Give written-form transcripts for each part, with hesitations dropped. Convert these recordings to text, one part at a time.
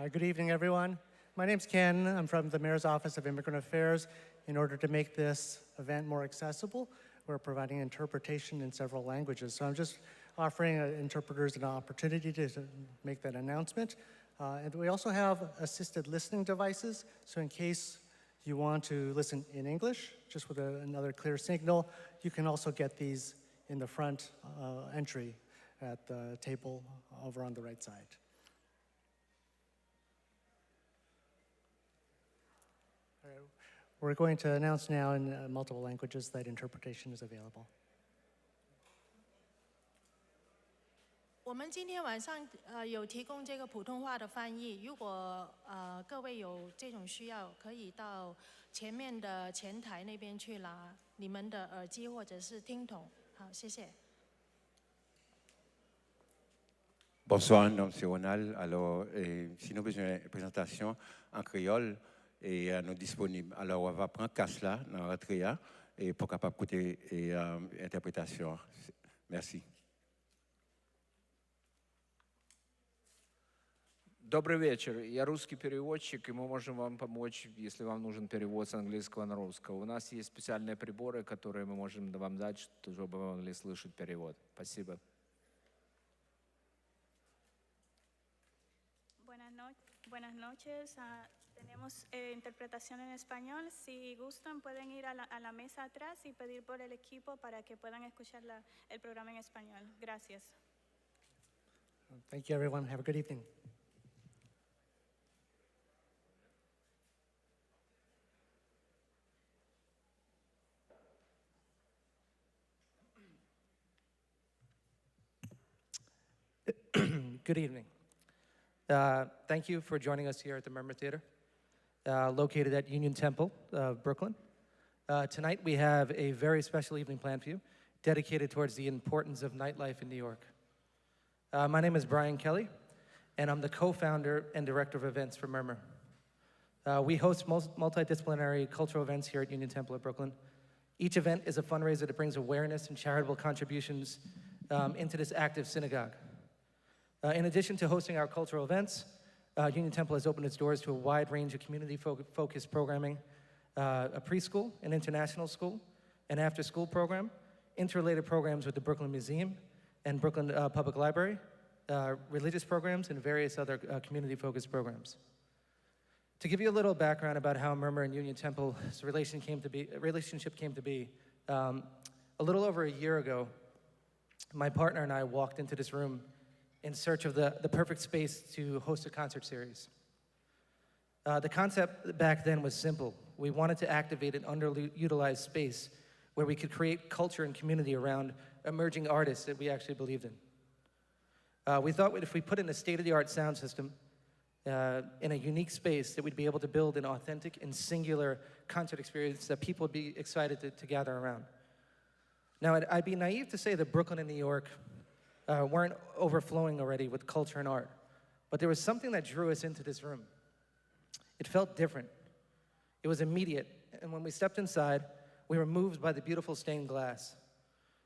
Good evening, everyone. My name's Ken. I'm from the Mayor's Office of Immigrant Affairs. In order to make this event more accessible, we're providing interpretation in several languages. So I'm just offering interpreters an opportunity to make that announcement. And we also have assisted listening devices. So in case you want to listen in English, just with another clear signal, you can also get these in the front entry at the table over on the right side. All right. We're going to announce now in multiple languages that interpretation is available. 我们今天晚上有提供这个普通话的翻译，如果各位有这种需要，可以到前面的前台那边去拿你们的耳机或者是听筒。好，谢谢。Bonsoir, nom c'est Ronald. Alors, si nous avons besoin de présentation en créole, et nous disponibles. Alors, on va prendre casse là, dans la tria, et pour capable écouter l'interprétation. Merci. Добрый вечер. Я русский переводчик, и мы можем вам помочь, если вам нужен перевод с английского на русский. У нас есть специальные приборы, которые мы можем вам дать, чтобы вы могли слышать перевод. Спасибо. Buenas noches. Tenemos interpretación en español. Si gustan, pueden ir a la mesa atrás y pedir por el equipo para que puedan escuchar el programa en español. Gracias. Thank you, everyone. Have a good evening. Good evening. Thank you for joining us here at the Murmur Theater, located at Union Temple, Brooklyn. Tonight we have a very special evening planned for you, dedicated towards the importance of nightlife in New York. My name is Glen Kelly, and I'm the co-founder and director of events for Murmur. We host multidisciplinary cultural events here at Union Temple at Brooklyn. Each event is a fundraiser that brings awareness and charitable contributions into this active synagogue. In addition to hosting our cultural events, Union Temple has opened its doors to a wide range of community-focused programming, a preschool, an international school, an after-school program, interrelated programs with the Brooklyn Museum and Brooklyn Public Library, religious programs, and various other community-focused programs. To give you a little background about how Murmur and Union Temple's relationship came to be, a little over a year ago, my partner and I walked into this room in search of the perfect space to host a concert series. The concept back then was simple. We wanted to activate an underutilized space where we could create culture and community around emerging artists that we actually believed in. We thought if we put in a state-of-the-art sound system in a unique space, that we'd be able to build an authentic and singular concert experience that people would be excited to gather around. Now, I'd be naive to say that Brooklyn and New York weren't overflowing already with culture and art. But there was something that drew us into this room. It felt different. It was immediate. And when we stepped inside, we were moved by the beautiful stained glass,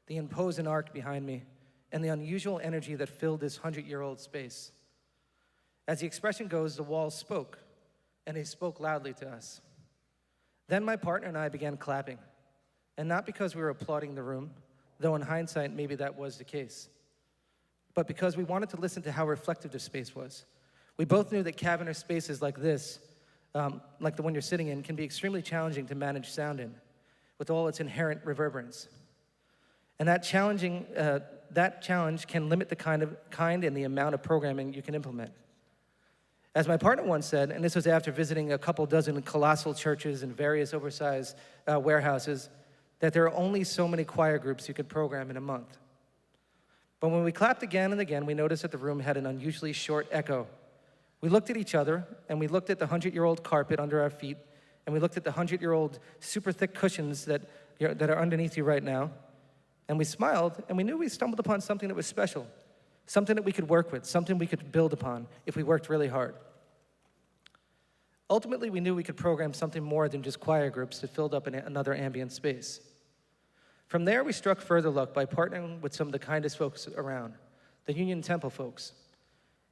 the imposing arc behind me, and the unusual energy that filled this 100-year-old space. As the expression goes, the walls spoke, and they spoke loudly to us. Then my partner and I began clapping, and not because we were applauding the room, though in hindsight, maybe that was the case, but because we wanted to listen to how reflective the space was. We both knew that cavernous spaces like this, like the one you're sitting in, can be extremely challenging to manage sound in, with all its inherent reverberance. And that challenge can limit the kind and the amount of programming you can implement. As my partner once said, and this was after visiting a couple dozen colossal churches and various oversized warehouses, that there are only so many choir groups you could program in a month. But when we clapped again and again, we noticed that the room had an unusually short echo. We looked at each other, and we looked at the 100-year-old carpet under our feet, and we looked at the 100-year-old super thick cushions that are underneath you right now, and we smiled, and we knew we stumbled upon something that was special, something that we could work with, something we could build upon if we worked really hard. Ultimately, we knew we could program something more than just choir groups that filled up another ambient space. From there, we struck further luck by partnering with some of the kindest folks around, the Union Temple folks.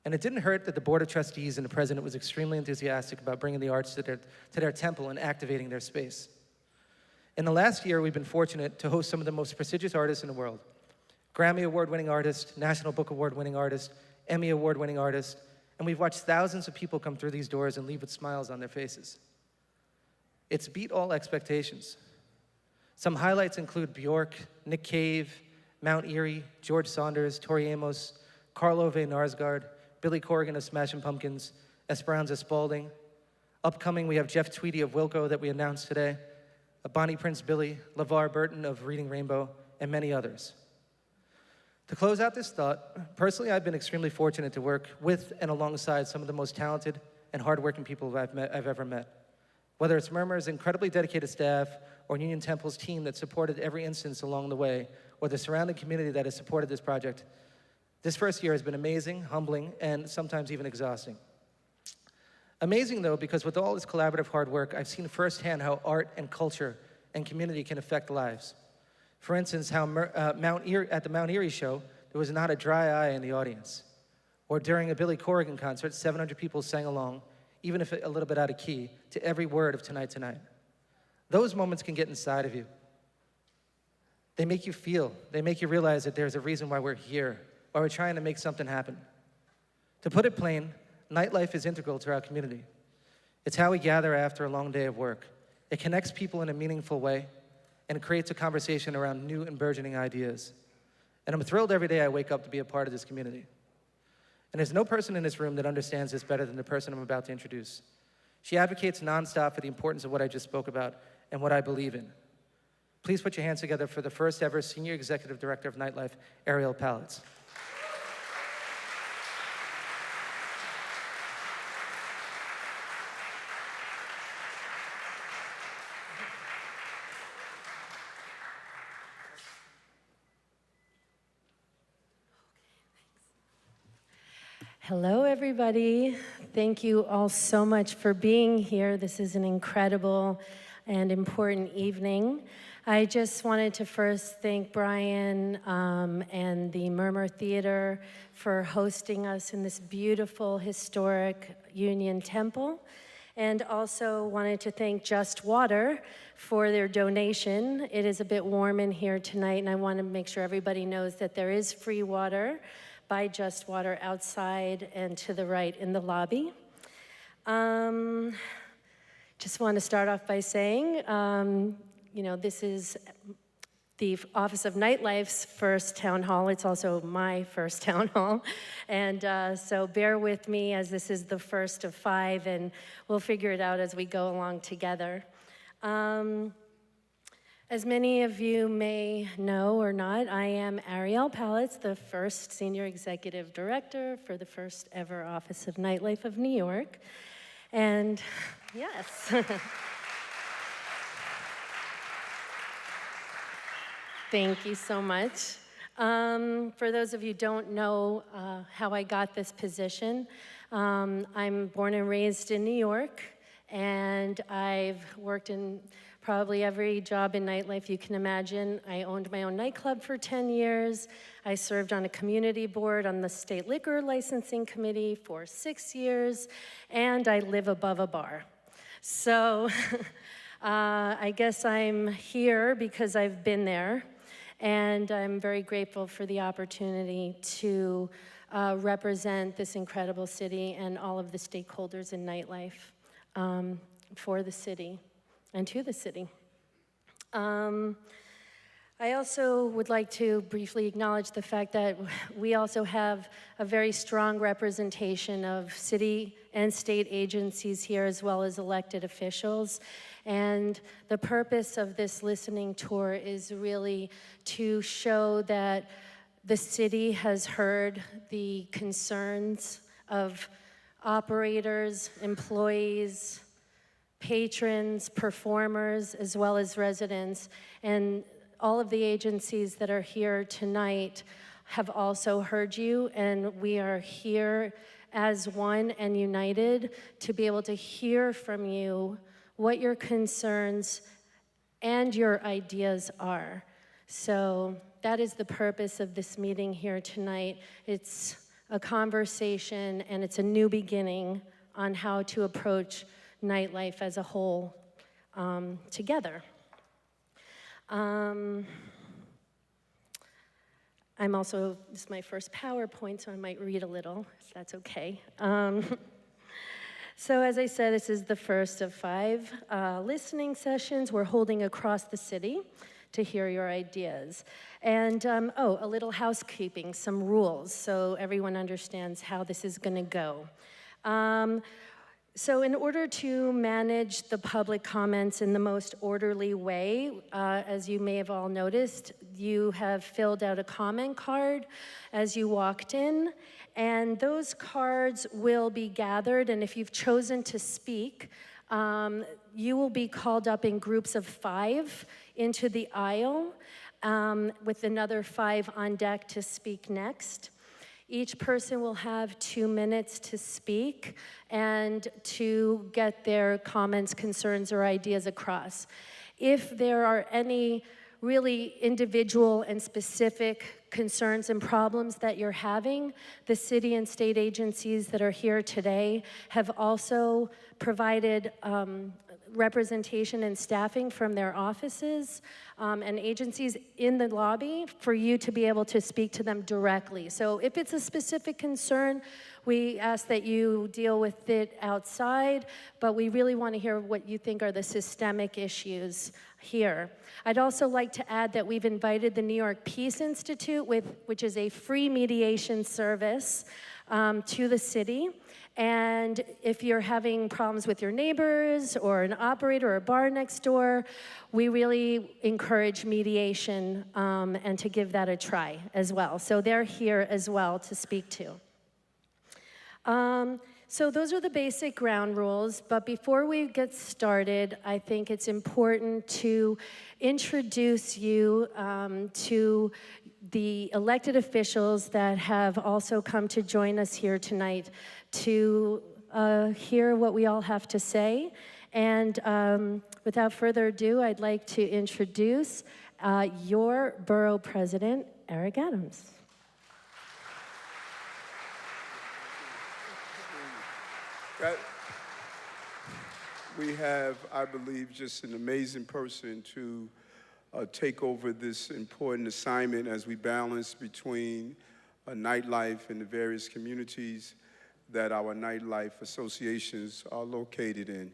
And it didn't hurt that the Board of Trustees and the President was extremely enthusiastic about bringing the arts to their temple and activating their space. In the last year, we've been fortunate to host some of the most prestigious artists in the world. Grammy Award-winning artist, National Book Award-winning artist, Emmy Award-winning artist, and we've watched thousands of people come through these doors and leave with smiles on their faces. It's beat all expectations. Some highlights include Bjork, Nick Cave, Mount Erie, George Saunders, Tori Amos, Karl Ove Narsgaard, Billy Corrigan of Smashing Pumpkins, Esperanza Spalding. Upcoming, we have Jeff Tweedy of Wilco that we announced today, Bonnie Prince Billy, LeVar Burton of Reading Rainbow, and many others. To close out this thought, personally, I've been extremely fortunate to work with and alongside some of the most talented and hardworking people I've ever met. Whether it's Murmur's incredibly dedicated staff, or Union Temple's team that supported every instance along the way, or the surrounding community that has supported this project, this first year has been amazing, humbling, and sometimes even exhausting. Amazing, though, because with all this collaborative hard work, I've seen firsthand how art and culture and community can affect lives. For instance, how at the Mount Erie show, there was not a dry eye in the audience. Or during a Billy Corrigan concert, 700 people sang along, even if a little bit out of key, to every word of Tonight Tonight. Those moments can get inside of you. They make you feel, they make you realize that there's a reason why we're here, why we're trying to make something happen. To put it plain, nightlife is integral to our community. It's how we gather after a long day of work. It connects people in a meaningful way, and it creates a conversation around new and burgeoning ideas. And I'm thrilled every day I wake up to be a part of this community. And there's no person in this room that understands this better than the person I'm about to introduce. She advocates nonstop for the importance of what I just spoke about and what I believe in. Please put your hands together for the first ever Senior Executive Director of Nightlife, Ariel Palitz. Hello, everybody. Thank you all so much for being here. This is an incredible and important evening. I just wanted to first thank Brian and the Murmur Theater for hosting us in this beautiful, historic Union Temple. And also wanted to thank Just Water for their donation. It is a bit warm in here tonight, and I want to make sure everybody knows that there is free water by Just Water outside and to the right in the lobby. Just want to start off by saying, this is the Office of Nightlife's first town hall. It's also my first town hall. And so bear with me as this is the first of 5, and we'll figure it out as we go along together. As many of you may know or not, I am Ariel Palitz, the first Senior Executive Director for the first ever Office of Nightlife of New York. And yes. Thank you so much. For those of you who don't know how I got this position, I'm born and raised in New York, and I've worked in probably every job in nightlife you can imagine. I owned my own nightclub for 10 years. I served on a community board on the state liquor licensing committee for 6 years, and I live above a bar. So I guess I'm here because I've been there, and I'm very grateful for the opportunity to represent this incredible city and all of the stakeholders in nightlife for the city and to the city. I also would like to briefly acknowledge the fact that we also have a very strong representation of city and state agencies here, as well as elected officials. And the purpose of this listening tour is really to show that the city has heard the concerns of operators, employees, patrons, performers, as well as residents. And all of the agencies that are here tonight have also heard you, and we are here as one and united to be able to hear from you what your concerns and your ideas are. So that is the purpose of this meeting here tonight. It's a conversation, and it's a new beginning on how to approach nightlife as a whole together. I'm also, this is my first PowerPoint, so I might read a little, if that's okay. So as I said, this is the first of 5 listening sessions we're holding across the city to hear your ideas. And, a little housekeeping, some rules, so everyone understands how this is gonna go. So in order to manage the public comments in the most orderly way, as you may have all noticed, you have filled out a comment card as you walked in, and those cards will be gathered, and if you've chosen to speak, you will be called up in groups of 5 into the aisle, with another 5 on deck to speak next. Each person will have 2 minutes to speak and to get their comments, concerns, or ideas across. If there are any really individual and specific concerns and problems that you're having, the city and state agencies that are here today have also provided representation and staffing from their offices and agencies in the lobby for you to be able to speak to them directly. So if it's a specific concern, we ask that you deal with it outside, but we really want to hear what you think are the systemic issues here. I'd also like to add that we've invited the New York Peace Institute, which is a free mediation service, to the city. And if you're having problems with your neighbors or an operator or a bar next door, we really encourage mediation and to give that a try as well. So they're here as well to speak to. So those are the basic ground rules, but before we get started, I think it's important to introduce you to the elected officials that have also come to join us here tonight to hear what we all have to say. And without further ado, I'd like to introduce your borough president, Eric Adams. We have, I believe, just an amazing person to take over this important assignment as we balance between nightlife and the various communities that our nightlife associations are located in.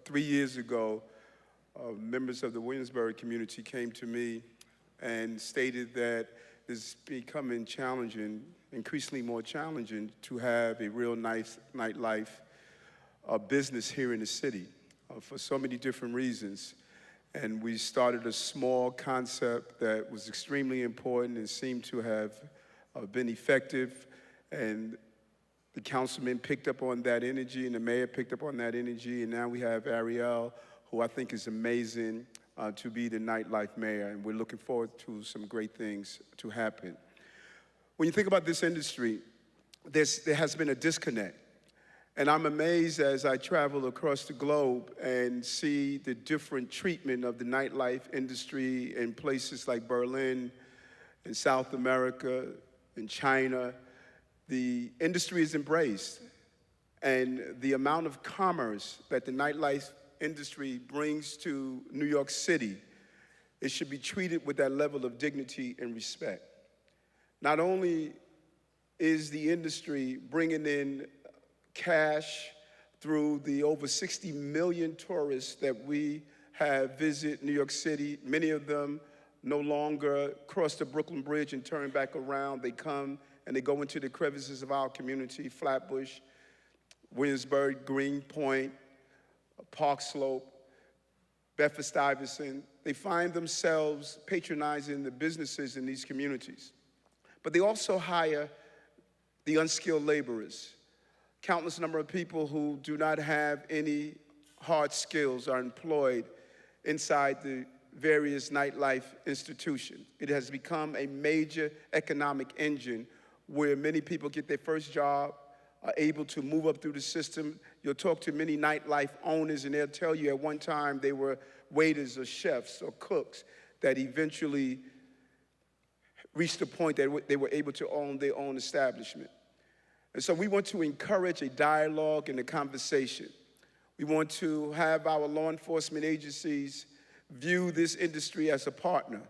3 years ago, members of the Williamsburg community came to me and stated that it's becoming challenging, increasingly more challenging, to have a real nice nightlife business here in the city for so many different reasons. And we started a small concept that was extremely important and seemed to have been effective. And the councilman picked up on that energy, and the mayor picked up on that energy, and now we have Ariel, who I think is amazing to be the nightlife mayor, and we're looking forward to some great things to happen. When you think about this industry, there has been a disconnect. And I'm amazed as I travel across the globe and see the different treatment of the nightlife industry in places like Berlin, in South America, in China. The industry is embraced. And the amount of commerce that the nightlife industry brings to New York City, it should be treated with that level of dignity and respect. Not only is the industry bringing in cash through the over 60 million tourists that we have visit New York City. Many of them no longer cross the Brooklyn Bridge and turn back around. They come and they go into the crevices of our community, Flatbush, Williamsburg, Greenpoint, Park Slope, Bedford-Stuyvesant. They find themselves patronizing the businesses in these communities. But they also hire the unskilled laborers. Countless number of people who do not have any hard skills are employed inside the various nightlife institutions. It has become a major economic engine where many people get their first job, are able to move up through the system. You'll talk to many nightlife owners and they'll tell you at one time they were waiters or chefs or cooks that eventually reached the point that they were able to own their own establishment. And so we want to encourage a dialogue and a conversation. We want to have our law enforcement agencies view this industry as a partner.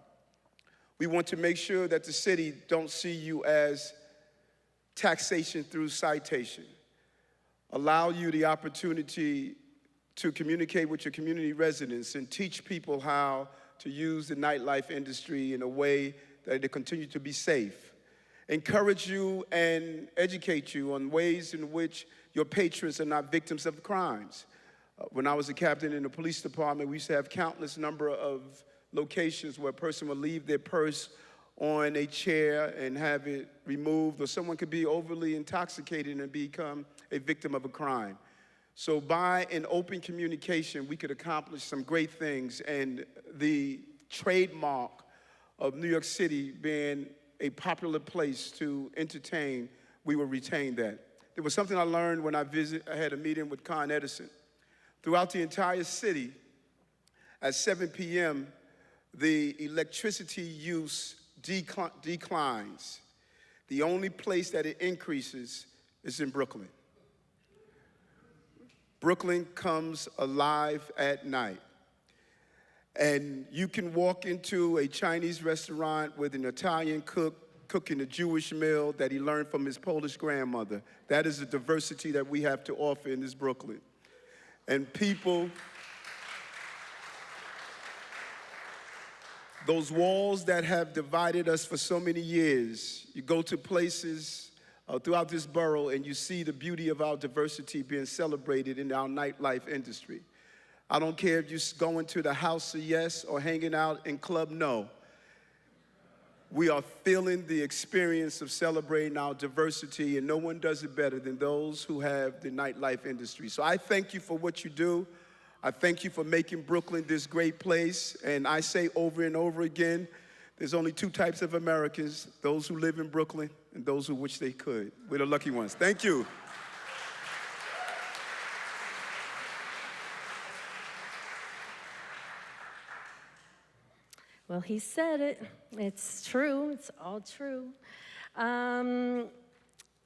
We want to make sure that the city don't see you as taxation through citation. Allow you the opportunity to communicate with your community residents and teach people how to use the nightlife industry in a way that they continue to be safe. Encourage you and educate you on ways in which your patrons are not victims of crimes. When I was a captain in the police department, we used to have countless number of locations where a person would leave their purse on a chair and have it removed, or someone could be overly intoxicated and become a victim of a crime. So by an open communication, we could accomplish some great things, and the trademark of New York City being a popular place to entertain, we will retain that. There was something I learned when I had a meeting with Con Edison. Throughout the entire city, at 7 p.m., the electricity use declines. The only place that it increases is in Brooklyn. Brooklyn comes alive at night. And you can walk into a Chinese restaurant with an Italian cook cooking a Jewish meal that he learned from his Polish grandmother. That is the diversity that we have to offer in this Brooklyn. And people, those walls that have divided us for so many years, you go to places throughout this borough and you see the beauty of our diversity being celebrated in our nightlife industry. I don't care if you're going to the House of Yes or hanging out in Club No. We are feeling the experience of celebrating our diversity, and no one does it better than those who have the nightlife industry. So I thank you for what you do. I thank you for making Brooklyn this great place. And I say over and over again, there's only two types of Americans, those who live in Brooklyn and those who wish they could. We're the lucky ones. Thank you. Well, he said it. It's true. It's all true.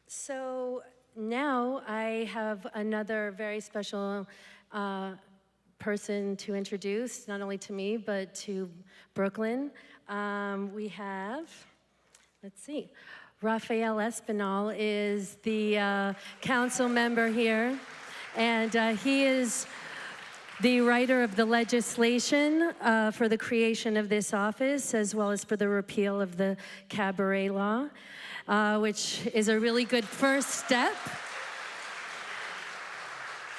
So now I have another very special person to introduce, not only to me, but to Brooklyn. We have, let's see, Rafael Espinal is the council member here, and he is the writer of the legislation for the creation of this office, as well as for the repeal of the cabaret law, which is a really good first step.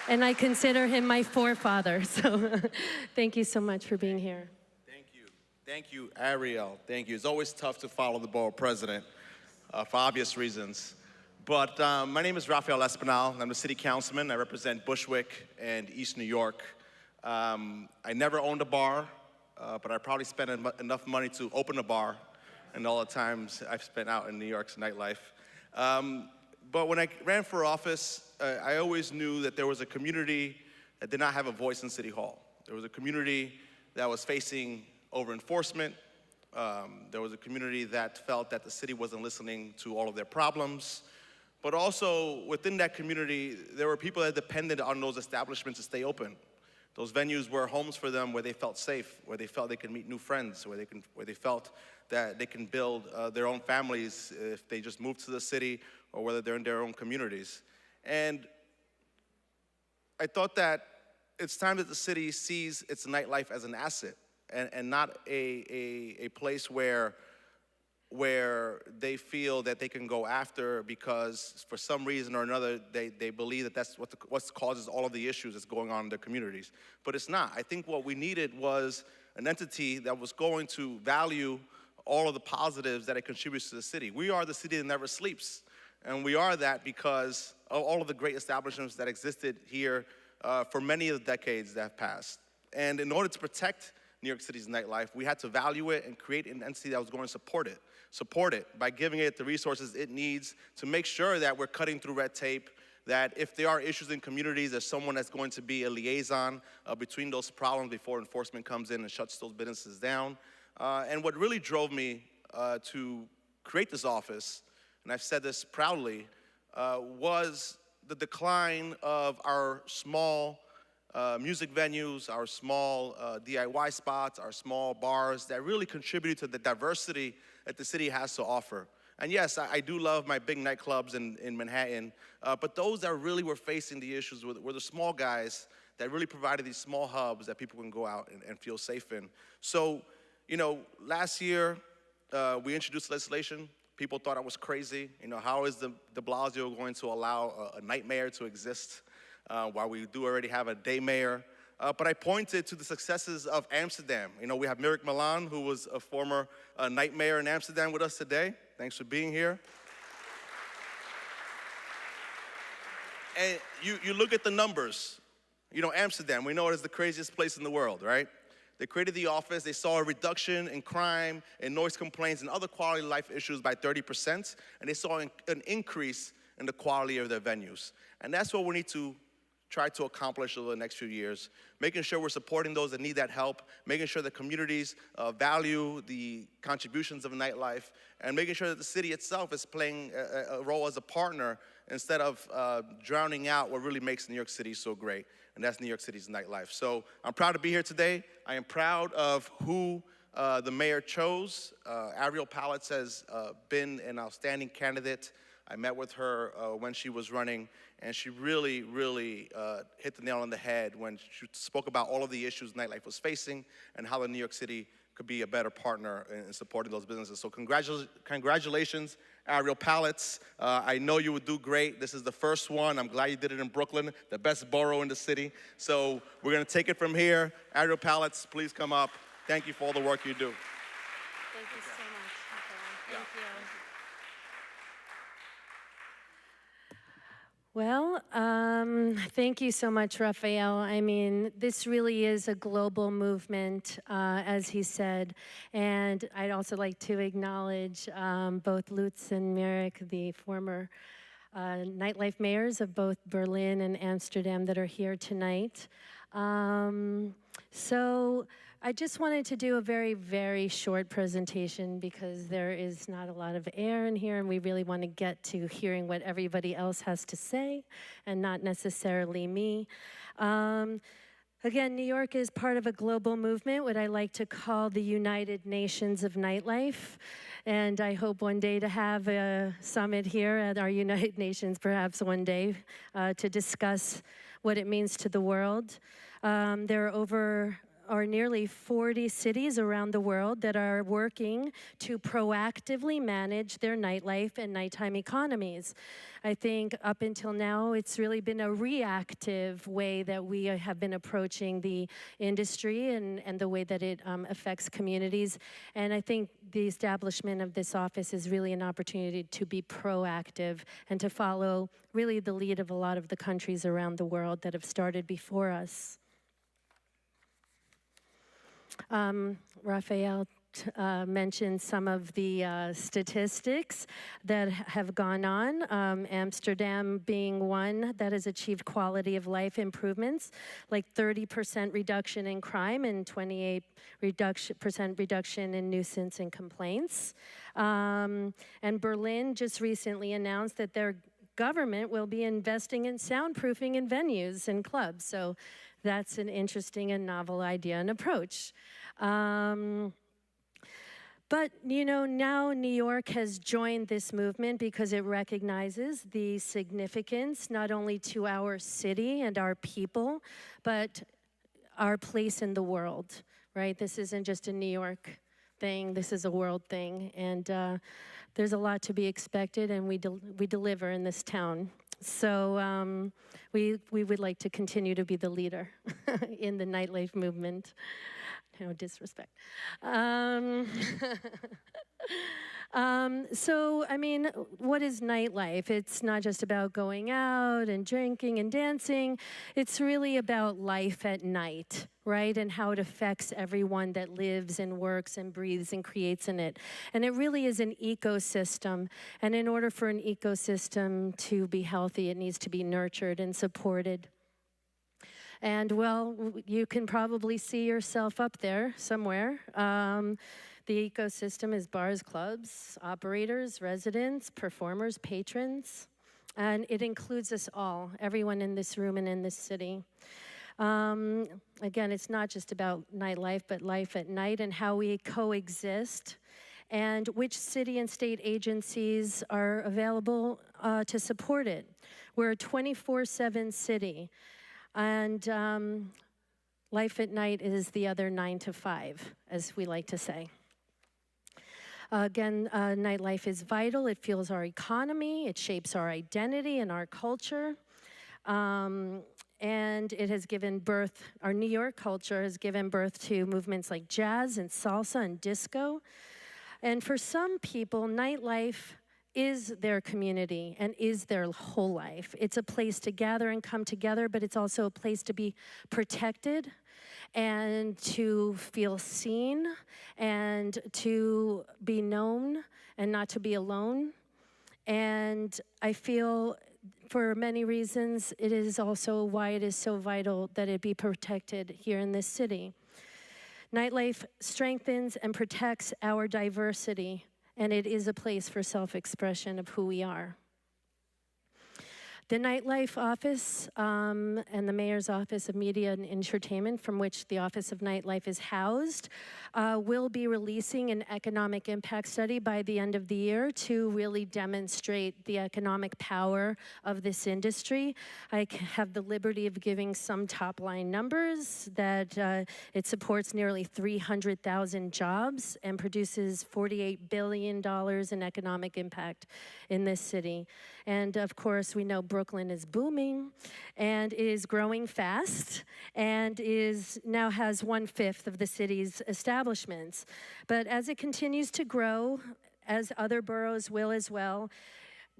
And I consider him my forefather, so thank you so much for being here. Thank you. Thank you, Ariel. Thank you. It's always tough to follow the borough president for obvious reasons. But my name is Rafael Espinal. I'm the city councilman. I represent Bushwick and East New York. I never owned a bar, but I probably spent enough money to open a bar and all the times I've spent out in New York's nightlife. But when I ran for office, I always knew that there was a community that did not have a voice in City Hall. There was a community that was facing over-enforcement. There was a community that felt that the city wasn't listening to all of their problems. But also within that community, there were people that depended on those establishments to stay open. Those venues were homes for them where they felt safe, where they felt they could meet new friends, where they felt that they can build their own families if they just move to the city or whether they're in their own communities. And I thought that it's time that the city sees its nightlife as an asset and not a place where they feel that they can go after because for some reason or another they believe that that's what causes all of the issues that's going on in their communities. But it's not. I think what we needed was an entity that was going to value all of the positives that it contributes to the city. We are the city that never sleeps. And we are that because of all of the great establishments that existed here for many of the decades that have passed. And in order to protect New York City's nightlife, we had to value it and create an entity that was going to support it. Support it by giving it the resources it needs to make sure that we're cutting through red tape, that if there are issues in communities, there's someone that's going to be a liaison between those problems before enforcement comes in and shuts those businesses down. And what really drove me to create this office, and I've said this proudly, was the decline of our small music venues, our small DIY spots, our small bars that really contribute to the diversity that the city has to offer. And yes, I do love my big nightclubs in Manhattan, but those that really were facing the issues were the small guys that really provided these small hubs that people can go out and feel safe in. So, you know, last year we introduced legislation. People thought I was crazy. You know, how is de Blasio going to allow a night mayor to exist while we do already have a day mayor? But I pointed to the successes of Amsterdam. You know, we have Mirek Milan, who was a former night mayor in Amsterdam with us today. Thanks for being here. And you look at the numbers. You know, Amsterdam, we know it is the craziest place in the world, right? They created the office. They saw a reduction in crime and noise complaints and other quality of life issues by 30%. And they saw an increase in the quality of their venues. And that's what we need to try to accomplish over the next few years, making sure we're supporting those that need that help, making sure that communities value the contributions of nightlife, and making sure that the city itself is playing a role as a partner instead of drowning out what really makes New York City so great, and that's New York City's nightlife. So I'm proud to be here today. I am proud of who the mayor chose. Ariel Palitz has been an outstanding candidate. I met with her when she was running, and she really, really hit the nail on the head when she spoke about all of the issues nightlife was facing and how the New York City could be a better partner in supporting those businesses. So congratulations, Ariel Palitz. I know you would do great. This is the first one. I'm glad you did it in Brooklyn, the best borough in the city. So we're gonna take it from here. Ariel Palitz, please come up. Thank you for all the work you do. Thank you so much, Nicola. Thank you. Well, thank you so much, Raphael. I mean, this really is a global movement, as he said. And I'd also like to acknowledge both Lutz and Mirek, the former nightlife mayors of both Berlin and Amsterdam that are here tonight. So I just wanted to do a very, very short presentation because there is not a lot of air in here and we really want to get to hearing what everybody else has to say and not necessarily me. Again, New York is part of a global movement, what I like to call the United Nations of nightlife. And I hope one day to have a summit here at our United Nations, perhaps one day, to discuss what it means to the world. There are nearly 40 cities around the world that are working to proactively manage their nightlife and nighttime economies. I think up until now, it's really been a reactive way that we have been approaching the industry and the way that it affects communities. And I think the establishment of this office is really an opportunity to be proactive and to follow really the lead of a lot of the countries around the world that have started before us. Raphael mentioned some of the statistics that have gone on, Amsterdam being one that has achieved quality of life improvements, like 30% reduction in crime and 28% reduction in nuisance and complaints. And Berlin just recently announced that their government will be investing in soundproofing in venues and clubs. So that's an interesting and novel idea and approach. But, you know, now New York has joined this movement because it recognizes the significance not only to our city and our people, but our place in the world, right? This isn't just a New York thing, this is a world thing. And there's a lot to be expected, and we deliver in this town. So we would like to continue to be the leader in the nightlife movement. No disrespect. So, I mean, what is nightlife? It's not just about going out and drinking and dancing. It's really about life at night, right? And how it affects everyone that lives and works and breathes and creates in it. And it really is an ecosystem. And in order for an ecosystem to be healthy, it needs to be nurtured and supported. And well, you can probably see yourself up there somewhere. The ecosystem is bars, clubs, operators, residents, performers, patrons, and it includes us all, everyone in this room and in this city. Again, it's not just about nightlife, but life at night and how we coexist, and which city and state agencies are available to support it. We're a 24/7 city, and life at night is the other 9 to 5, as we like to say. Again, nightlife is vital. It fuels our economy. It shapes our identity and our culture. And it has given birth, our New York culture has given birth to movements like jazz and salsa and disco. And for some people, nightlife is their community and is their whole life. It's a place to gather and come together, but it's also a place to be protected and to feel seen and to be known and not to be alone. And I feel for many reasons, it is also why it is so vital that it be protected here in this city. Nightlife strengthens and protects our diversity, and it is a place for self-expression of who we are. The Nightlife Office and the Mayor's Office of Media and Entertainment, from which the Office of Nightlife is housed, will be releasing an economic impact study by the end of the year to really demonstrate the economic power of this industry. I have the liberty of giving some top-line numbers that it supports nearly 300,000 jobs and produces $48 billion in economic impact in this city. And of course, we know Brooklyn is booming and is growing fast and now has 1/5 of the city's establishments. But as it continues to grow, as other boroughs will as well,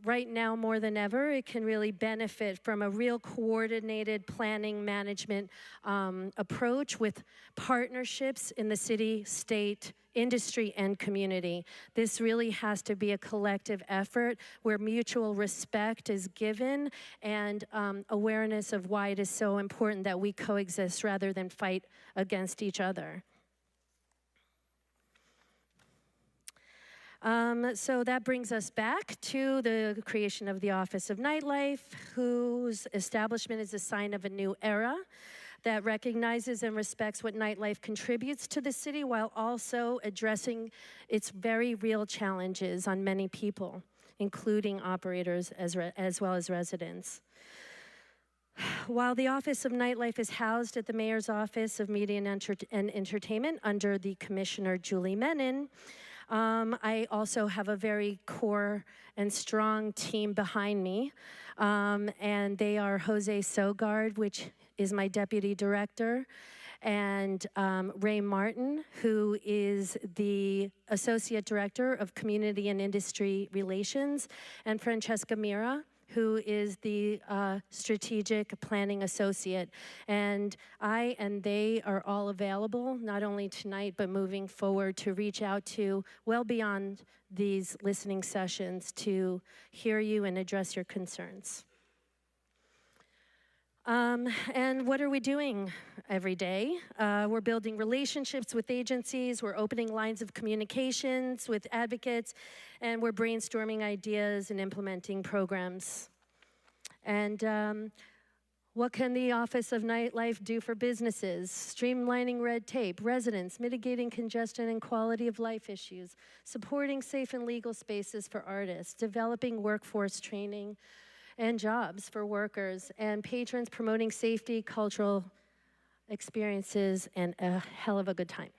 right now more than ever, it can really benefit from a real coordinated planning management approach with partnerships in the city, state, industry, and community. This really has to be a collective effort where mutual respect is given and awareness of why it is so important that we coexist rather than fight against each other. So that brings us back to the creation of the Office of Nightlife, whose establishment is a sign of a new era that recognizes and respects what nightlife contributes to the city while also addressing its very real challenges on many people, including operators as well as residents. While the Office of Nightlife is housed at the Mayor's Office of Media and Entertainment under the Commissioner Julie Menin, I also have a very core and strong team behind me, and they are Jose Sogard, which is my deputy director, and Ray Martin, who is the associate director of community and industry relations, and Francesca Mira, who is the strategic planning associate. And I and they are all available, not only tonight, but moving forward to reach out to well beyond these listening sessions to hear you and address your concerns. And what are we doing every day? We're building relationships with agencies, we're opening lines of communications with advocates, and we're brainstorming ideas and implementing programs. And what can the Office of Nightlife do for businesses? Streamlining red tape, residents, mitigating congestion and quality of life issues, supporting safe and legal spaces for artists, developing workforce training and jobs for workers, and patrons promoting safety, cultural experiences, and a hell of a good time.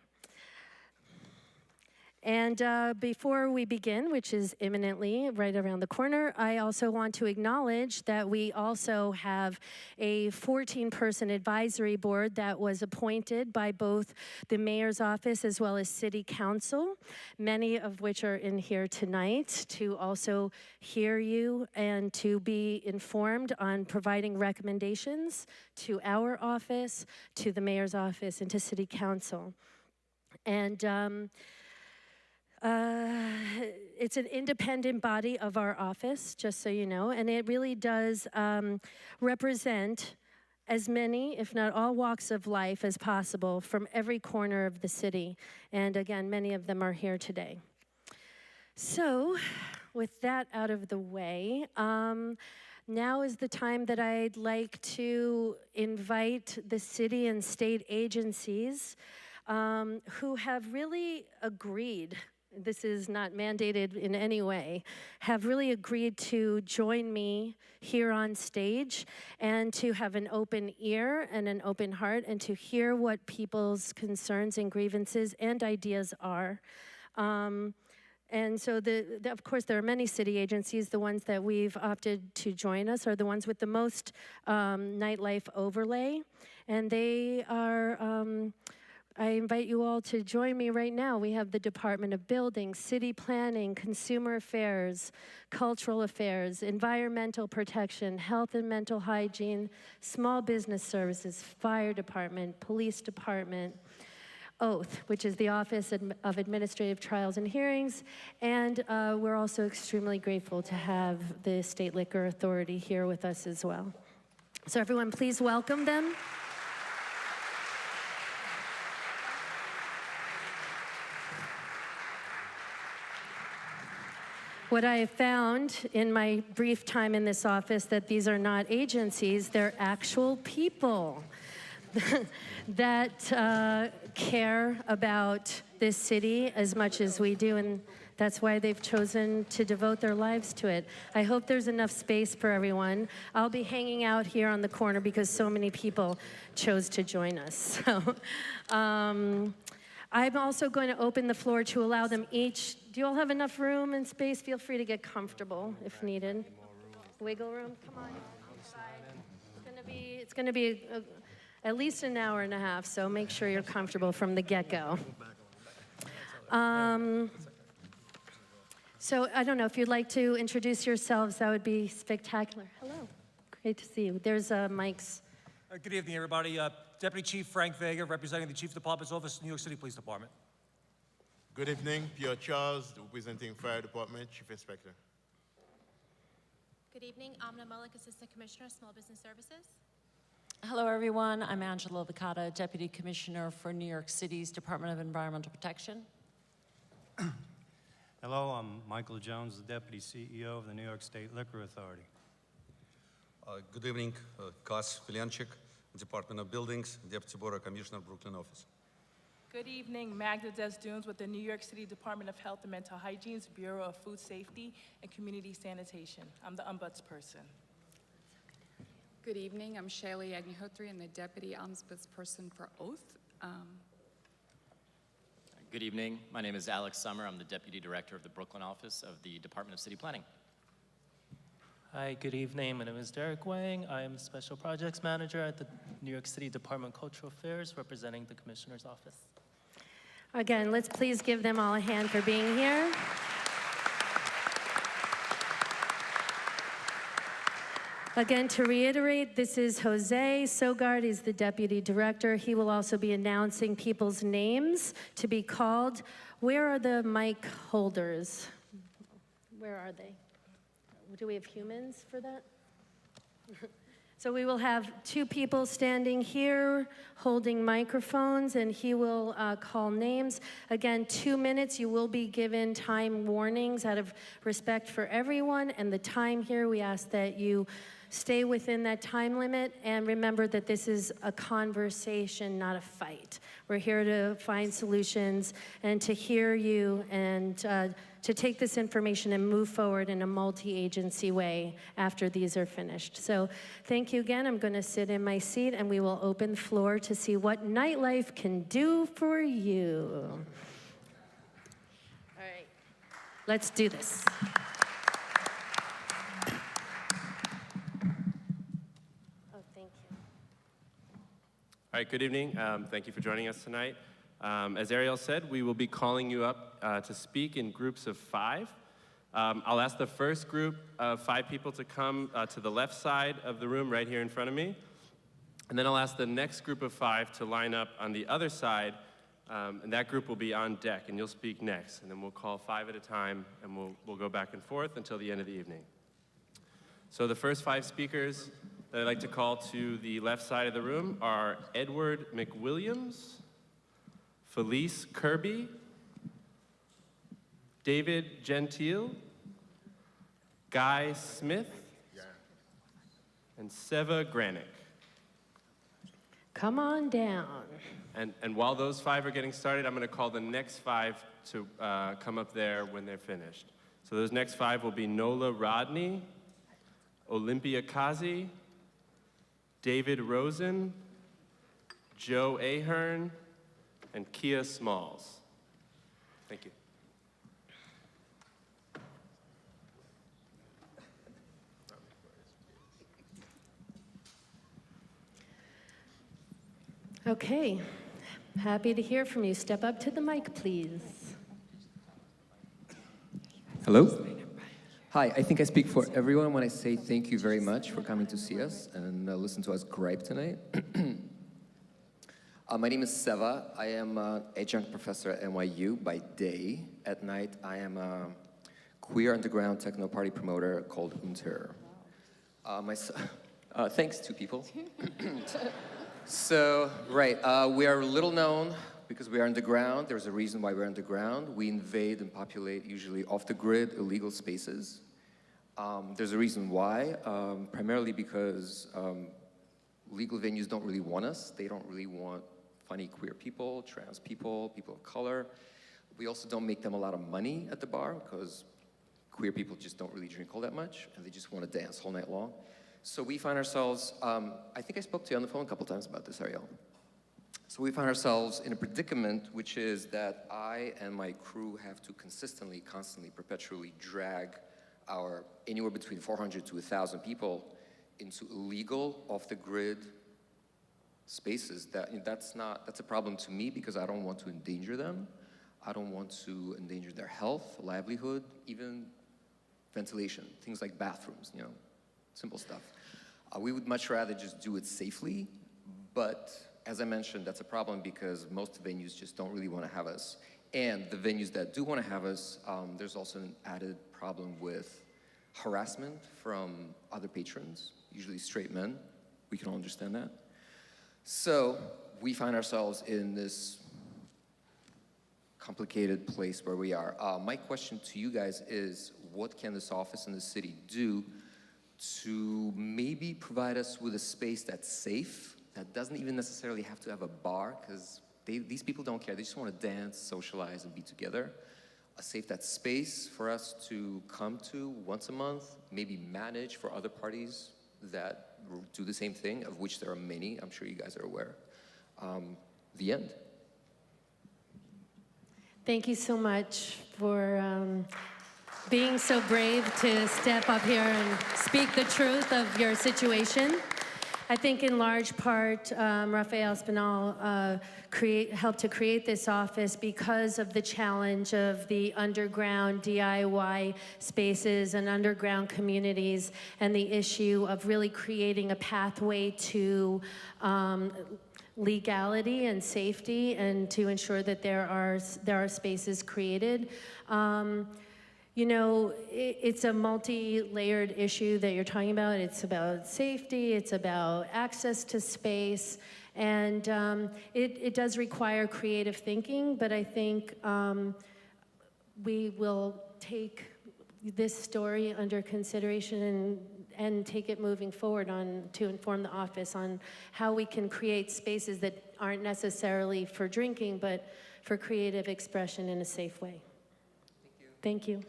And before we begin, which is imminently right around the corner, I also want to acknowledge that we also have a 14-person advisory board that was appointed by both the mayor's office as well as city council, many of which are in here tonight to also hear you and to be informed on providing recommendations to our office, to the mayor's office, and to city council. And it's an independent body of our office, just so you know, and it really does represent as many, if not all walks of life as possible from every corner of the city. And again, many of them are here today. So, with that out of the way, now is the time that I'd like to invite the city and state agencies who have really agreed, this is not mandated in any way, have really agreed to join me here on stage and to have an open ear and an open heart and to hear what people's concerns and grievances and ideas are. And so, of course, there are many city agencies. The ones that we've opted to join us are the ones with the most nightlife overlay. And they are, I invite you all to join me right now. We have the Department of Buildings, City Planning, Consumer Affairs, Cultural Affairs, Environmental Protection, Health and Mental Hygiene, Small Business Services, Fire Department, Police Department, Oath, which is the Office of Administrative Trials and Hearings, and we're also extremely grateful to have the State Liquor Authority here with us as well. So everyone, please welcome them. What I have found in my brief time in this office, that these are not agencies, they're actual people that care about this city as much as we do, and that's why they've chosen to devote their lives to it. I hope there's enough space for everyone. I'll be hanging out here on the corner because so many people chose to join us. So, I'm also going to open the floor to allow them each. Do you all have enough room and space? Feel free to get comfortable if needed. Wiggle room, come on. It's going to be at least an hour and a half, so make sure you're comfortable from the get-go. So I don't know, if you'd like to introduce yourselves, that would be spectacular. Hello, great to see you. There's mics. Good evening, everybody. Deputy Chief Frank Vega, representing the Chief of Department's Office, New York City Police Department. Good evening, Pierre Charles, representing Fire Department, Chief Inspector. Good evening, Amna Malik, Assistant Commissioner, Small Business Services. Hello, everyone. I'm Angela Licata, Deputy Commissioner for New York City's Department of Environmental Protection. Hello, I'm Michael Jones, the Deputy CEO of the New York State Liquor Authority. Good evening, Kas Filyanchik, Department of Buildings, Deputy Borough Commissioner, Brooklyn office. Good evening, Magda Desdunes with the New York City Department of Health and Mental Hygiene's Bureau of Food Safety and Community Sanitation. I'm the ombudsperson. Good evening, I'm Shaylee Agnihotri, and the Deputy Ombudsperson for Oath. Good evening, my name is Alex Summer. I'm the Deputy Director of the Brooklyn office of the Department of City Planning. Hi, good evening. My name is Derek Wang. I am Special Projects Manager at the New York City Department of Cultural Affairs, representing the Commissioner's Office. Again, let's please give them all a hand for being here. Again, to reiterate, this is Jose Sogard. He's the Deputy Director. He will also be announcing people's names to be called. Where are the mic holders? Where are they? Do we have humans for that? So we will have two people standing here holding microphones, and he will call names. Again, 2 minutes. You will be given time warnings out of respect for everyone, and the time here, we ask that you stay within that time limit, and remember that this is a conversation, not a fight. We're here to find solutions and to hear you and to take this information and move forward in a multi-agency way after these are finished. So thank you again. I'm going to sit in my seat, and we will open the floor to see what nightlife can do for you. All right, let's do this. All right, good evening. Thank you for joining us tonight. As Ariel said, we will be calling you up to speak in groups of 5. I'll ask the first group of 5 people to come to the left side of the room right here in front of me. And then I'll ask the next group of 5 to line up on the other side, and that group will be on deck, and you'll speak next. And then we'll call 5 at a time, and we'll go back and forth until the end of the evening. So the first 5 speakers that I'd like to call to the left side of the room are Edward McWilliams, Felice Kirby, David Gentile, Guy Smith, and Seva Granick. Come on down. And while those 5 are getting started, I'm going to call the next 5 to come up there when they're finished. So those next 5 will be Nola Rodney, Olympia Kazi, David Rosen, Joe Ahern, and Kia Smalls. Thank you. Okay, happy to hear from you. Step up to the mic, please. Hello. Hi, I think I speak for everyone when I say thank you very much for coming to see us and listen to us gripe tonight. My name is Seva. I am an adjunct professor at NYU by day. At night, I am a queer underground techno party promoter called Unter. Thanks, 2 people. So, right, we are little known because we are underground. There's a reason why we're underground. We invade and populate usually off-the-grid illegal spaces. There's a reason why, primarily because legal venues don't really want us. They don't really want funny queer people, trans people, people of color. We also don't make them a lot of money at the bar because queer people just don't really drink all that much and they just want to dance all night long. So we find ourselves, I think I spoke to you on the phone a couple times about this, Ariel. So we find ourselves in a predicament, which is that I and my crew have to consistently, constantly, perpetually drag our anywhere between 400 to 1,000 people into illegal, off-the-grid spaces. That's a problem to me because I don't want to endanger them. I don't want to endanger their health, livelihood, even ventilation, things like bathrooms, simple stuff. We would much rather just do it safely, but as I mentioned, that's a problem because most venues just don't really want to have us. And the venues that do want to have us, there's also an added problem with harassment from other patrons, usually straight men. We can all understand that. So we find ourselves in this complicated place where we are. My question to you guys is, what can this office and the city do to maybe provide us with a space that's safe, that doesn't even necessarily have to have a bar, because these people don't care. They just want to dance, socialize, and be together. A safe that space for us to come to once a month, maybe manage for other parties that do the same thing, of which there are many. I'm sure you guys are aware. The end. Thank you so much for being so brave to step up here and speak the truth of your situation. I think in large part, Rafael Espinal helped to create this office because of the challenge of the underground DIY spaces and underground communities and the issue of really creating a pathway to legality and safety and to ensure that there are spaces created. It's a multi-layered issue that you're talking about. It's about safety, it's about access to space, and it does require creative thinking, but I think we will take this story under consideration and take it moving forward to inform the office on how we can create spaces that aren't necessarily for drinking, but for creative expression in a safe way. Thank you.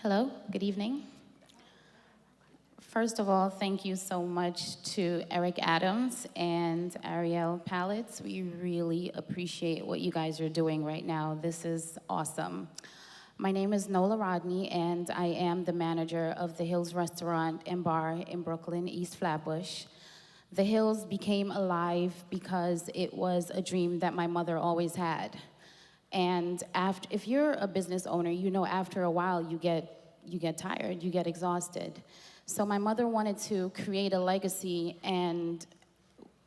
Hello, good evening. First of all, thank you so much to Eric Adams and Ariel Pallets. We really appreciate what you guys are doing right now. This is awesome. My name is Nola Rodney, and I am the manager of the Hills Restaurant and Bar in Brooklyn, East Flatbush. The Hills became alive because it was a dream that my mother always had. And if you're a business owner, after a while you get tired, you get exhausted. So my mother wanted to create a legacy, and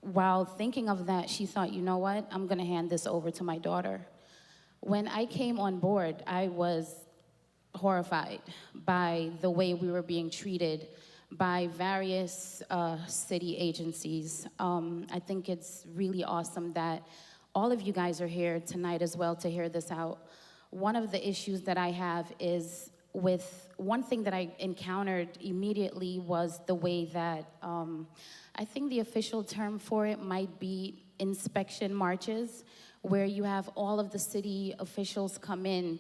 while thinking of that, she thought, you know what, I'm gonna hand this over to my daughter. When I came on board, I was horrified by the way we were being treated by various city agencies. I think it's really awesome that all of you guys are here tonight as well to hear this out. One of the issues that I have is with one thing that I encountered immediately was the way that I think the official term for it might be inspection marches, where you have all of the city officials come in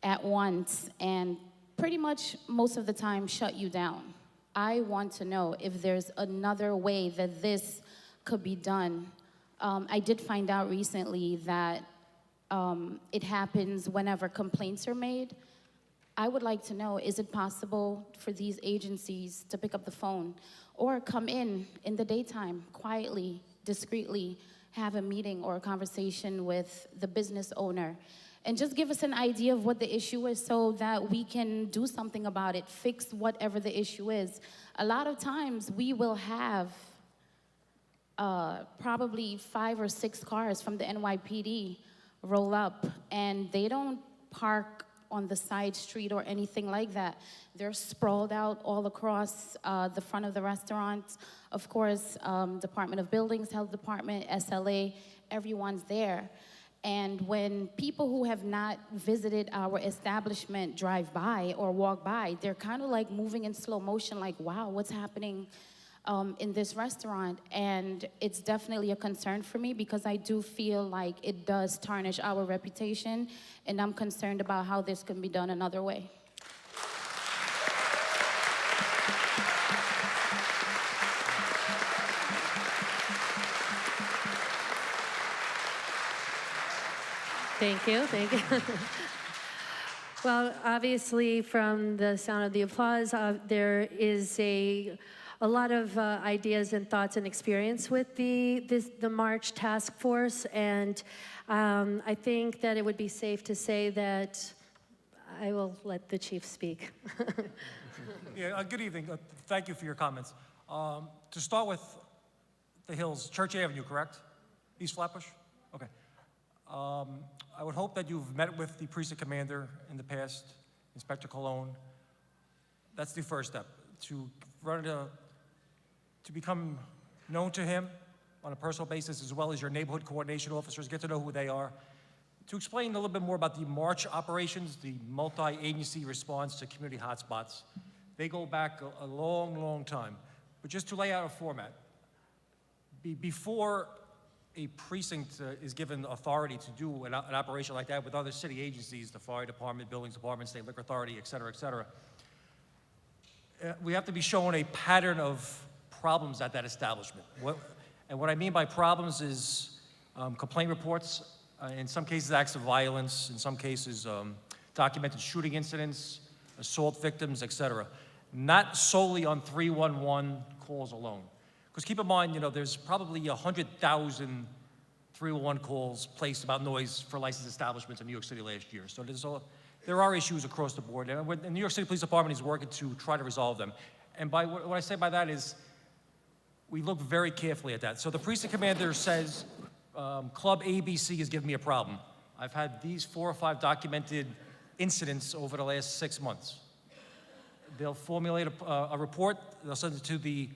at once and pretty much most of the time shut you down. I want to know if there's another way that this could be done. I did find out recently that it happens whenever complaints are made. I would like to know, is it possible for these agencies to pick up the phone or come in the daytime, quietly, discreetly, have a meeting or a conversation with the business owner and just give us an idea of what the issue is so that we can do something about it, fix whatever the issue is. A lot of times we will have probably 5 or 6 cars from the NYPD roll up, and they don't park on the side street or anything like that. They're sprawled out all across the front of the restaurant. Of course, Department of Buildings, Health Department, SLA, everyone's there. And when people who have not visited our establishment drive by or walk by, they're kind of like moving in slow motion, like, wow, what's happening in this restaurant? And it's definitely a concern for me because I do feel like it does tarnish our reputation, and I'm concerned about how this can be done another way. Thank you, thank you. Well, obviously, from the sound of the applause, there is a lot of ideas and thoughts and experience with the March task force, and I think that it would be safe to say that I will let the chief speak. Yeah, good evening. Thank you for your comments. To start with, the Hills, Church Avenue, correct? East Flatbush? Okay. I would hope that you've met with the precinct commander in the past, Inspector Cologne. That's the first step, to become known to him on a personal basis, as well as your neighborhood coordination officers, get to know who they are. To explain a little bit more about the March operations, the multi-agency response to community hotspots. They go back a long, long time. But just to lay out a format, before a precinct is given authority to do an operation like that with other city agencies, the fire department, buildings department, state liquor authority, et cetera, we have to be shown a pattern of problems at that establishment. What I mean by problems is complaint reports, in some cases acts of violence, in some cases documented shooting incidents, assault victims, et cetera. Not solely on 311 calls alone. Because keep in mind, there's probably 100,000 311 calls placed about noise for licensed establishments in New York City last year. So there are issues across the board. And the New York City Police Department is working to try to resolve them. And what I say by that is we look very carefully at that. So the precinct commander says, Club ABC has given me a problem. I've had these 4 or 5 documented incidents over the last 6 months. They'll formulate a report. They'll send it to the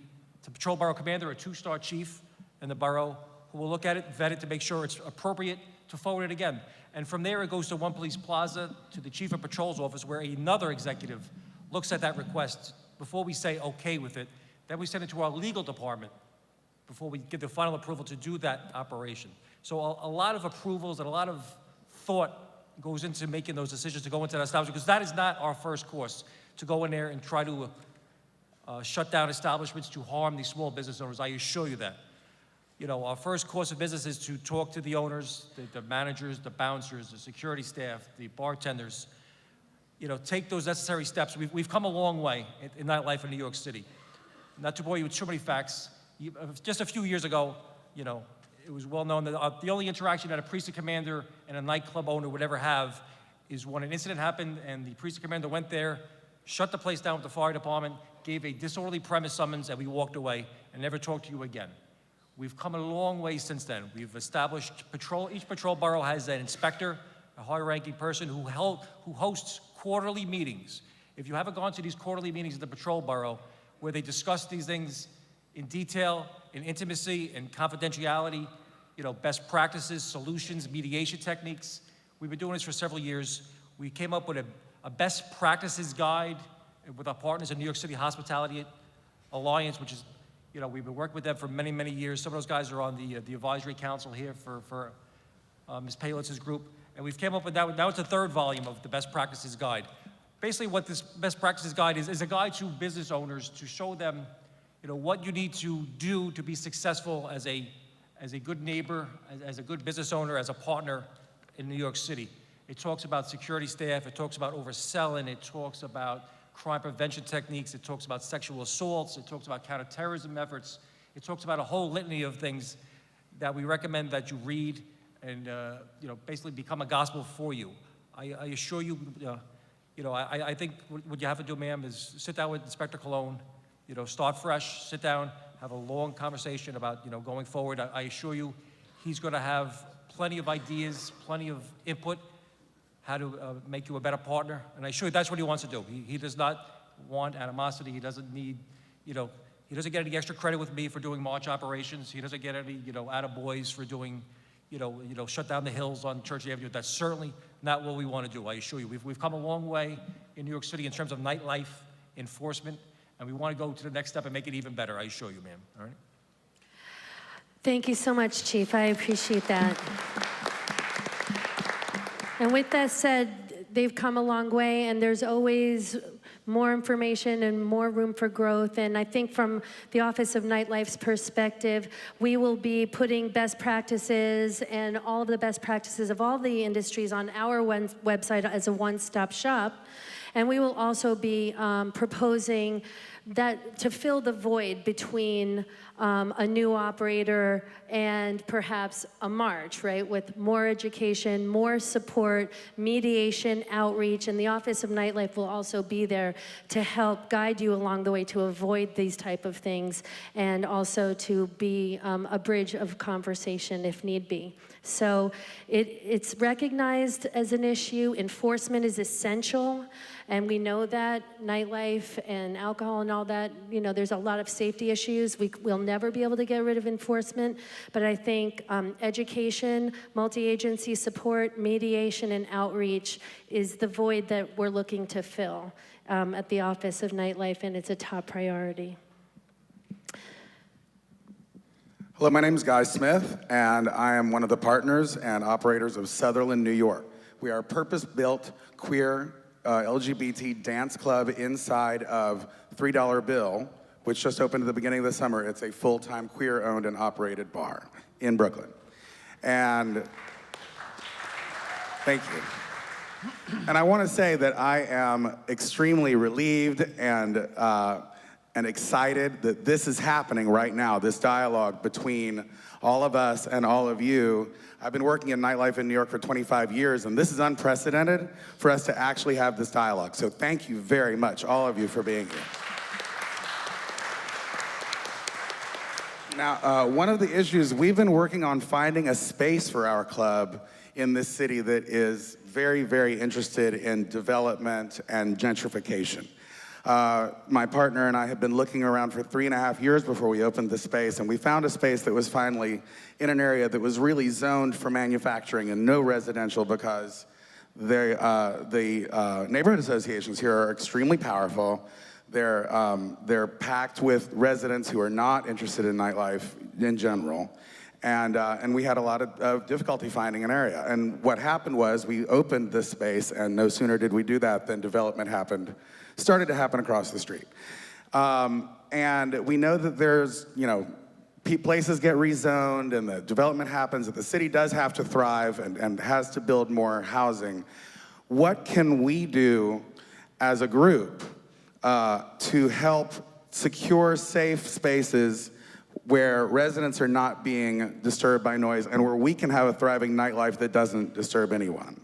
patrol borough commander, a 2-star chief in the borough, who will look at it, vet it to make sure it's appropriate to forward it again. And from there, it goes to One Police Plaza, to the chief of patrol's office, where another executive looks at that request before we say okay with it. Then we send it to our legal department before we get the final approval to do that operation. So a lot of approvals and a lot of thought goes into making those decisions to go into that establishment, because that is not our first course, to go in there and try to shut down establishments to harm these small business owners. I assure you that. Our first course of business is to talk to the owners, the managers, the bouncers, the security staff, the bartenders. Take those necessary steps. We've come a long way in nightlife in New York City. Not to bore you with too many facts, just a few years ago, it was well known that the only interaction that a precinct commander and a nightclub owner would ever have is when an incident happened and the precinct commander went there, shut the place down with the fire department, gave a disorderly premise summons, and we walked away and never talked to you again. We've come a long way since then. We've established each patrol borough has an inspector a high-ranking person who hosts quarterly meetings. If you haven't gone to these quarterly meetings at the Patrol Bureau, where they discuss these things in detail, in intimacy, and confidentiality, best practices, solutions, mediation techniques. We've been doing this for several years. We came up with a best practices guide with our partners in New York City Hospitality Alliance, which is, we've been working with them for many, many years. Some of those guys are on the advisory council here for Ms. Palitz's group. And we've came up with that. Now it's the third volume of the best practices guide. Basically what this best practices guide is a guide to business owners to show them, what you need to do to be successful as a good neighbor, as a good business owner, as a partner in New York City. It talks about security staff, it talks about overselling, it talks about crime prevention techniques, it talks about sexual assaults, it talks about counterterrorism efforts, it talks about a whole litany of things that we recommend that you read and basically become a gospel for you. I assure you, I think what you have to do, ma'am, is sit down with Inspector Cologne, start fresh, sit down, have a long conversation about going forward. I assure you, he's going to have plenty of ideas, plenty of input, how to make you a better partner. And I assure you that's what he wants to do. He does not want animosity. He doesn't need, he doesn't get any extra credit with me for doing march operations. He doesn't get any, attaboys for doing, shut down the hills on Church Avenue. That's certainly not what we want to do, I assure you. We've come a long way in New York City in terms of nightlife enforcement, and we want to go to the next step and make it even better, I assure you, ma'am. All right? Thank you so much, Chief. I appreciate that. And with that said, they've come a long way, and there's always more information and more room for growth. And I think from the Office of Nightlife's perspective, we will be putting best practices and all of the best practices of all the industries on our website as a one-stop shop. And we will also be proposing that to fill the void between a new operator and perhaps a march, right? With more education, more support, mediation, outreach, and the Office of Nightlife will also be there to help guide you along the way to avoid these type of things and also to be a bridge of conversation if need be. So it's recognized as an issue. Enforcement is essential, and we know that nightlife and alcohol and all that, there's a lot of safety issues. We'll never be able to get rid of enforcement, but I think education, multi-agency support, mediation, and outreach is the void that we're looking to fill at the Office of Nightlife, and it's a top priority. Hello, my name is Guy Smith, and I am one of the partners and operators of Sutherland, New York. We are a purpose-built queer LGBT dance club inside of $3 Bill, which just opened at the beginning of the summer. It's a full-time queer-owned and operated bar in Brooklyn. And thank you. And I want to say that I am extremely relieved and excited that this is happening right now, this dialogue between all of us and all of you. I've been working in nightlife in New York for 25 years, and this is unprecedented for us to actually have this dialogue. So thank you very much, all of you, for being here. Now, one of the issues, we've been working on finding a space for our club in this city that is very, very interested in development and gentrification. My partner and I have been looking around for 3.5 years before we opened the space, and we found a space that was finally in an area that was really zoned for manufacturing and no residential, because the neighborhood associations here are extremely powerful. They're packed with residents who are not interested in nightlife in general. And we had a lot of difficulty finding an area. And what happened was we opened this space, and no sooner did we do that than development started to happen across the street. And we know that there's, places get rezoned and the development happens, that the city does have to thrive and has to build more housing. What can we do as a group to help secure safe spaces where residents are not being disturbed by noise and where we can have a thriving nightlife that doesn't disturb anyone?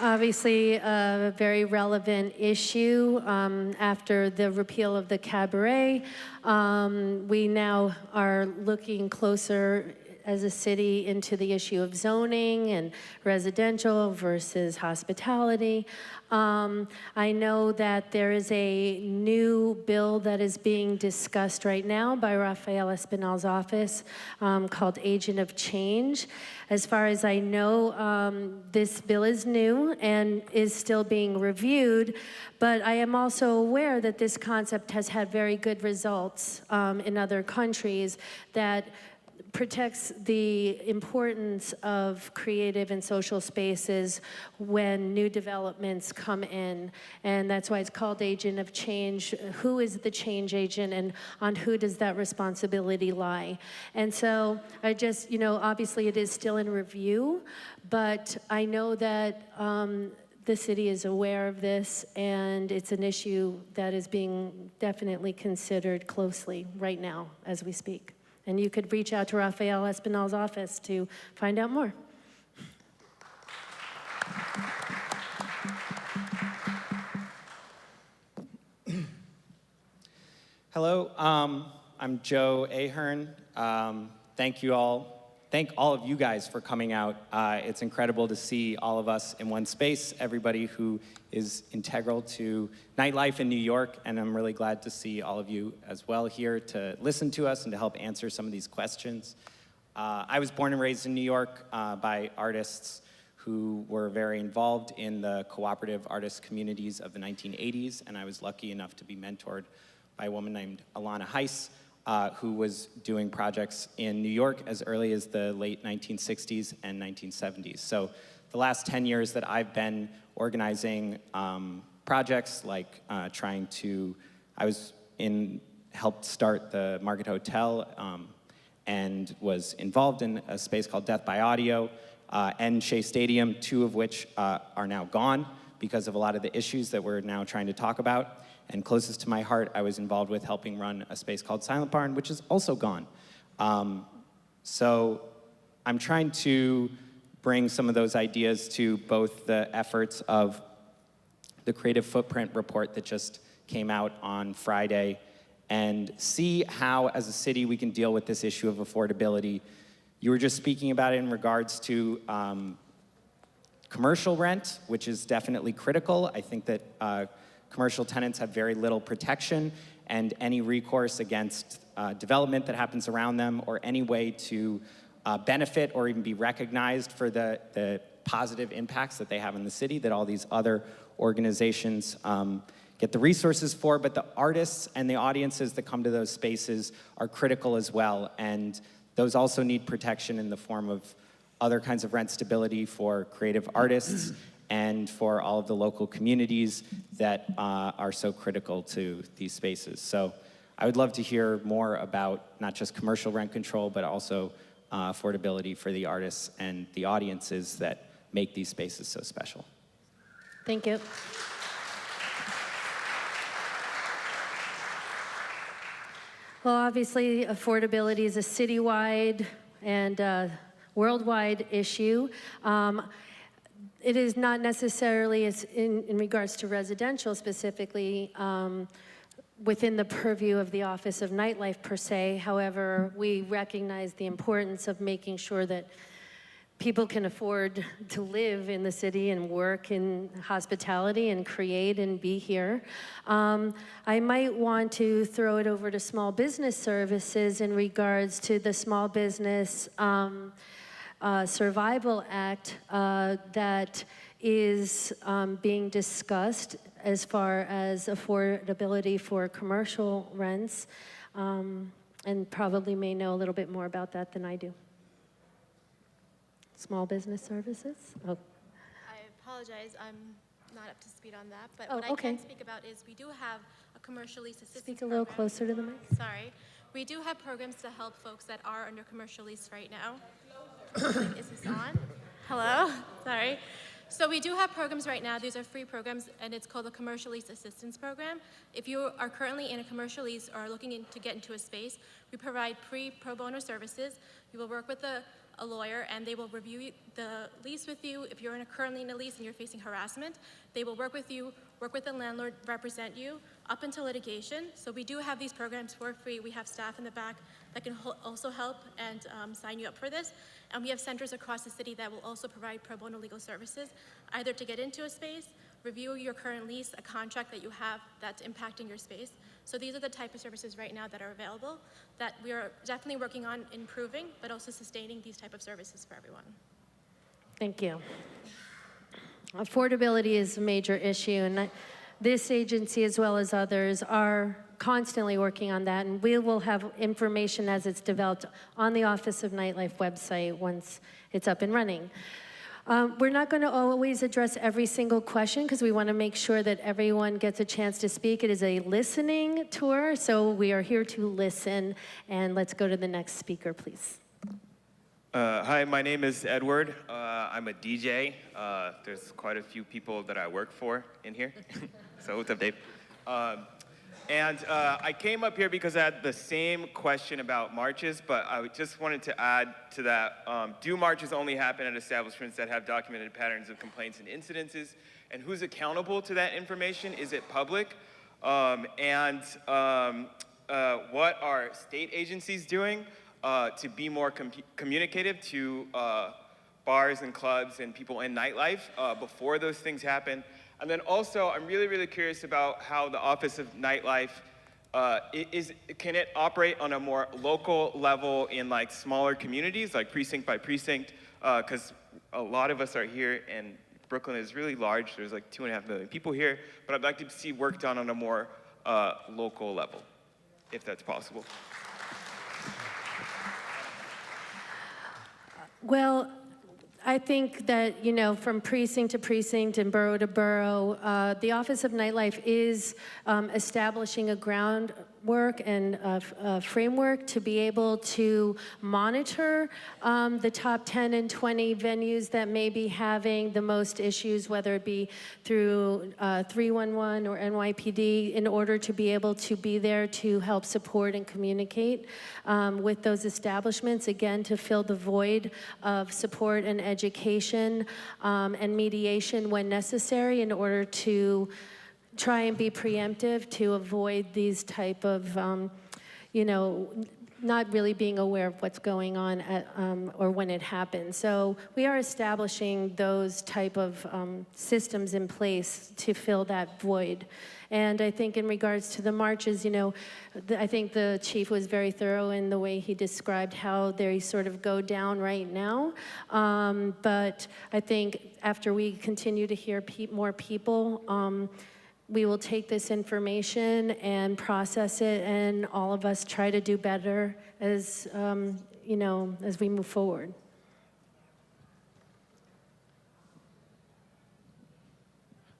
Obviously, a very relevant issue after the repeal of the cabaret. We now are looking closer as a city into the issue of zoning and residential versus hospitality. I know that there is a new bill that is being discussed right now by Rafael Espinal's office called Agent of Change. As far as I know, this bill is new and is still being reviewed, but I am also aware that this concept has had very good results in other countries that protects the importance of creative and social spaces when new developments come in. And that's why it's called Agent of Change. Who is the change agent and on who does that responsibility lie? And so I just, obviously it is still in review, but I know that the city is aware of this and it's an issue that is being definitely considered closely right now as we speak. And you could reach out to Rafael Espinal's office to find out more. Hello, I'm Joe Ahern. Thank all of you guys for coming out. It's incredible to see all of us in one space, everybody who is integral to nightlife in New York, and I'm really glad to see all of you as well here to listen to us and to help answer some of these questions. I was born and raised in New York by artists who were very involved in the cooperative artist communities of the 1980s, and I was lucky enough to be mentored by a woman named Alana Heiss, who was doing projects in New York as early as the late 1960s and 1970s. So the last 10 years that I've been organizing projects like helped start the Market Hotel and was involved in a space called Death by Audio and Shea Stadium, two of which are now gone because of a lot of the issues that we're now trying to talk about. And closest to my heart, I was involved with helping run a space called Silent Barn, which is also gone. So I'm trying to bring some of those ideas to both the efforts of the Creative Footprint report that just came out on Friday and see how, as a city, we can deal with this issue of affordability. You were just speaking about it in regards to commercial rent, which is definitely critical. I think that commercial tenants have very little protection, and any recourse against development that happens around them or any way to benefit or even be recognized for the positive impacts that they have in the city that all these other organizations get the resources for, but the artists and the audiences that come to those spaces are critical as well, and those also need protection in the form of other kinds of rent stability for creative artists and for all of the local communities that are so critical to these spaces. So I would love to hear more about not just commercial rent control, but also affordability for the artists and the audiences that make these spaces so special. Thank you. Well, obviously, affordability is a citywide and worldwide issue. It is not necessarily in regards to residential specifically within the purview of the Office of Nightlife per se. However, we recognize the importance of making sure that people can afford to live in the city and work in hospitality and create and be here. I might want to throw it over to small business services in regards to the Small Business Survival Act that is being discussed as far as affordability for commercial rents, and probably may know a little bit more about that than I do. Small business services? Oh. I apologize, I'm not up to speed on that, but Oh, what okay. I can speak about is we do have a commercial lease assistance Speak a little program. closer to the mic. Sorry. We do have programs to help folks that are under commercial lease right now. Is this on? Hello? Sorry. So we do have programs right now. These are free programs, and it's called the Commercial Lease Assistance Program. If you are currently in a commercial lease or looking to get into a space, we provide pro bono services. You will work with a lawyer, and they will review the lease with you. If you're currently in a lease and you're facing harassment, they will work with you, work with the landlord, represent you up until litigation. So we do have these programs for free. We have staff in the back that can also help and sign you up for this. And we have centers across the city that will also provide pro bono legal services, either to get into a space, review your current lease, a contract that you have that's impacting your space. So these are the type of services right now that are available that we are definitely working on improving, but also sustaining these type of services for everyone. Thank you. Affordability is a major issue, and this agency, as well as others, are constantly working on that, and we will have information as it's developed on the Office of Nightlife website once it's up and running. We're not going to always address every single question because we want to make sure that everyone gets a chance to speak. It is a listening tour, so we are here to listen, and let's go to the next speaker, please. Hi, my name is Edward. I'm a DJ. There's quite a few people that I work for in here. So what's up, Dave? I came up here because I had the same question about marches, but I just wanted to add to that, do marches only happen at establishments that have documented patterns of complaints and incidences? And who's accountable to that information? Is it public? What are state agencies doing to be more communicative to bars and clubs and people in nightlife before those things happen? And then also, I'm really, really curious about how the Office of Nightlife, can it operate on a more local level in like smaller communities, like precinct by precinct? Because a lot of us are here and Brooklyn is really large. There's like 2.5 million people here, but I'd like to see work done on a more local level, if that's possible. Well, I think that, you know, from precinct to precinct and borough to borough, the Office of Nightlife is establishing a groundwork and a framework to be able to monitor the top 10 and 20 venues that may be having the most issues, whether it be through 311 or NYPD, in order to be able to be there to help support and communicate with those establishments, again, to fill the void of support and education and mediation when necessary in order to try and be preemptive to avoid these type of, you know, not really being aware of what's going on at, or when it happens. So we are establishing those type of systems in place to fill that void. And I think in regards to the marches, you know, I think the chief was very thorough in the way he described how they sort of go down right now. But I think after we continue to hear more people, we will take this information and process it, and all of us try to do better as, you know, as we move forward.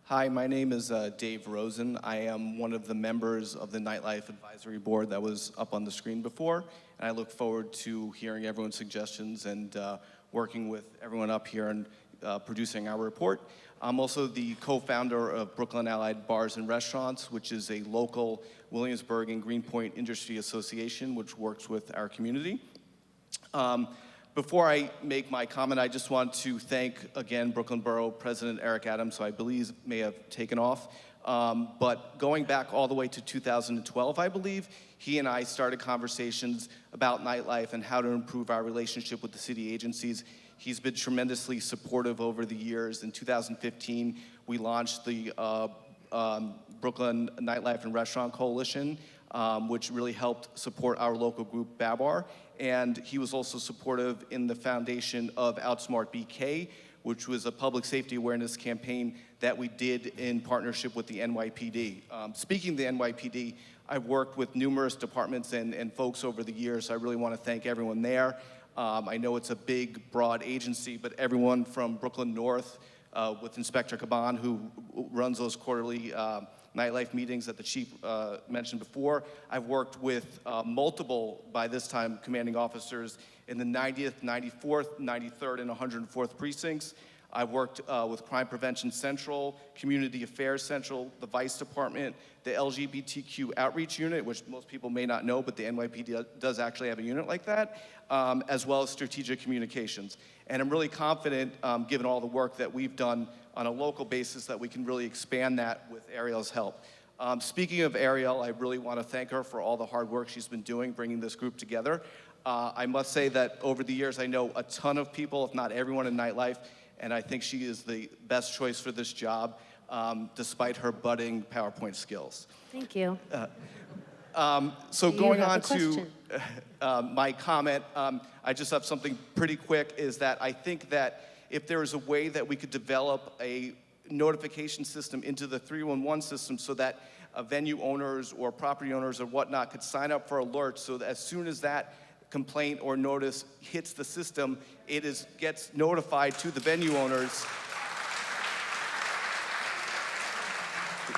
Hi, my name is Dave Rosen. I am one of the members of the Nightlife Advisory Board that was up on the screen before, and I look forward to hearing everyone's suggestions and working with everyone up here and producing our report. I'm also the co-founder of Brooklyn Allied Bars and Restaurants, which is a local Williamsburg and Greenpoint Industry Association, which works with our community. Before I make my comment, I just want to thank, again, Brooklyn Borough President Eric Adams, who I believe may have taken off. But going back all the way to 2012, I believe, he and I started conversations about nightlife and how to improve our relationship with the city agencies. He's been tremendously supportive over the years. In 2015, we launched the Brooklyn Nightlife and Restaurant Coalition, which really helped support our local group, Babar. And he was also supportive in the foundation of Outsmart BK, which was a public safety awareness campaign that we did in partnership with the NYPD. Speaking of the NYPD, I've worked with numerous departments and folks over the years, so I really want to thank everyone there. I know it's a big, broad agency, but everyone from Brooklyn North with Inspector Caban, who runs those quarterly nightlife meetings that the chief mentioned before. I've worked with multiple, by this time, commanding officers in the 90th, 94th, 93rd, and 104th precincts. I've worked with Crime Prevention Central, Community Affairs Central, the Vice Department, the LGBTQ Outreach Unit, which most people may not know, but the NYPD does actually have a unit like that, as well as Strategic Communications. And I'm really confident, given all the work that we've done on a local basis, that we can really expand that with Ariel's help. Speaking of Ariel, I really want to thank her for all the hard work she's been doing bringing this group together. I must say that over the years, I know a ton of people, if not everyone in nightlife, and I think she is the best choice for this job, despite her budding PowerPoint skills. Thank you. So You going have a on to question. my comment, I just have something pretty quick, is that I think that if there is a way that we could develop a notification system into the 311 system so that venue owners or property owners or whatnot could sign up for alerts, so that as soon as that complaint or notice hits the system, it gets notified to the venue owners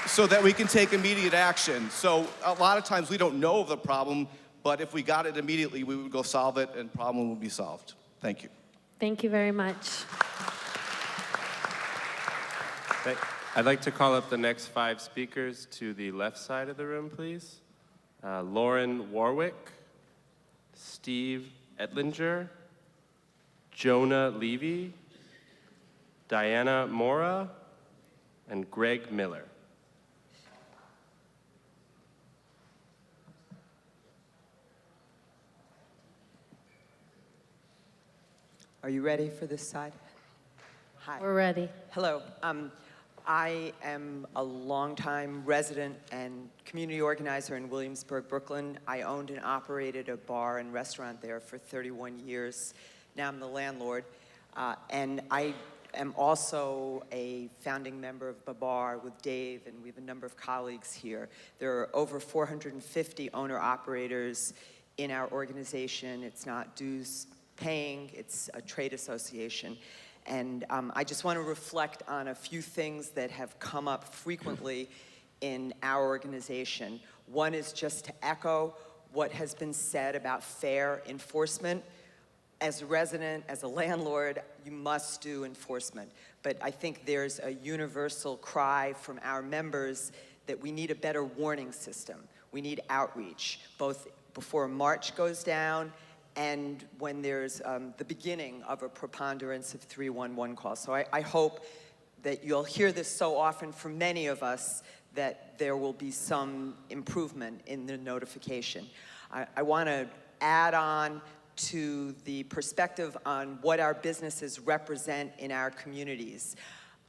so that we can take immediate action. So a lot of times we don't know of the problem, but if we got it immediately, we would go solve it and the problem would be solved. Thank you. Thank you very much. I'd like to call up the next 5 speakers to the left side of the room, please. Lauren Warwick, Steve Etlinger, Jonah Levy, Diana Mora, and Greg Miller. Are you ready for this side? Hi. We're ready. Hello. I am a longtime resident and community organizer in Williamsburg, Brooklyn. I owned and operated a bar and restaurant there for 31 years. Now I'm the landlord. And I am also a founding member of Babar with Dave, and we have a number of colleagues here. There are over 450 owner-operators in our organization. It's not dues paying, it's a trade association. And I just want to reflect on a few things that have come up frequently in our organization. One is just to echo what has been said about fair enforcement. As a resident, as a landlord, you must do enforcement. But I think there's a universal cry from our members that we need a better warning system. We need outreach, both before a march goes down and when there's the beginning of a preponderance of 311 calls. So I hope that you'll hear this so often from many of us that there will be some improvement in the notification. I want to add on to the perspective on what our businesses represent in our communities.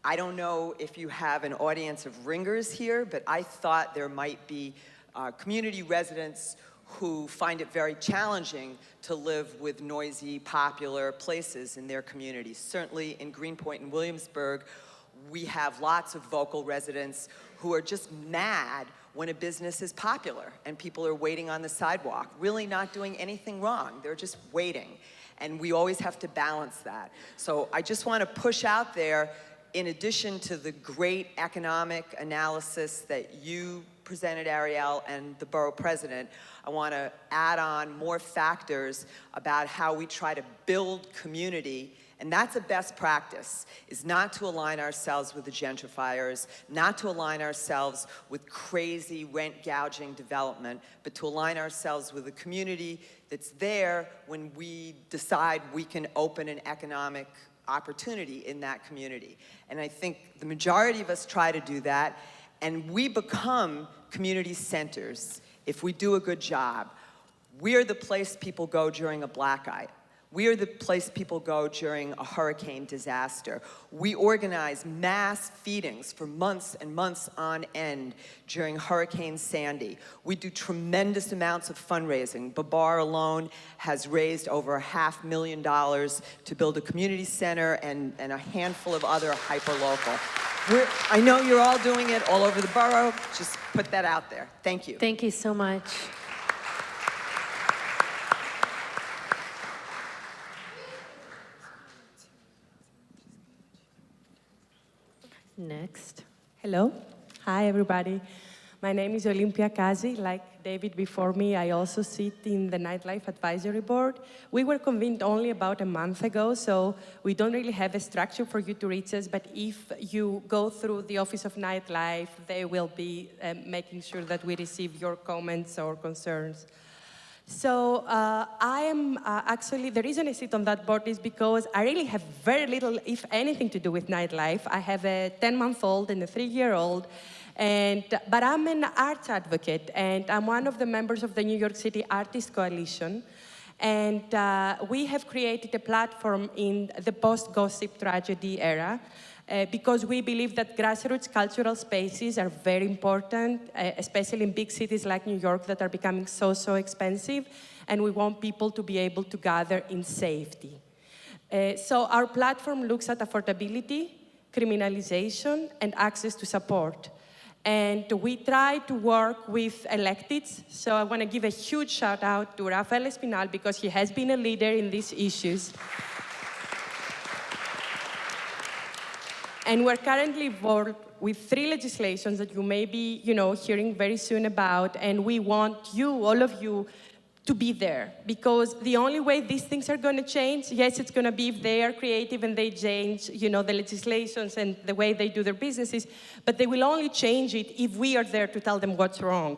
I don't know if you have an audience of ringers here, but I thought there might be community residents who find it very challenging to live with noisy, popular places in their communities. Certainly in Greenpoint and Williamsburg, we have lots of vocal residents who are just mad when a business is popular and people are waiting on the sidewalk, really not doing anything wrong. They're just waiting. And we always have to balance that. So I just want to push out there, in addition to the great economic analysis that you presented, Ariel, and the borough president, I want to add on more factors about how we try to build community. And that's a best practice, is not to align ourselves with the gentrifiers, not to align ourselves with crazy rent gouging development, but to align ourselves with a community that's there when we decide we can open an economic opportunity in that community. And I think the majority of us try to do that, and we become community centers if we do a good job. We're the place people go during a blackout. We are the place people go during a hurricane disaster. We organize mass feedings for months and months on end during Hurricane Sandy. We do tremendous amounts of fundraising. Babar alone has raised over $500,000 to build a community center and a handful of other hyper-local. I know you're all doing it all over the borough. Just put that out there. Thank you. Thank you so much. Next. Hello. Hi, everybody. My name is Olympia Kazi. Like David before me, I also sit in the Nightlife Advisory Board. We were convened only about a month ago, so we don't really have a structure for you to reach us, but if you go through the Office of Nightlife, they will be making sure that we receive your comments or concerns. So I am actually, the reason I sit on that board is because I really have very little, if anything, to do with nightlife. I have a 10-month-old and a 3-year-old, but I'm an arts advocate, and I'm one of the members of the New York City Artists Coalition. And we have created a platform in the post-gossip tragedy era because we believe that grassroots cultural spaces are very important, especially in big cities like New York that are becoming so expensive, and we want people to be able to gather in safety. So our platform looks at affordability, criminalization, and access to support. And we try to work with electeds. So I want to give a huge shout out to Rafael Espinal because he has been a leader in these issues. And we're currently involved with 3 legislations that you may be, hearing very soon about. And we want you, all of you, to be there, because the only way these things are going to change, yes, it's going to be if they are creative and they change, the legislations and the way they do their businesses, but they will only change it if we are there to tell them what's wrong.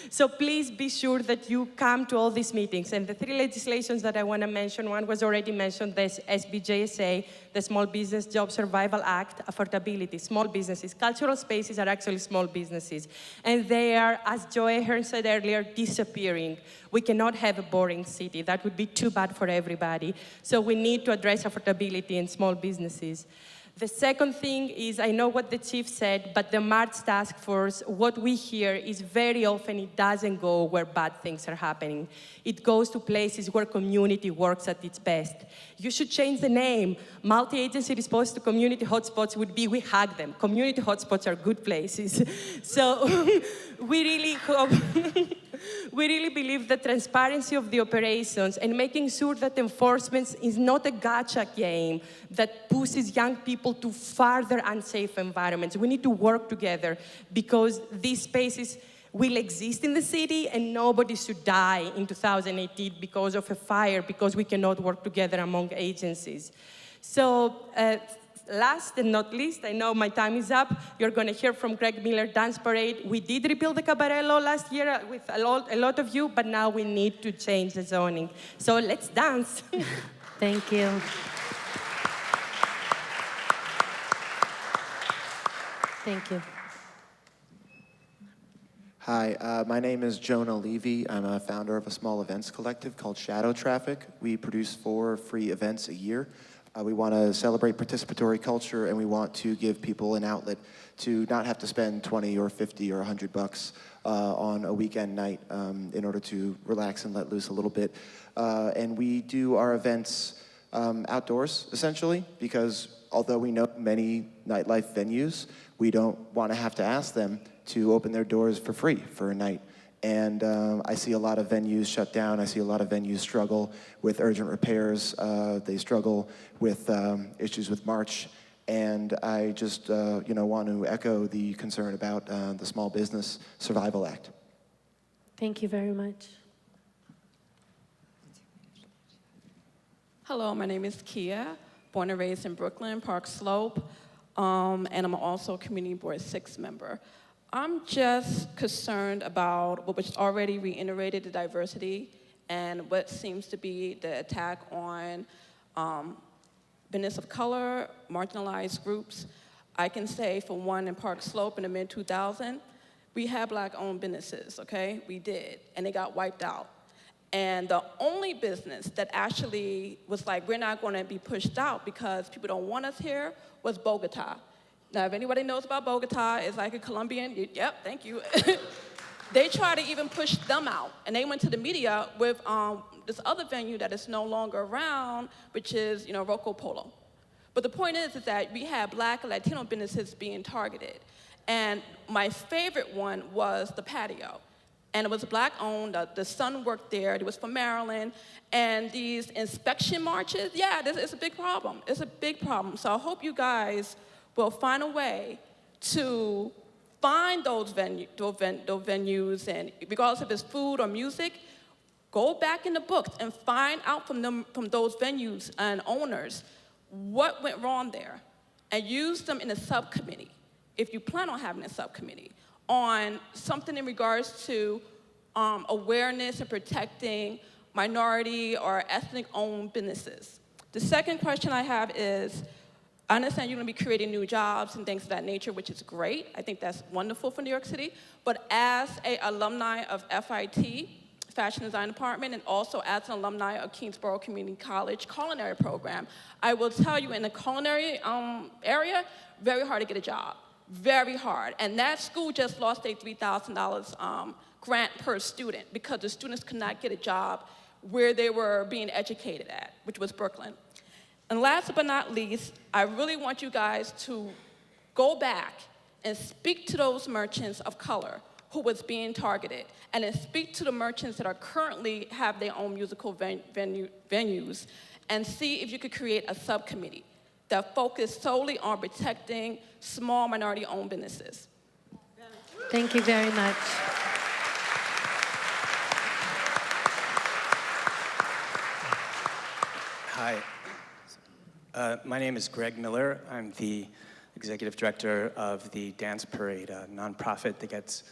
So please be sure that you come to all these meetings. And the 3 legislations that I want to mention, one was already mentioned, there's SBJSA, the Small Business Job Survival Act, affordability, small businesses. Cultural spaces are actually small businesses. And they are, as Joe Ahern said earlier, disappearing. We cannot have a boring city. That would be too bad for everybody. So we need to address affordability in small businesses. The second thing is, I know what the chief said, but the March task force, what we hear is very often it doesn't go where bad things are happening. It goes to places where community works at its best. You should change the name. Multi-agency response to community hotspots would be, we hug them. Community hotspots are good places. So we really hope, we really believe the transparency of the operations and making sure that enforcement is not a gotcha game that pushes young people to further unsafe environments. We need to work together because these spaces will exist in the city and nobody should die in 2018 because of a fire, because we cannot work together among agencies. So last and not least, I know my time is up. You're going to hear from Greg Miller Dance Parade. We did repeal the cabaret law last year with a lot of you, but now we need to change the zoning. So let's dance. Thank you. Thank you. Hi, my name is Jonah Levy. I'm a founder of a small events collective called Shadow Traffic. We produce 4 free events a year. We want to celebrate participatory culture, and we want to give people an outlet to not have to spend 20 or 50 or 100 bucks on a weekend night in order to relax and let loose a little bit. And we do our events outdoors, essentially, because although we know many nightlife venues, we don't want to have to ask them to open their doors for free for a night. And I see a lot of venues shut down. I see a lot of venues struggle with urgent repairs. They struggle with issues with March. And I just want to echo the concern about the Small Business Survival Act. Thank you very much. Hello, my name is Kia, born and raised in Brooklyn, Park Slope, and I'm also a Community Board 6 member. I'm just concerned about what was already reiterated, the diversity, and what seems to be the attack on business of color, marginalized groups. I can say, for one, in Park Slope in the mid-2000s, we had Black-owned businesses, okay? We did, and they got wiped out. And the only business that actually was like, we're not gonna be pushed out because people don't want us here, was Bogota. Now, if anybody knows about Bogota, it's like a Colombian, yep, thank you. They tried to even push them out, and they went to the media with this other venue that is no longer around, which is, Rocco Polo. But the point is that we had Black and Latino businesses being targeted. And my favorite one was the patio. And it was Black-owned, the son worked there, it was from Maryland, and these inspection marches, yeah, it's a big problem. It's a big problem. So I hope you guys will find a way to Find those venues, and regardless if it's food or music, go back in the books and find out from those venues and owners what went wrong there, and use them in a subcommittee, if you plan on having a subcommittee, on something in regards to awareness and protecting minority or ethnic-owned businesses. The second question I have is, I understand you're going to be creating new jobs and things of that nature, which is great. I think that's wonderful for New York City. But as an alumni of FIT, Fashion Design Department, and also as an alumni of Kingsborough Community College culinary program, I will tell you in the culinary area, very hard to get a job. Very hard. And that school just lost a $3,000 grant per student because the students could not get a job where they were being educated at, which was Brooklyn. And last but not least, I really want you guys to go back and speak to those merchants of color who was being targeted, and then speak to the merchants that are currently have their own musical venues, and see if you could create a subcommittee that focused solely on protecting small minority-owned businesses. Thank you very much. Hi. My name is Greg Miller. I'm the executive director of the Dance Parade, a nonprofit that gets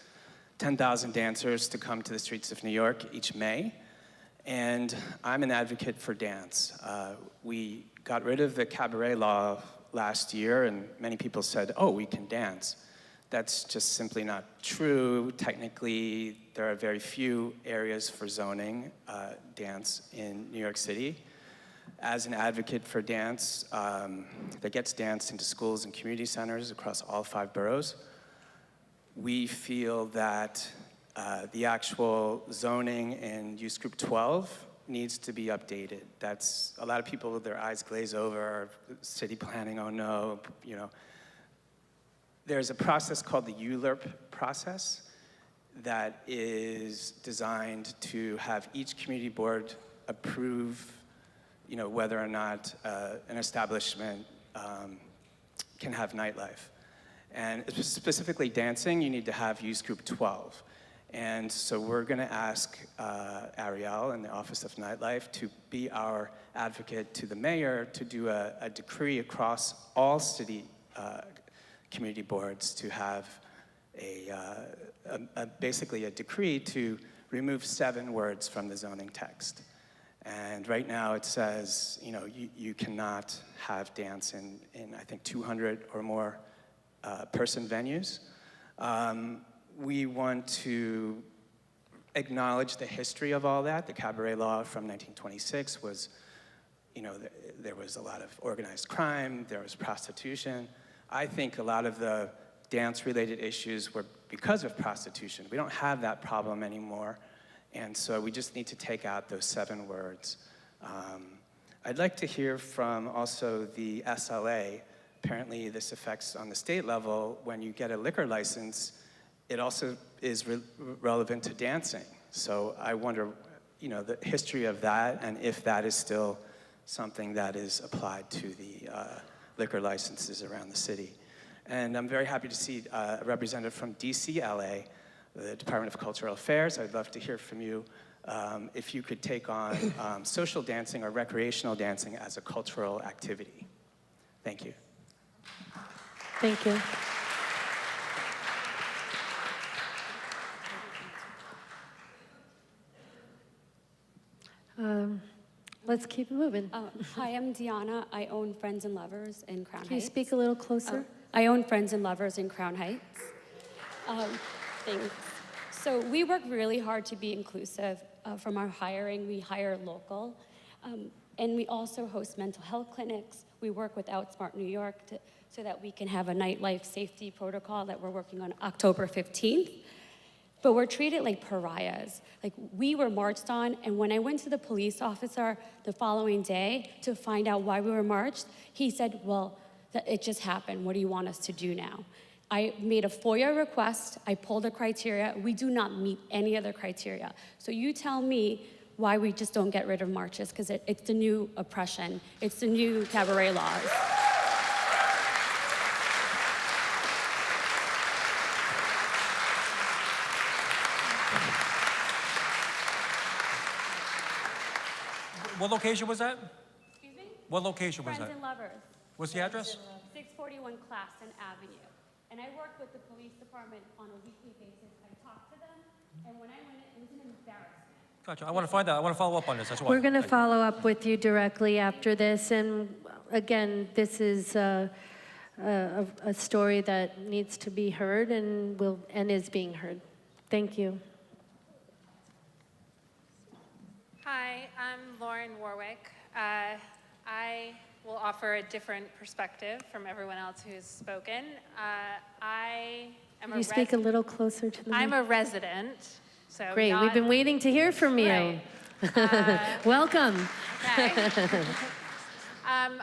10,000 dancers to come to the streets of New York each May. And I'm an advocate for dance. We got rid of the cabaret law last year, and many people said, oh, we can dance. That's just simply not true. Technically, there are very few areas for zoning dance in New York City. As an advocate for dance that gets danced into schools and community centers across all 5 boroughs, we feel that the actual zoning in Use Group 12 needs to be updated. That's, a lot of people, their eyes glaze over, city planning, oh no, you know. There's a process called the ULURP process that is designed to have each community board approve, you know, whether or not an establishment can have nightlife. And specifically dancing, you need to have Use Group 12. And so we're gonna ask Ariel in the Office of Nightlife to be our advocate to the mayor to do a decree across all city community boards to have basically a decree to remove 7 words from the zoning text. And right now it says, you know, you cannot have dance in I think 200 or more person venues. We want to acknowledge the history of all that. The cabaret law from 1926 was, you know, there was a lot of organized crime, there was prostitution. I think a lot of the dance-related issues were because of prostitution. We don't have that problem anymore. And so we just need to take out those 7 words. I'd like to hear from also the SLA. Apparently this affects on the state level. When you get a liquor license, it also is relevant to dancing. So I wonder, you know, the history of that and if that is still something that is applied to the liquor licenses around the city. And I'm very happy to see a representative from DCLA, the Department of Cultural Affairs. I'd love to hear from you if you could take on social dancing or recreational dancing as a cultural activity. Thank you. Thank you. Let's keep moving. Hi, I'm Deanna. I own Friends and Lovers in Crown Heights. Can you speak a little closer? I own Friends and Lovers in Crown Heights. Thanks. So we work really hard to be inclusive. From our hiring, we hire local. And we also host mental health clinics. We work with Outsmart New York so that we can have a nightlife safety protocol that we're working on October 15th. But we're treated like pariahs. Like, we were marched on, and when I went to the police officer the following day to find out why we were marched, he said, well, it just happened. What do you want us to do now? I made a FOIA request. I pulled the criteria. We do not meet any other criteria. So you tell me why we just don't get rid of marches, because it's the new oppression. It's the new cabaret laws. What location was that? Excuse me? What location was Friends that? and Lovers. What's the address? 641 Classen Avenue. And I work with the police department on a weekly basis. I talk to them, and when I went, it was an embarrassment. Gotcha. I want to find out. I want to follow up on this. That's why. We're going to Thank you. follow up with you directly after this. And again, this is a story that needs to be heard and is being heard. Thank you. Hi, I'm Lauren Warwick. I will offer a different perspective from everyone else who's spoken. I am Can you speak a little closer to the mic? I'm a resident, so Great. We've been waiting to hear from you. Right. Welcome. Okay. I'm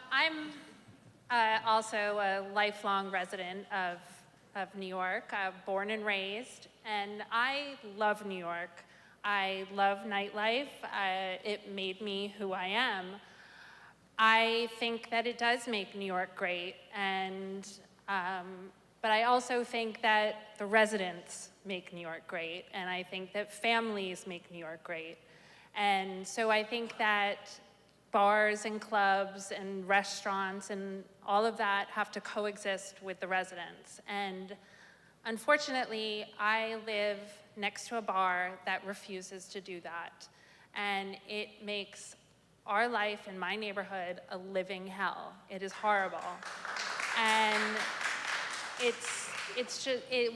also a lifelong resident of New York, born and raised, and I love New York. I love nightlife. It made me who I am. I think that it does make New York great, and but I also think that the residents make New York great, and I think that families make New York great. And so I think that bars and clubs and restaurants and all of that have to coexist with the residents. And unfortunately, I live next to a bar that refuses to do that. And it makes our life in my neighborhood a living hell. It is horrible. And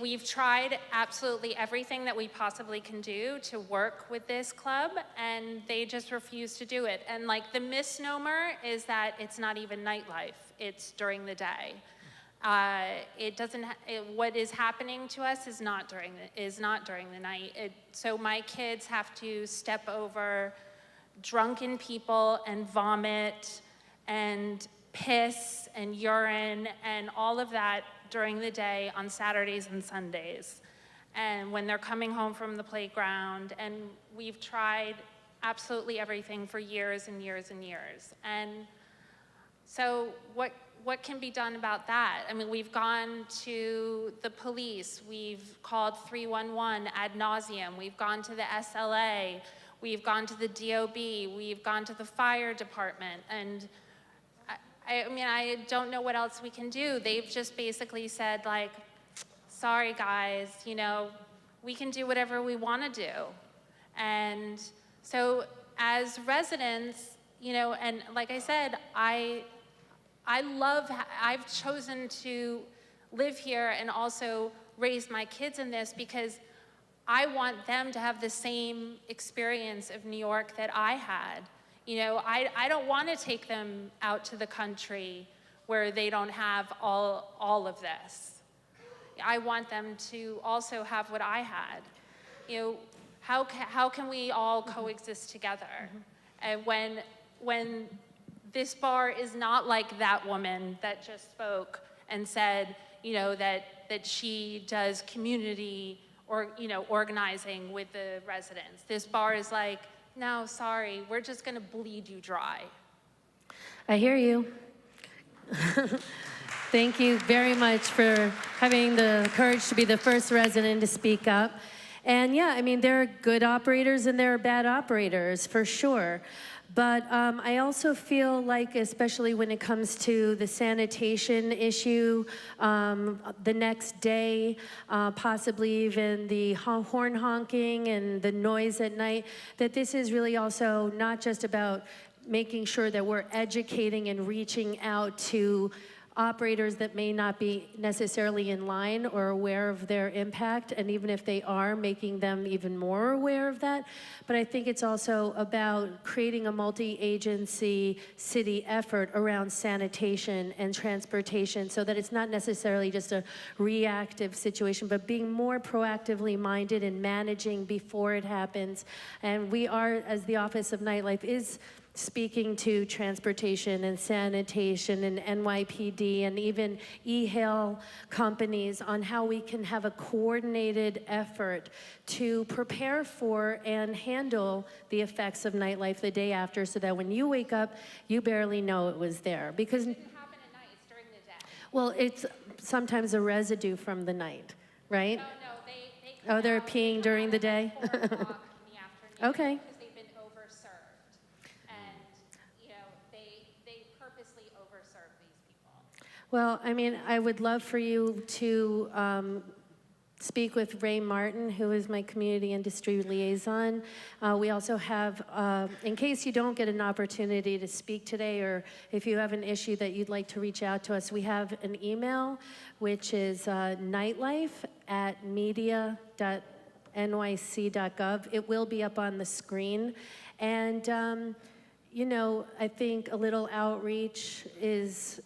we've tried absolutely everything that we possibly can do to work with this club, and they just refuse to do it. And like the misnomer is that it's not even nightlife, it's during the day. What is happening to us is not during the night. So my kids have to step over drunken people and vomit and piss and urine and all of that during the day on Saturdays and Sundays. And when they're coming home from the playground, and we've tried absolutely everything for years and years and years. And so what can be done about that? I mean, we've gone to the police, we've called 311 ad nauseum, we've gone to the SLA, we've gone to the DOB, we've gone to the fire department, and I mean, I don't know what else we can do. They've just basically said, like, sorry guys, you know, we can do whatever we want to do. And so as residents, you know, and like I said, I've chosen to live here and also raise my kids in this because I want them to have the same experience of New York that I had. You know, I don't want to take them out to the country where they don't have all of this. I want them to also have what I had. You know, how can we all coexist together? And when this bar is not like that woman that just spoke and said, you know, that she does community or, you know, organizing with the residents. This bar is like, no, sorry, we're just gonna bleed you dry. I hear you. Thank you very much for having the courage to be the first resident to speak up. And yeah, I mean, there are good operators and there are bad operators, for sure. But I also feel like, especially when it comes to the sanitation issue, the next day, possibly even the horn honking and the noise at night, that this is really also not just about making sure that we're educating and reaching out to operators that may not be necessarily in line or aware of their impact, and even if they are, making them even more aware of that. But I think it's also about creating a multi-agency city effort around sanitation and transportation so that it's not necessarily just a reactive situation, but being more proactively minded and managing before it happens. And we are, as the Office of Nightlife, is speaking to transportation and sanitation and NYPD and even e-hail companies on how we can have a coordinated effort to prepare for and handle the effects of nightlife the day after, so that when you wake up, you barely know it was there. Because it doesn't happen at night, it's during the day. Well, it's sometimes a residue from the night, right? No, they're peeing during the day? Okay. Because they've been overserved. And overserve these people? Well, I mean, I would love for you to speak with Ray Martin, who is my community industry liaison. We also have, in case you don't get an opportunity to speak today, or if you have an issue that you'd like to reach out to us, we have an email, which is nightlife@media.nyc.gov. It will be up on the screen. And you know, I think a little outreach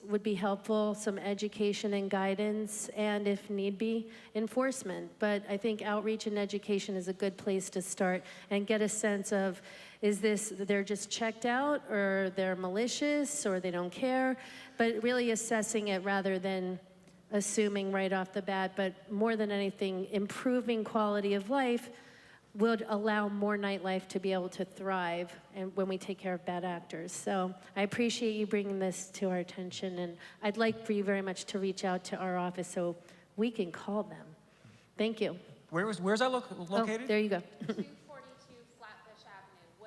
would be helpful, some education and guidance, and if need be, enforcement. But I think outreach and education is a good place to start and get a sense of, is this, they're just checked out, or they're malicious, or they don't care, but really assessing it rather than assuming right off the bat. But more than anything, improving quality of life would allow more nightlife to be able to thrive, and when we take care of bad actors. So I appreciate you bringing this to our attention, and I'd like for you very much to reach out to our office so we can call them. Thank you. Where's that located? Oh, there you go. 242 Flatbush Avenue,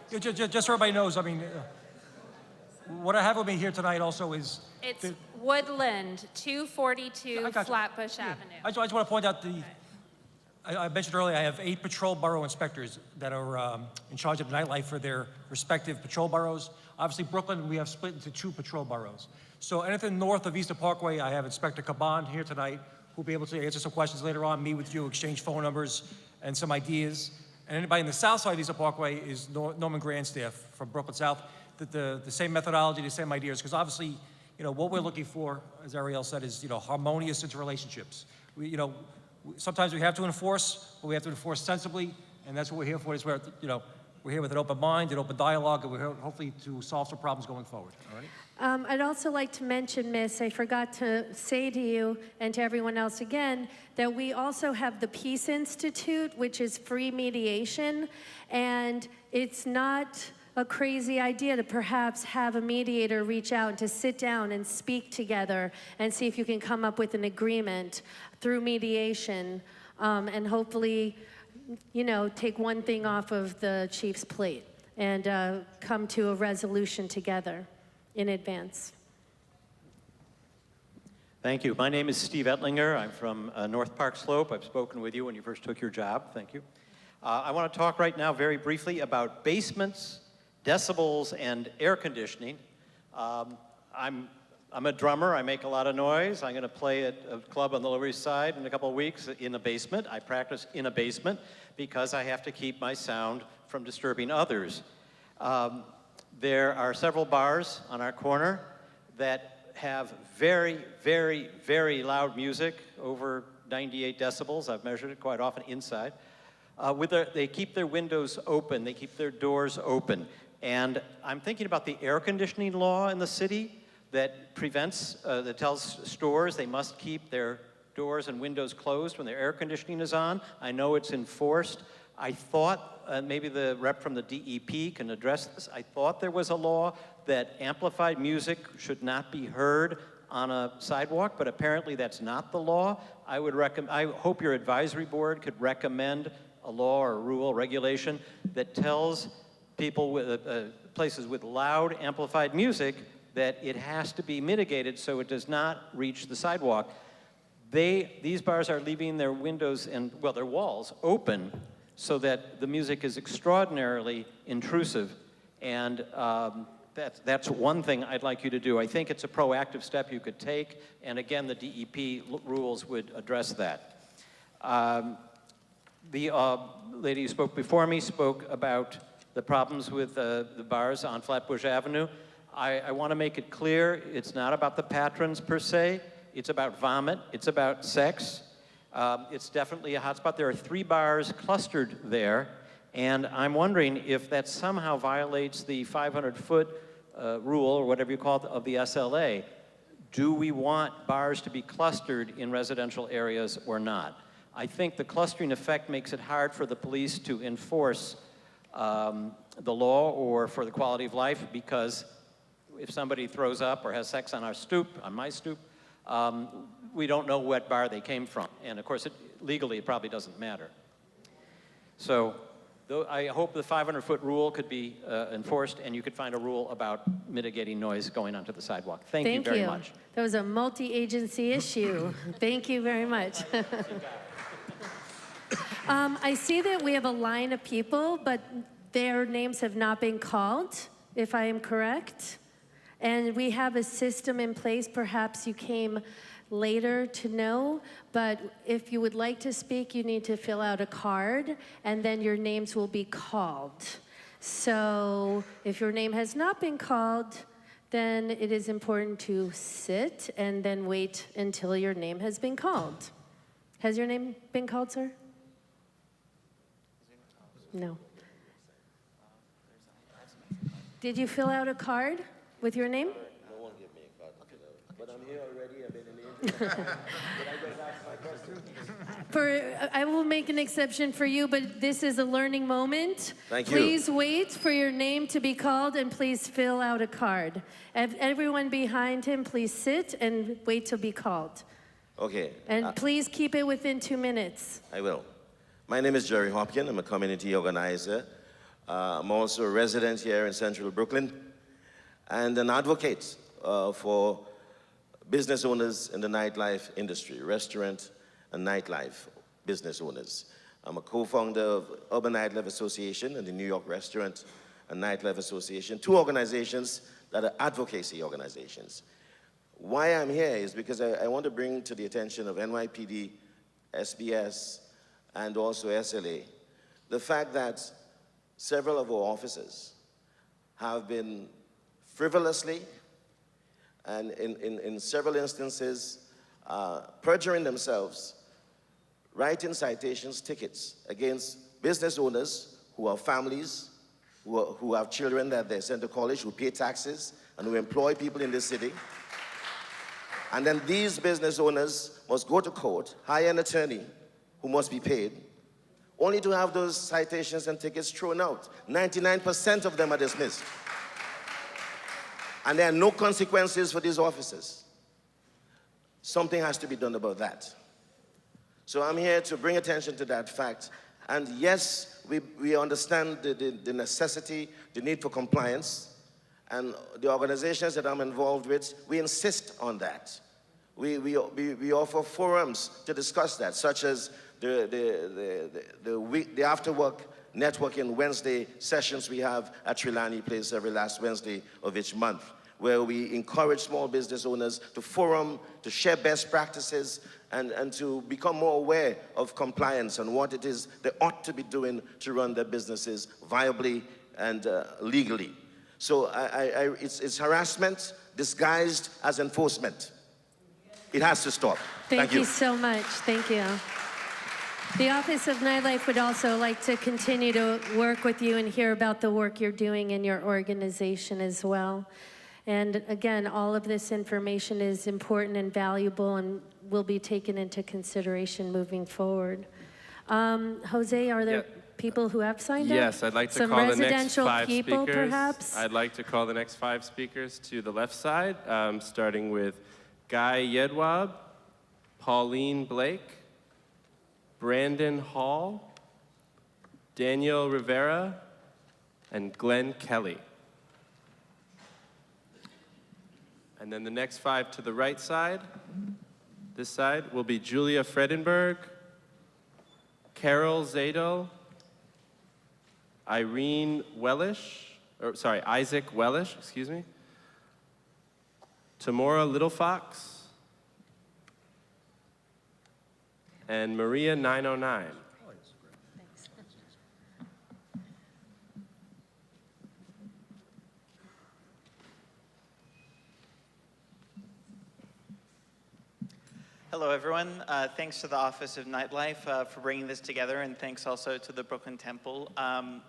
Woodland. Just so everybody knows, I mean, what I have with me here tonight also is... It's Woodland, 242 Flatbush Avenue. I just want to point out I mentioned earlier, I have 8 patrol borough inspectors that are in charge of nightlife for their respective patrol boroughs. Obviously, Brooklyn, we have split into 2 patrol boroughs. So anything north of Easter Parkway, I have Inspector Caban here tonight, who'll be able to answer some questions later on, meet with you, exchange phone numbers and some ideas. And anybody in the south side of Easter Parkway is Norman Grandstaff from Brooklyn South. The same methodology, the same ideas, because obviously, you know, what we're looking for, as Ariel said, is, you know, harmonious interrelationships. Sometimes we have to enforce, but we have to enforce sensibly, and that's what we're here for. Is we're here with an open mind, an open dialogue, and we're here hopefully to solve some problems going forward. All right? I'd also like to mention, Miss, I forgot to say to you and to everyone else again, that we also have the Peace Institute, which is free mediation, and it's not a crazy idea to perhaps have a mediator reach out and to sit down and speak together and see if you can come up with an agreement through mediation, and hopefully, you know, take one thing off of the chief's plate and come to a resolution together in advance. Thank you. My name is Steve Ettlinger. I'm from North Park Slope. I've spoken with you when you first took your job. Thank you. I want to talk right now very briefly about basements, decibels, and air conditioning. I'm a drummer. I make a lot of noise. I'm going to play at a club on the Lower East Side in a couple of weeks in a basement. I practice in a basement because I have to keep my sound from disturbing others. There are several bars on our corner that have very, very, very loud music, over 98 decibels. I've measured it quite often inside. They keep their windows open. They keep their doors open. And I'm thinking about the air conditioning law in the city that that tells stores they must keep their doors and windows closed when their air conditioning is on. I know it's enforced. I thought, maybe the rep from the DEP can address this, I thought there was a law that amplified music should not be heard on a sidewalk, but apparently that's not the law. I hope your advisory board could recommend a law or a rule, regulation that tells people with places with loud amplified music that it has to be mitigated so it does not reach the sidewalk. These bars are leaving their windows and, well, their walls open so that the music is extraordinarily intrusive. And that's one thing I'd like you to do. I think it's a proactive step you could take. And again, the DEP rules would address that. The lady who spoke before me spoke about the problems with the bars on Flatbush Avenue. I want to make it clear, it's not about the patrons per se. It's about vomit. It's about sex. It's definitely a hotspot. There are 3 bars clustered there, and I'm wondering if that somehow violates the 500-foot rule, or whatever you call it, of the SLA. Do we want bars to be clustered in residential areas or not? I think the clustering effect makes it hard for the police to enforce the law or for the quality of life, because if somebody throws up or has sex on our stoop, on my stoop, we don't know what bar they came from. And of course, legally, it probably doesn't matter. So though I hope the 500-foot rule could be enforced, and you could find a rule about mitigating noise going onto the sidewalk. Thank you very much. That was a multi-agency issue. Thank you very much. I see that we have a line of people, but their names have not been called, if I am correct. And we have a system in place. Perhaps you came later to know, but if you would like to speak, you need to fill out a card, and then your names will be called. So if your name has not been called, then it is important to sit and then wait until your name has been called. Has your name been called, sir? No. Did you fill out a card with your name? No one gave me a card, but I'm here already. I've been in the interview. Did I just ask my question? I will make an exception for you, but this is a learning moment. Thank you. Please wait for your name to be called, and please fill out a card. Everyone behind him, please sit and wait to be called. Okay. And please keep it within 2 minutes. I will. My name is Jerry Hopkins. I'm a community organizer. I'm also a resident here in Central Brooklyn and an advocate for business owners in the nightlife industry, restaurant and nightlife business owners. I'm a co-founder of Urban Nightlife Association and the New York Restaurant and Nightlife Association, two organizations that are advocacy organizations. Why I'm here is because I want to bring to the attention of NYPD, SBS, and also SLA, the fact that several of our officers have been frivolously and in several instances perjuring themselves, writing citations, tickets against business owners who have families, who have children that they send to college, who pay taxes, and who employ people in this city. And then these business owners must go to court, hire an attorney who must be paid, only to have those citations and tickets thrown out. 99% of them are dismissed. And there are no consequences for these officers. Something has to be done about that. So I'm here to bring attention to that fact. And yes, we understand the necessity, the need for compliance. And the organizations that I'm involved with, we insist on that. We offer forums to discuss that, such as the after-work networking Wednesday sessions we have at Trilani Place every last Wednesday of each month, where we encourage small business owners to forum, to share best practices, and to become more aware of compliance and what it is they ought to be doing to run their businesses viably and legally. So it's harassment disguised as enforcement. It has to stop. Thank you so much. Thank you. The Office of Nightlife would also like to continue to work with you and hear about the work you're doing in your organization as well. And again, all of this information is important and valuable and will be taken into consideration moving forward. Jose, are there people who have signed up? Yes, I'd like to Some call the next residential 5 people, speakers. perhaps? I'd like to call the next 5 speakers to the left side, starting with Guy Yedwab, Pauline Blake, Brandon Hall, Daniel Rivera, and Glen Kelly. And then the next 5 to the right side, this side, will be Julia Fredenberg, Carol Zadel, Isaac Wellish, excuse me, Tamora Littlefox, and Maria 909. Hello, everyone. Thanks to the Office of Nightlife for bringing this together, and thanks also to the Brooklyn Temple,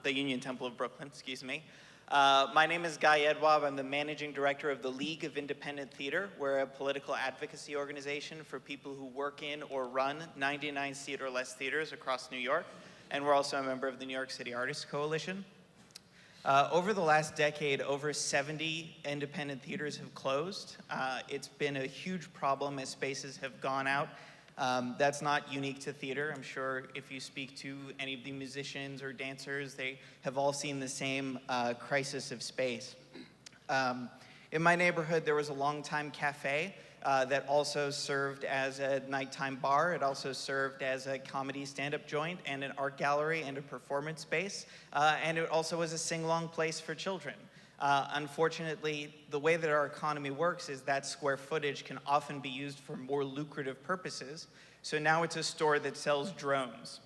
the Union Temple of Brooklyn, excuse me. My name is Guy Edwab. I'm the managing director of the League of Independent Theater. We're a political advocacy organization for people who work in or run 99-seat or less theaters across New York, and we're also a member of the New York City Artists Coalition. Over the last decade, over 70 independent theaters have closed. It's been a huge problem as spaces have gone out That's not unique to theater. I'm sure if you speak to any of the musicians or dancers, they have all seen the same crisis of space. In my neighborhood, there was a longtime cafe that also served as a nighttime bar. It also served as a comedy stand-up joint and an art gallery and a performance space. And it also was a sing-along place for children. Unfortunately, the way that our economy works is that square footage can often be used for more lucrative purposes. So now it's a store that sells drones.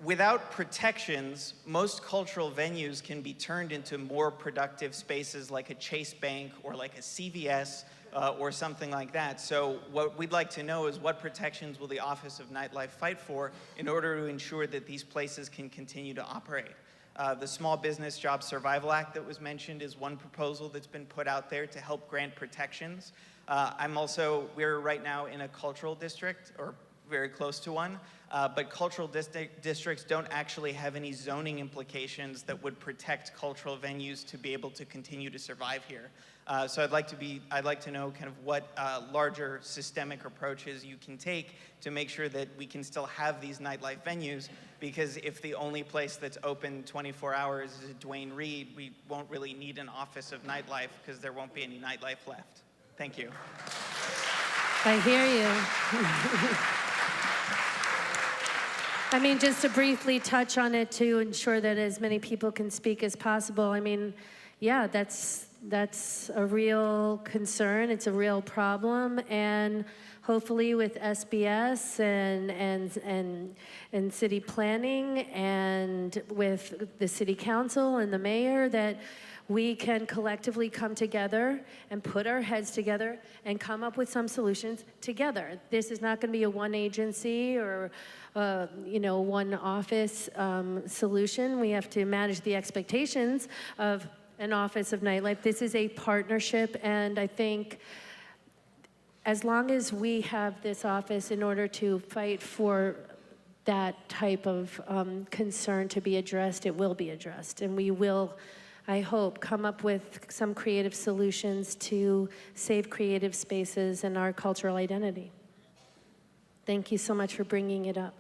Without protections, most cultural venues can be turned into more productive spaces like a Chase Bank or like a CVS or something like that. So what we'd like to know is what protections will the Office of Nightlife fight for in order to ensure that these places can continue to operate? The Small Business Job Survival Act that was mentioned is one proposal that's been put out there to help grant protections. We're right now in a cultural district, or very close to one, but cultural districts don't actually have any zoning implications that would protect cultural venues to be able to continue to survive here. So I'd like to know kind of what larger systemic approaches you can take to make sure that we can still have these nightlife venues, because if the only place that's open 24 hours is a Duane Reade, we won't really need an Office of Nightlife because there won't be any nightlife left. Thank you. I hear you. I mean, just to briefly touch on it to ensure that as many people can speak as possible. I mean, yeah, that's a real concern. It's a real problem, and hopefully with SBS and city planning and with the city council and the mayor, that we can collectively come together and put our heads together and come up with some solutions together. This is not going to be a one agency or one office solution. We have to manage the expectations of an Office of Nightlife. This is a partnership, and I think as long as we have this office in order to fight for that type of concern to be addressed, it will be addressed. And we will, I hope, come up with some creative solutions to save creative spaces and our cultural identity. Thank you so much for bringing it up.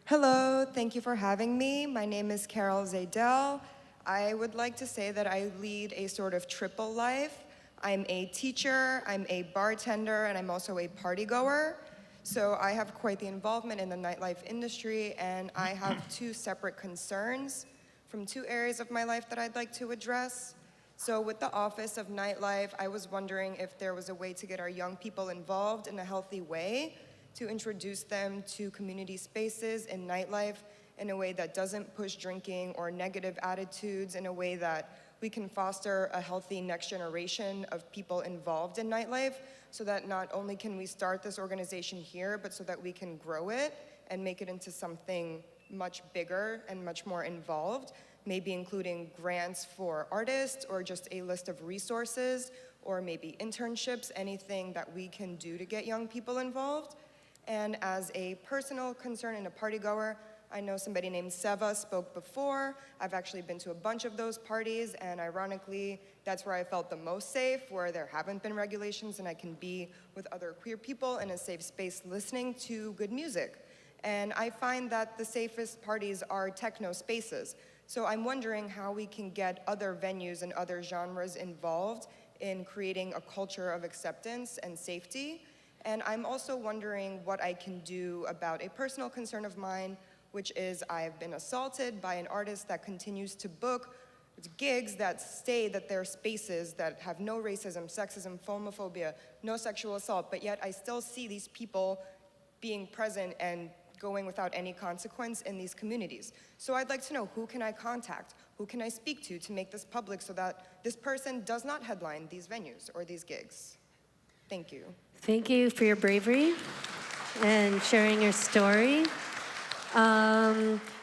Hello, thank you for having me. My name is Carol Zaydel. I would like to say that I lead a sort of triple life. I'm a teacher, I'm a bartender, and I'm also a party goer. So I have quite the involvement in the nightlife industry, and I have two separate concerns from two areas of my life that I'd like to address. So with the Office of Nightlife, I was wondering if there was a way to get our young people involved in a healthy way, to introduce them to community spaces in nightlife in a way that doesn't push drinking or negative attitudes, in a way that we can foster a healthy next generation of people involved in nightlife, so that not only can we start this organization here, but so that we can grow it and make it into something much bigger and much more involved, maybe including grants for artists or just a list of resources or maybe internships, anything that we can do to get young people involved. And as a personal concern and a party goer, I know somebody named Seva spoke before. I've actually been to a bunch of those parties, and ironically, that's where I felt the most safe, where there haven't been regulations and I can be with other queer people in a safe space listening to good music. And I find that the safest parties are techno spaces. So I'm wondering how we can get other venues and other genres involved in creating a culture of acceptance and safety. And I'm also wondering what I can do about a personal concern of mine, which is I've been assaulted by an artist that continues to book gigs that say that they're spaces that have no racism, sexism, homophobia, no sexual assault, but yet I still see these people being present and going without any consequence in these communities. So I'd like to know, who can I contact? Who can I speak to make this public so that this person does not headline these venues or these gigs? Thank you. Thank you for your bravery and sharing your story.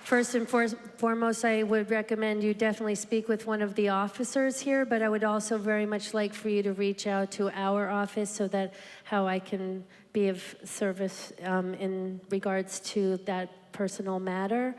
First and foremost, I would recommend you definitely speak with one of the officers here, but I would also very much like for you to reach out to our office so that how I can be of service in regards to that personal matter.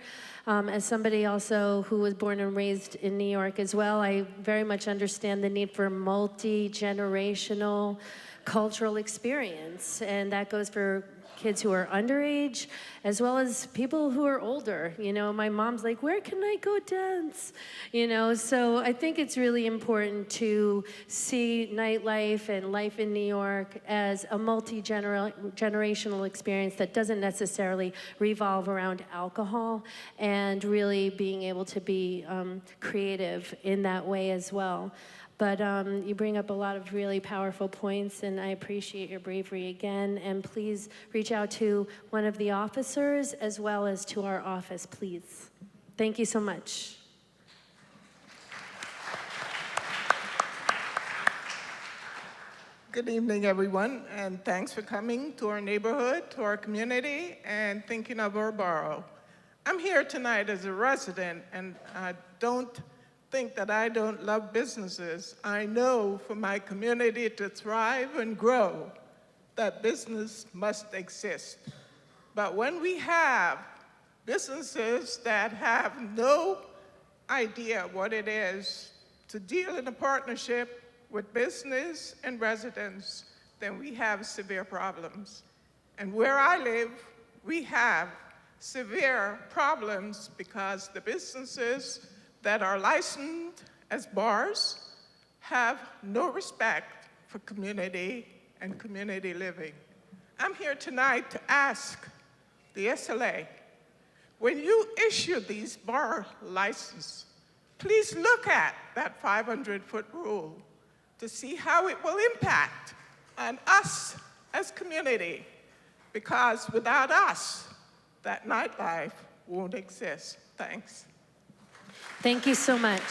As somebody also who was born and raised in New York as well, I very much understand the need for multi-generational cultural experience. And that goes for kids who are underage, as well as people who are older. You know, my mom's like, where can I go dance? You know, so I think it's really important to see nightlife and life in New York as a multi-generational experience that doesn't necessarily revolve around alcohol, and really being able to be creative in that way as well. But you bring up a lot of really powerful points, and I appreciate your bravery again. And please reach out to one of the officers as well as to our office, please. Thank you so much. Good evening, everyone, and thanks for coming to our neighborhood, to our community, and thinking of our borough. I'm here tonight as a resident, and I don't think that I don't love businesses. I know for my community to thrive and grow, that business must exist. But when we have businesses that have no idea what it is to deal in a partnership with business and residents, then we have severe problems. And where I live, we have severe problems because the businesses that are licensed as bars have no respect for community and community living. I'm here tonight to ask the SLA, when you issue these bar licenses, please look at that 500-foot rule to see how it will impact on us as community, because without us, that nightlife won't exist. Thanks. Thank you so much.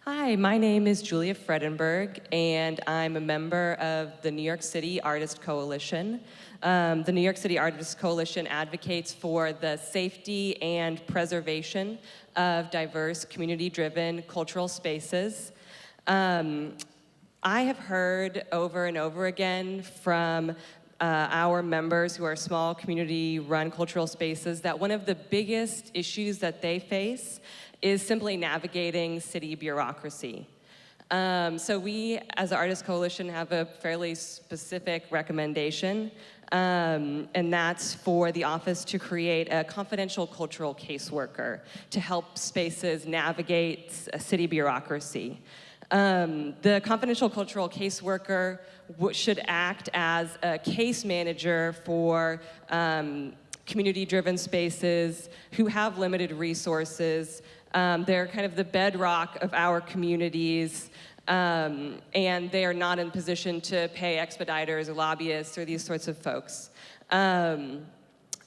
Hi, my name is Julia Fredenberg, and I'm a member of the New York City Artist Coalition. The New York City Artist Coalition advocates for the safety and preservation of diverse, community-driven cultural spaces. I have heard over and over again from our members who are small community-run cultural spaces that one of the biggest issues that they face is simply navigating city bureaucracy. So we, as the Artist Coalition, have a fairly specific recommendation, and that's for the office to create a confidential cultural caseworker to help spaces navigate city bureaucracy. The confidential cultural caseworker should act as a case manager for community-driven spaces who have limited resources. They're kind of the bedrock of our communities, and they are not in position to pay expediters or lobbyists or these sorts of folks.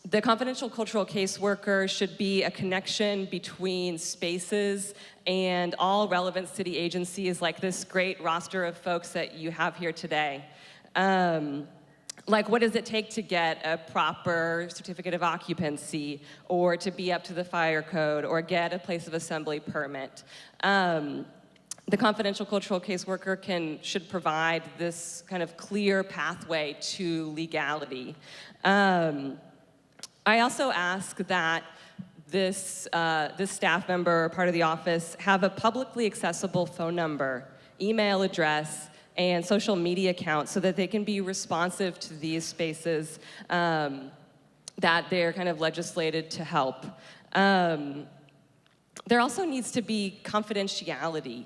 The confidential cultural caseworker should be a connection between spaces and all relevant city agencies, like this great roster of folks that you have here today. Like, what does it take to get a proper certificate of occupancy, or to be up to the fire code, or get a place of assembly permit? The confidential cultural caseworker should provide this kind of clear pathway to legality. I also ask that this staff member or part of the office have a publicly accessible phone number, email address, and social media account so that they can be responsive to these spaces that they're kind of legislated to help. There also needs to be confidentiality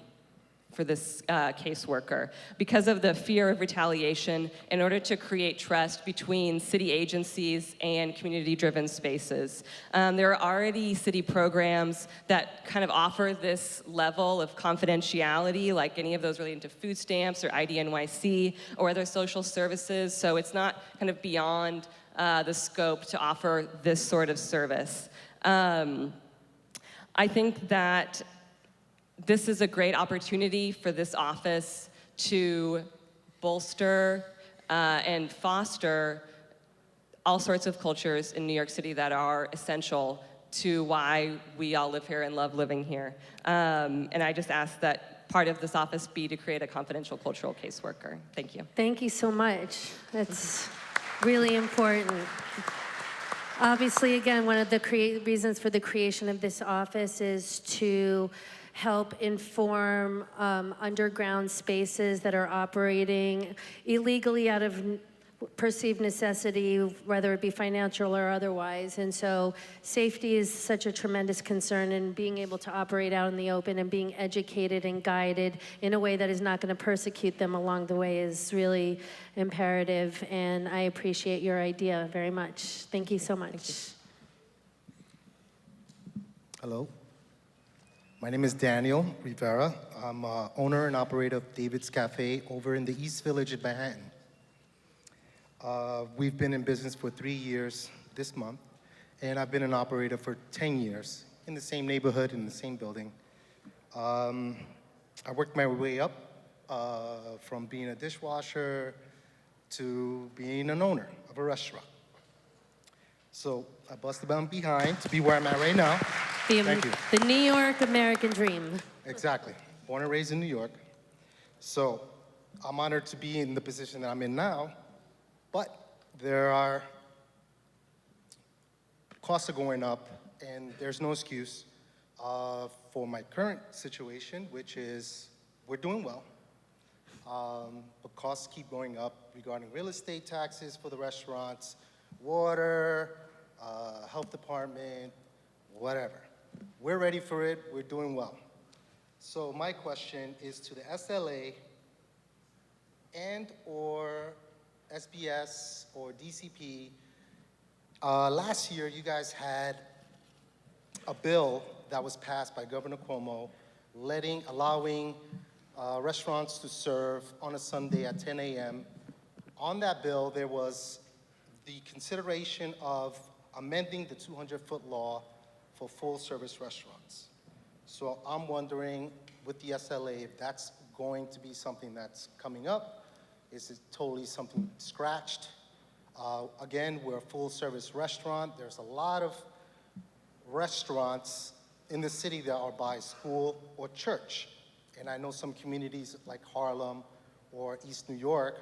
for this caseworker because of the fear of retaliation, in order to create trust between city agencies and community-driven spaces. There are already city programs that kind of offer this level of confidentiality, like any of those relating to food stamps or IDNYC or other social services, so it's not kind of beyond the scope to offer this sort of service. I think that this is a great opportunity for this office to bolster and foster all sorts of cultures in New York City that are essential to why we all live here and love living here. And I just ask that part of this office be to create a confidential cultural caseworker. Thank you. Thank you so much. That's really important. Obviously, again, one of the reasons for the creation of this office is to help inform underground spaces that are operating illegally out of perceived necessity, whether it be financial or otherwise. And so safety is such a tremendous concern, and being able to operate out in the open and being educated and guided in a way that is not going to persecute them along the way is really imperative. And I appreciate your idea very much. Thank you so much. Hello. My name is Daniel Rivera. I'm owner and operator of David's Cafe over in the East Village in Manhattan. We've been in business for 3 years this month, and I've been an operator for 10 years in the same neighborhood, in the same building. I worked my way up from being a dishwasher to being an owner of a restaurant. So I busted my behind to be where I'm at right now. Thank you. The New York American dream. Exactly. Born and raised in New York. So I'm honored to be in the position that I'm in now, but there are costs are going up, and there's no excuse for my current situation, which is we're doing well. But costs keep going up regarding real estate taxes for the restaurants, water, health department, whatever. We're ready for it. We're doing well. So my question is to the SLA and or SBS or DCP. Last year, you guys had a bill that was passed by Governor Cuomo allowing restaurants to serve on a Sunday at 10 a.m. On that bill, there was the consideration of amending the 200-foot law for full-service restaurants. So I'm wondering, with the SLA, if that's going to be something that's coming up. Is it totally something scratched? Again, we're a full-service restaurant. There's a lot of restaurants in the city that are by school or church. And I know some communities like Harlem or East New York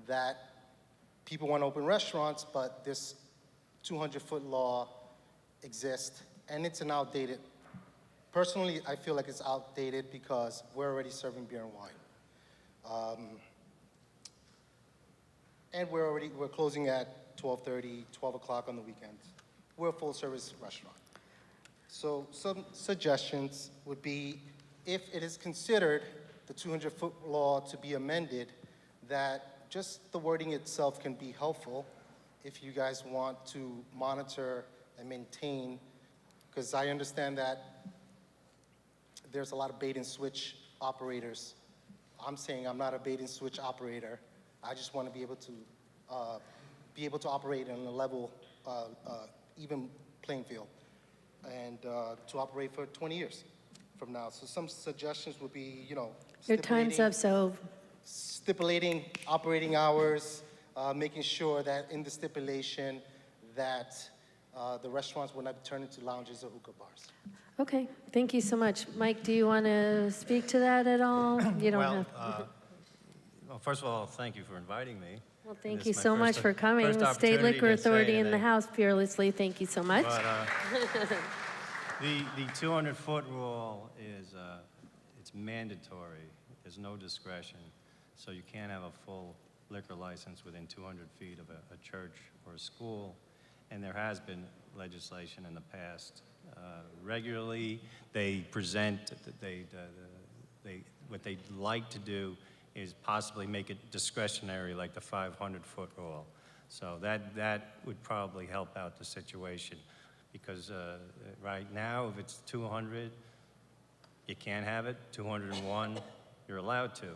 that people want to open restaurants, but this 200-foot law exists, and it's an outdated. Personally, I feel like it's outdated because we're already serving beer and wine. And we're closing at 12:30, 12 o'clock on the weekends. We're a full-service restaurant. So some suggestions would be, if it is considered the 200-foot law to be amended, that just the wording itself can be helpful if you guys want to monitor and maintain, because I understand that there's a lot of bait and switch operators. I'm saying I'm not a bait and switch operator. I just want to be able to operate on a level, even playing field, and to operate for 20 years from now. So some suggestions would be, Your time's up, so. Stipulating operating hours, making sure that in the stipulation that the restaurants will not be turned into lounges or hookah bars. Okay, thank you so much. Mike, do you want to speak to that at all? You don't have. Well, first of all, thank you for inviting me. Well, thank you so much for coming. The State Liquor Authority in the house, fearlessly. Thank you so much. But, the 200-foot rule is it's mandatory. There's no discretion. So you can't have a full liquor license within 200 feet of a church or a school. And there has been legislation in the past. Regularly, they present, what they'd like to do is possibly make it discretionary, like the 500-foot rule. So that would probably help out the situation, because right now, if it's 200, you can't have it. 201, you're allowed to.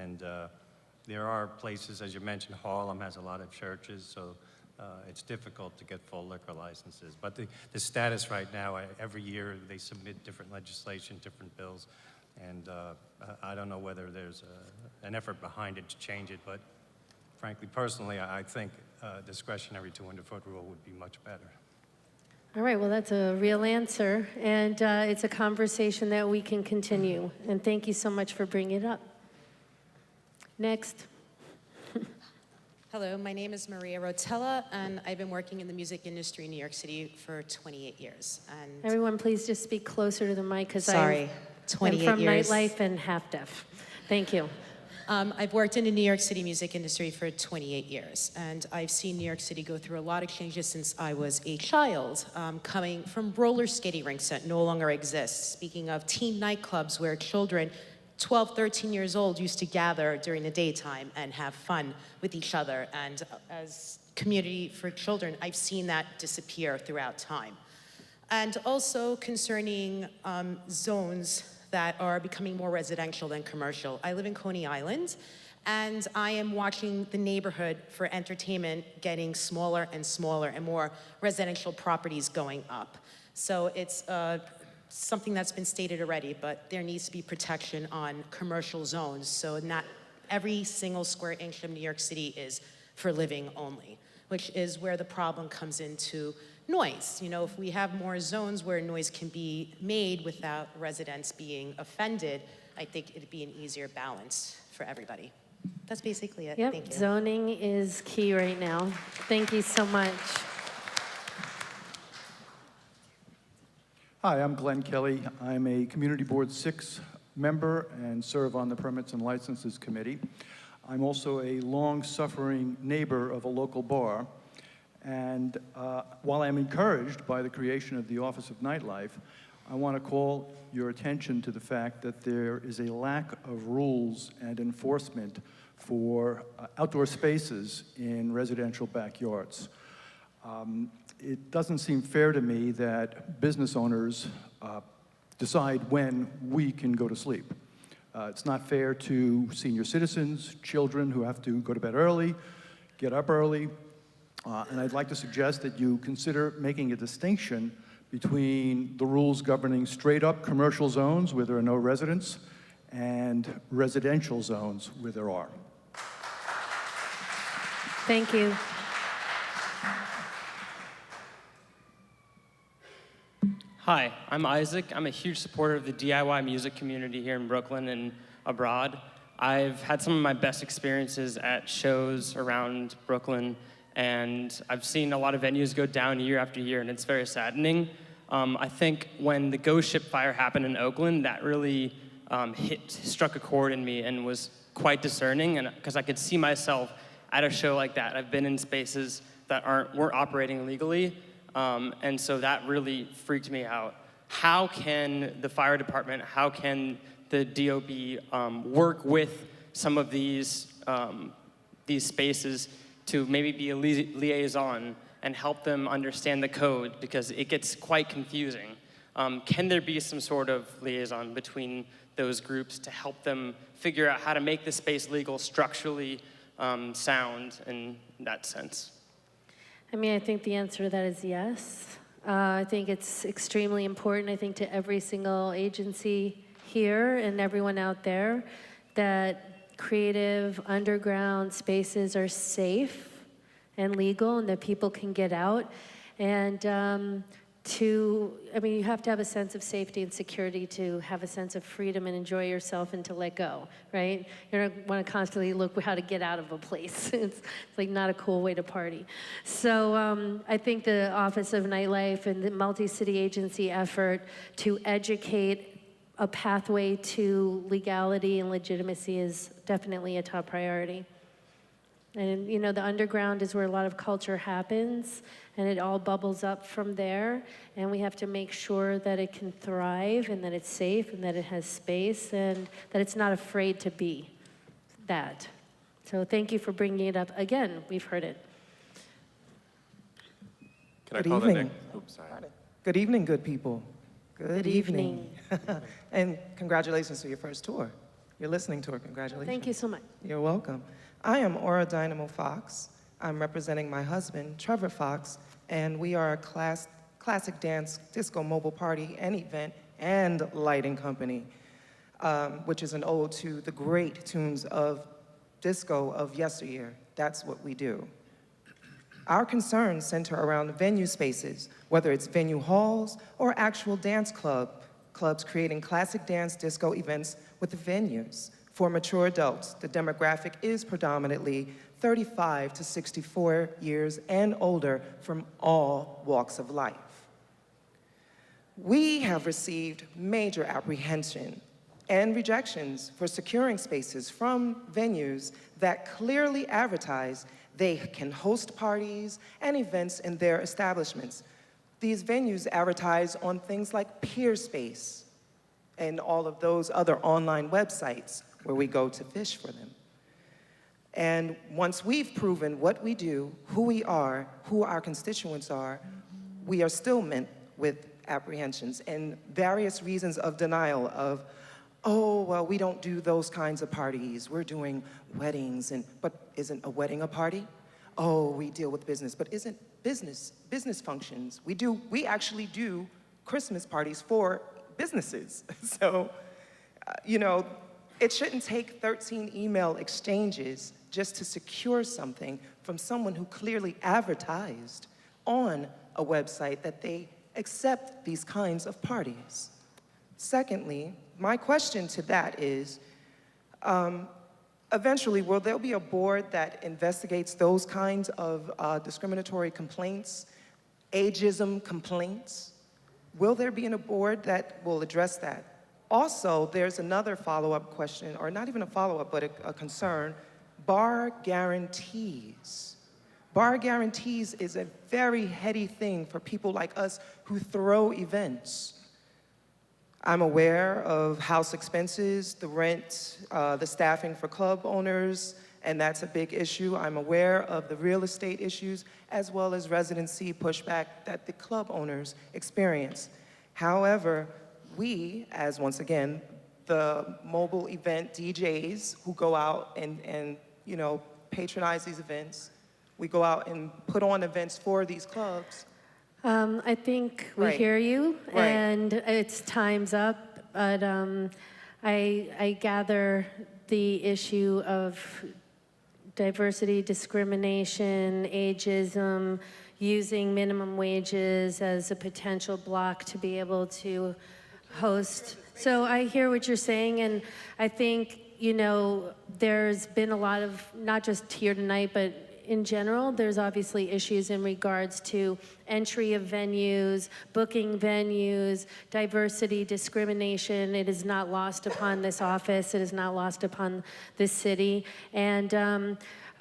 And there are places, as you mentioned, Harlem has a lot of churches, so it's difficult to get full liquor licenses. But the status right now, every year they submit different legislation, different bills, and I don't know whether there's an effort behind it to change it, but frankly, personally, I think discretionary 200-foot rule would be much better. All right, well, that's a real answer, and it's a conversation that we can continue. And thank you so much for bringing it up. Next. Hello, my name is Maria Rotella, and I've been working in the music industry in New York City for 28 years. And Everyone, please just speak closer to the mic, because sorry. 28 and from years. Nightlife and Half Deaf. Thank you. I've worked in the New York City music industry for 28 years, and I've seen New York City go through a lot of changes since I was a child, coming from roller skating rinks that no longer exist. Speaking of teen nightclubs where children 12, 13 years old used to gather during the daytime and have fun with each other. And as community for children, I've seen that disappear throughout time. And also concerning zones that are becoming more residential than commercial. I live in Coney Island, and I am watching the neighborhood for entertainment getting smaller and smaller and more residential properties going up. So it's something that's been stated already, but there needs to be protection on commercial zones, so not every single square inch of New York City is for living only, which is where the problem comes into noise. You know, if we have more zones where noise can be made without residents being offended, I think it'd be an easier balance for everybody. That's basically it. Yep, Thank you. zoning is key right now. Thank you so much. Hi, I'm Glen Kelly. I'm a Community Board 6 member and serve on the Permits and Licenses Committee. I'm also a long-suffering neighbor of a local bar. And while I'm encouraged by the creation of the Office of Nightlife, I want to call your attention to the fact that there is a lack of rules and enforcement for outdoor spaces in residential backyards. It doesn't seem fair to me that business owners decide when we can go to sleep. It's not fair to senior citizens, children who have to go to bed early, get up early, and I'd like to suggest that you consider making a distinction between the rules governing straight-up commercial zones where there are no residents and residential zones where there are. Thank you. Hi, I'm Isaac. I'm a huge supporter of the DIY music community here in Brooklyn and abroad. I've had some of my best experiences at shows around Brooklyn, and I've seen a lot of venues go down year after year, and it's very saddening. I think when the Ghost Ship fire happened in Oakland, that really struck a chord in me and was quite discerning, and because I could see myself at a show like that. I've been in spaces that weren't operating legally, and so that really freaked me out. How can the fire department, how can the DOB work with some of these spaces to maybe be a liaison and help them understand the code, because it gets quite confusing. Can there be some sort of liaison between those groups to help them figure out how to make the space legal, structurally sound in that sense? I mean, I think the answer to that is yes. I think it's extremely important, I think, to every single agency here and everyone out there that creative underground spaces are safe and legal and that people can get out. And I mean, you have to have a sense of safety and security to have a sense of freedom and enjoy yourself and to let go, right? You don't want to constantly look how to get out of a place. It's like not a cool way to party. So I think the Office of Nightlife and the multi-city agency effort to educate a pathway to legality and legitimacy is definitely a top priority. And you know, the underground is where a lot of culture happens, and it all bubbles up from there, and we have to make sure that it can thrive and that it's safe and that it has space and that it's not afraid to be that. So thank you for bringing it up again. We've heard it. Can I Good call evening. the next? Oops, sorry. Good evening, good people. Good evening. And congratulations to your first tour, your listening tour. Congratulations. Thank you so much. You're welcome. I am Aura Dynamo Fox. I'm representing my husband, Trevor Fox, and we are a classic dance disco mobile party and event and lighting company, which is an ode to the great tunes of disco of yesteryear. That's what we do. Our concerns center around venue spaces, whether it's venue halls or actual dance clubs creating classic dance disco events with the venues. For mature adults, the demographic is predominantly 35 to 64 years and older from all walks of life. We have received major apprehension and rejections for securing spaces from venues that clearly advertise they can host parties and events in their establishments. These venues advertise on things like Peerspace and all of those other online websites where we go to fish for them. And once we've proven what we do, who we are, who our constituents are, we are still met with apprehensions and various reasons of denial of, oh, well, we don't do those kinds of parties. We're doing weddings, but isn't a wedding a party? Oh, we deal with business, but isn't business functions? We actually do Christmas parties for businesses. So, it shouldn't take 13 email exchanges just to secure something from someone who clearly advertised on a website that they accept these kinds of parties. Secondly, my question to that is, eventually, will there be a board that investigates those kinds of discriminatory complaints, ageism complaints? Will there be a board that will address that? Also, there's another follow-up question, or not even a follow-up, but a concern, bar guarantees. Bar guarantees is a very heady thing for people like us who throw events. I'm aware of house expenses, the rent, the staffing for club owners, and that's a big issue. I'm aware of the real estate issues, as well as residency pushback that the club owners experience. However, we, as once again, the mobile event DJs who go out and patronize these events, we go out and put on events for these clubs. I think we Right. hear you, Right. and it's time's up, but I gather the issue of diversity, discrimination, ageism, using minimum wages as a potential block to be able to host. So I hear what you're saying, and I think, there's been a lot of, not just here tonight, but in general, there's obviously issues in regards to entry of venues, booking venues, diversity, discrimination. It is not lost upon this office. It is not lost upon this city. And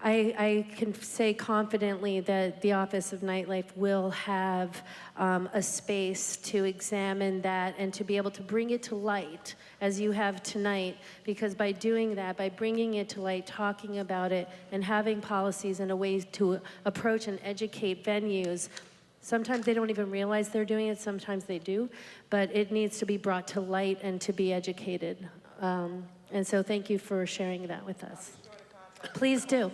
I can say confidently that the Office of Nightlife will have a space to examine that and to be able to bring it to light as you have tonight, because by doing that, by bringing it to light, talking about it, and having policies and a way to approach and educate venues, sometimes they don't even realize they're doing it, sometimes they do, but it needs to be brought to light and to be educated. And so thank you for sharing that with us. Please do.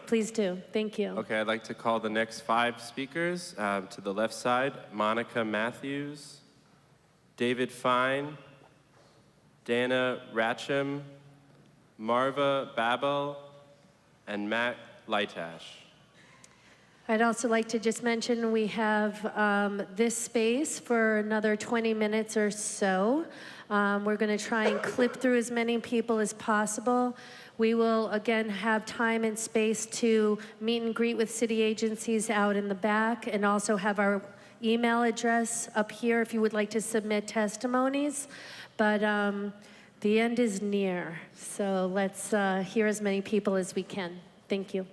Please do. Thank you. Okay, I'd like to call the next 5 speakers. To the left side, Monica Matthews, David Fine, Dana Ratcham, Marva Babel, and Matt Leitash. I'd also like to just mention we have this space for another 20 minutes or so. We're going to try and clip through as many people as possible. We will, again, have time and space to meet and greet with city agencies out in the back, and also have our email address up here if you would like to submit testimonies. But the end is near, so let's hear as many people as we can. Thank you.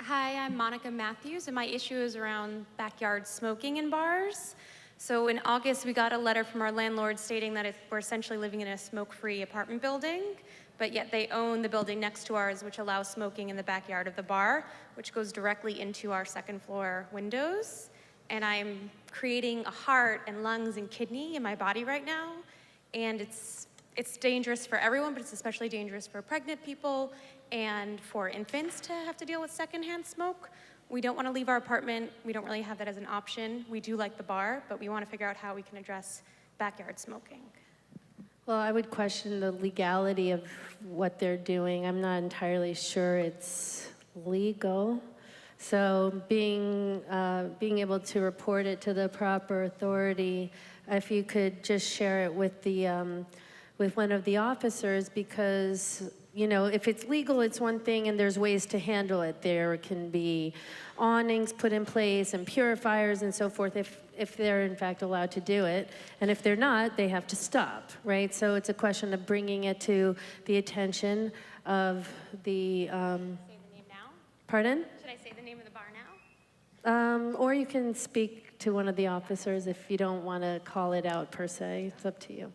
Hi, I'm Monica Matthews, and my issue is around backyard smoking in bars. So in August, we got a letter from our landlord stating that we're essentially living in a smoke-free apartment building, but yet they own the building next to ours, which allows smoking in the backyard of the bar, which goes directly into our second floor windows. And I'm creating a heart and lungs and kidney in my body right now, and it's dangerous for everyone, but it's especially dangerous for pregnant people and for infants to have to deal with secondhand smoke. We don't want to leave our apartment. We don't really have that as an option. We do like the bar, but we want to figure out how we can address backyard smoking. Well, I would question the legality of what they're doing. I'm not entirely sure it's legal. So being able to report it to the proper authority, if you could just share it with the with one of the officers, because you know, if it's legal, it's one thing, and there's ways to handle it. There can be awnings put in place and purifiers and so forth if they're in fact allowed to do it. And if they're not, they have to stop, right? So it's a question of bringing it to the attention of the, Say the name now? pardon? Should I say the name of the bar now? Or you can speak to one of the officers if you don't want to call it out per se. It's up to you.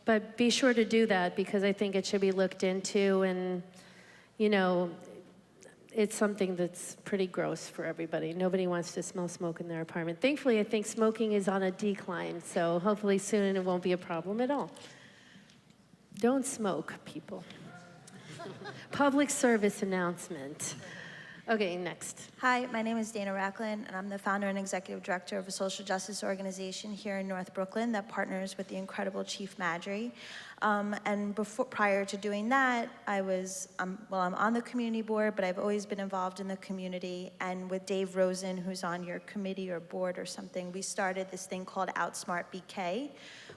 But be sure to do that, because I think it should be looked into, and, you know, it's something that's pretty gross for everybody. Nobody wants to smell smoke in their apartment. Thankfully, I think smoking is on a decline, so hopefully soon it won't be a problem at all. Don't smoke, people. Public service announcement. Okay, next. Hi, my name is Dana Rocklin, and I'm the founder and executive director of a social justice organization here in North Brooklyn that partners with the incredible Chief Madry. And prior to doing that, I'm on the community board, but I've always been involved in the community. And with Dave Rosen, who's on your committee or board or something, we started this thing called Outsmart BK,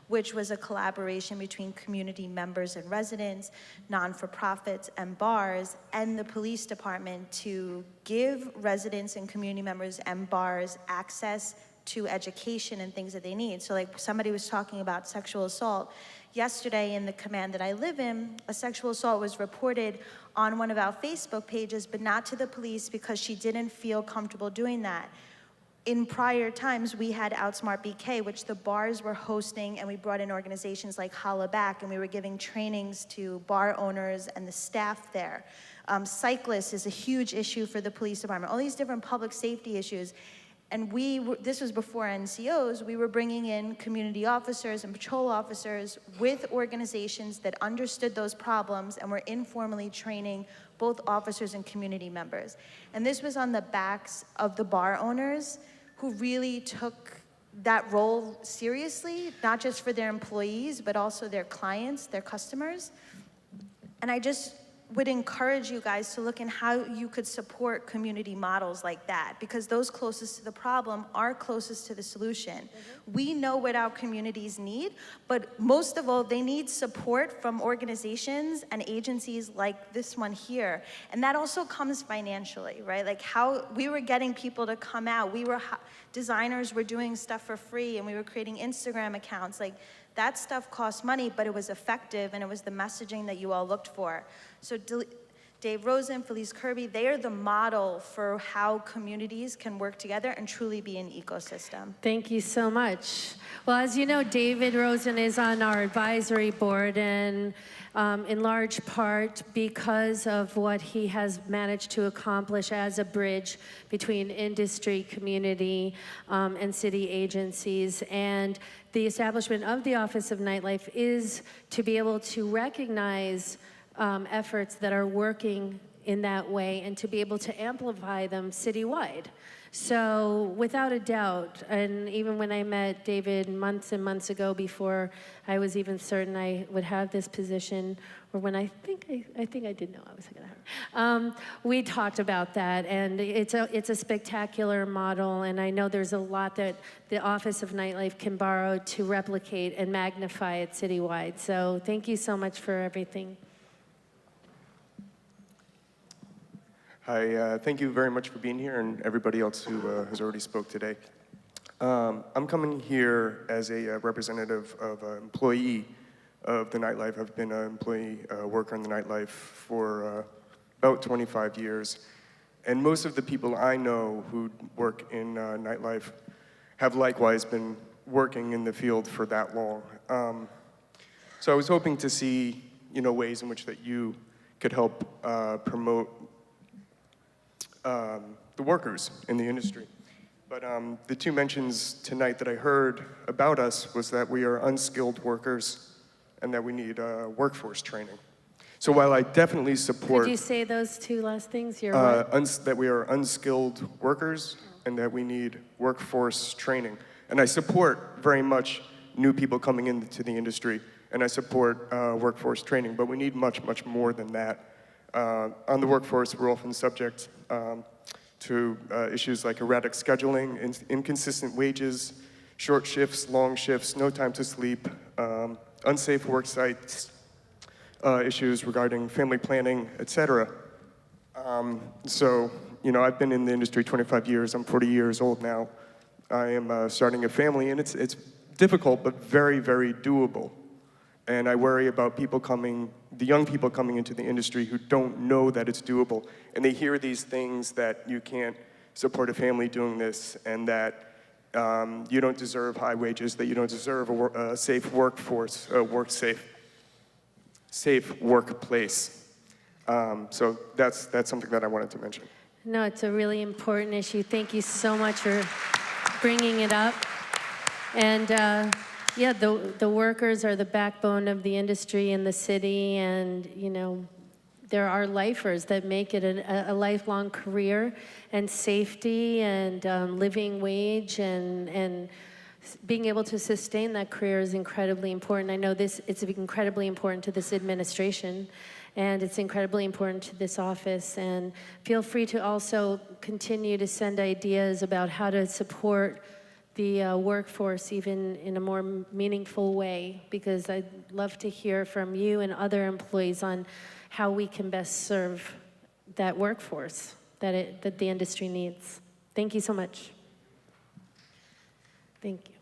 which was a collaboration between community members and residents, non-for-profits and bars, and the police department to give residents and community members and bars access to education and things that they need. So like somebody was talking about sexual assault. Yesterday in the command that I live in, a sexual assault was reported on one of our Facebook pages, but not to the police because she didn't feel comfortable doing that. In prior times, we had Outsmart BK, which the bars were hosting, and we brought in organizations like Holla Back, and we were giving trainings to bar owners and the staff there. Cyclists is a huge issue for the police department, all these different public safety issues. And this was before NCOs, we were bringing in community officers and patrol officers with organizations that understood those problems and were informally training both officers and community members. And this was on the backs of the bar owners who really took that role seriously, not just for their employees, but also their clients, their customers. And I just would encourage you guys to look in how you could support community models like that, because those closest to the problem are closest to the solution. We know what our communities need, but most of all, they need support from organizations and agencies like this one here. And that also comes financially, right? Like how we were getting people to come out. Designers were doing stuff for free, and we were creating Instagram accounts. Like, that stuff cost money, but it was effective, and it was the messaging that you all looked for. So Dave Rosen, Felice Kirby, they are the model for how communities can work together and truly be an ecosystem. Thank you so much. Well, as you know, David Rosen is on our advisory board, and in large part because of what he has managed to accomplish as a bridge between industry, community, and city agencies. And the establishment of the Office of Nightlife is to be able to recognize efforts that are working in that way and to be able to amplify them citywide. So without a doubt, and even when I met David months and months ago before I was even certain I would have this position, or when I think I did know I was gonna have it, we talked about that, and it's a spectacular model, and I know there's a lot that the Office of Nightlife can borrow to replicate and magnify it citywide. So thank you so much for everything. Hi, thank you very much for being here, and everybody else who has already spoke today. I'm coming here as a representative of an employee of the nightlife. I've been an employee worker in the nightlife for about 25 years. And most of the people I know who work in nightlife have likewise been working in the field for that long. So I was hoping to see, ways in which that you could help promote the workers in the industry. But the two mentions tonight that I heard about us was that we are unskilled workers and that we need workforce training. So while I definitely support— Could you say those two last things? You're what? That we are unskilled workers and that we need workforce training. And I support very much new people coming into the industry, and I support workforce training, but we need much, much more than that. On the workforce, we're often subject to issues like erratic scheduling, inconsistent wages, short shifts, long shifts, no time to sleep, unsafe work sites, issues regarding family planning, etc. So, you know, I've been in the industry 25 years. I'm 40 years old now. I am starting a family, and it's difficult, but very, very doable. And I worry about the young people coming into the industry who don't know that it's doable. And they hear these things that you can't support a family doing this, and that you don't deserve high wages, that you don't deserve a safe workforce, safe workplace. So that's something that I wanted to mention. No, it's a really important issue. Thank you so much for bringing it up. And yeah, the workers are the backbone of the industry in the city, and you know, there are lifers that make it a lifelong career, and safety and living wage and being able to sustain that career is incredibly important. I know it's incredibly important to this administration, and it's incredibly important to this office. And feel free to also continue to send ideas about how to support the workforce even in a more meaningful way, because I'd love to hear from you and other employees on how we can best serve that workforce that the industry needs. Thank you so much. Thank you.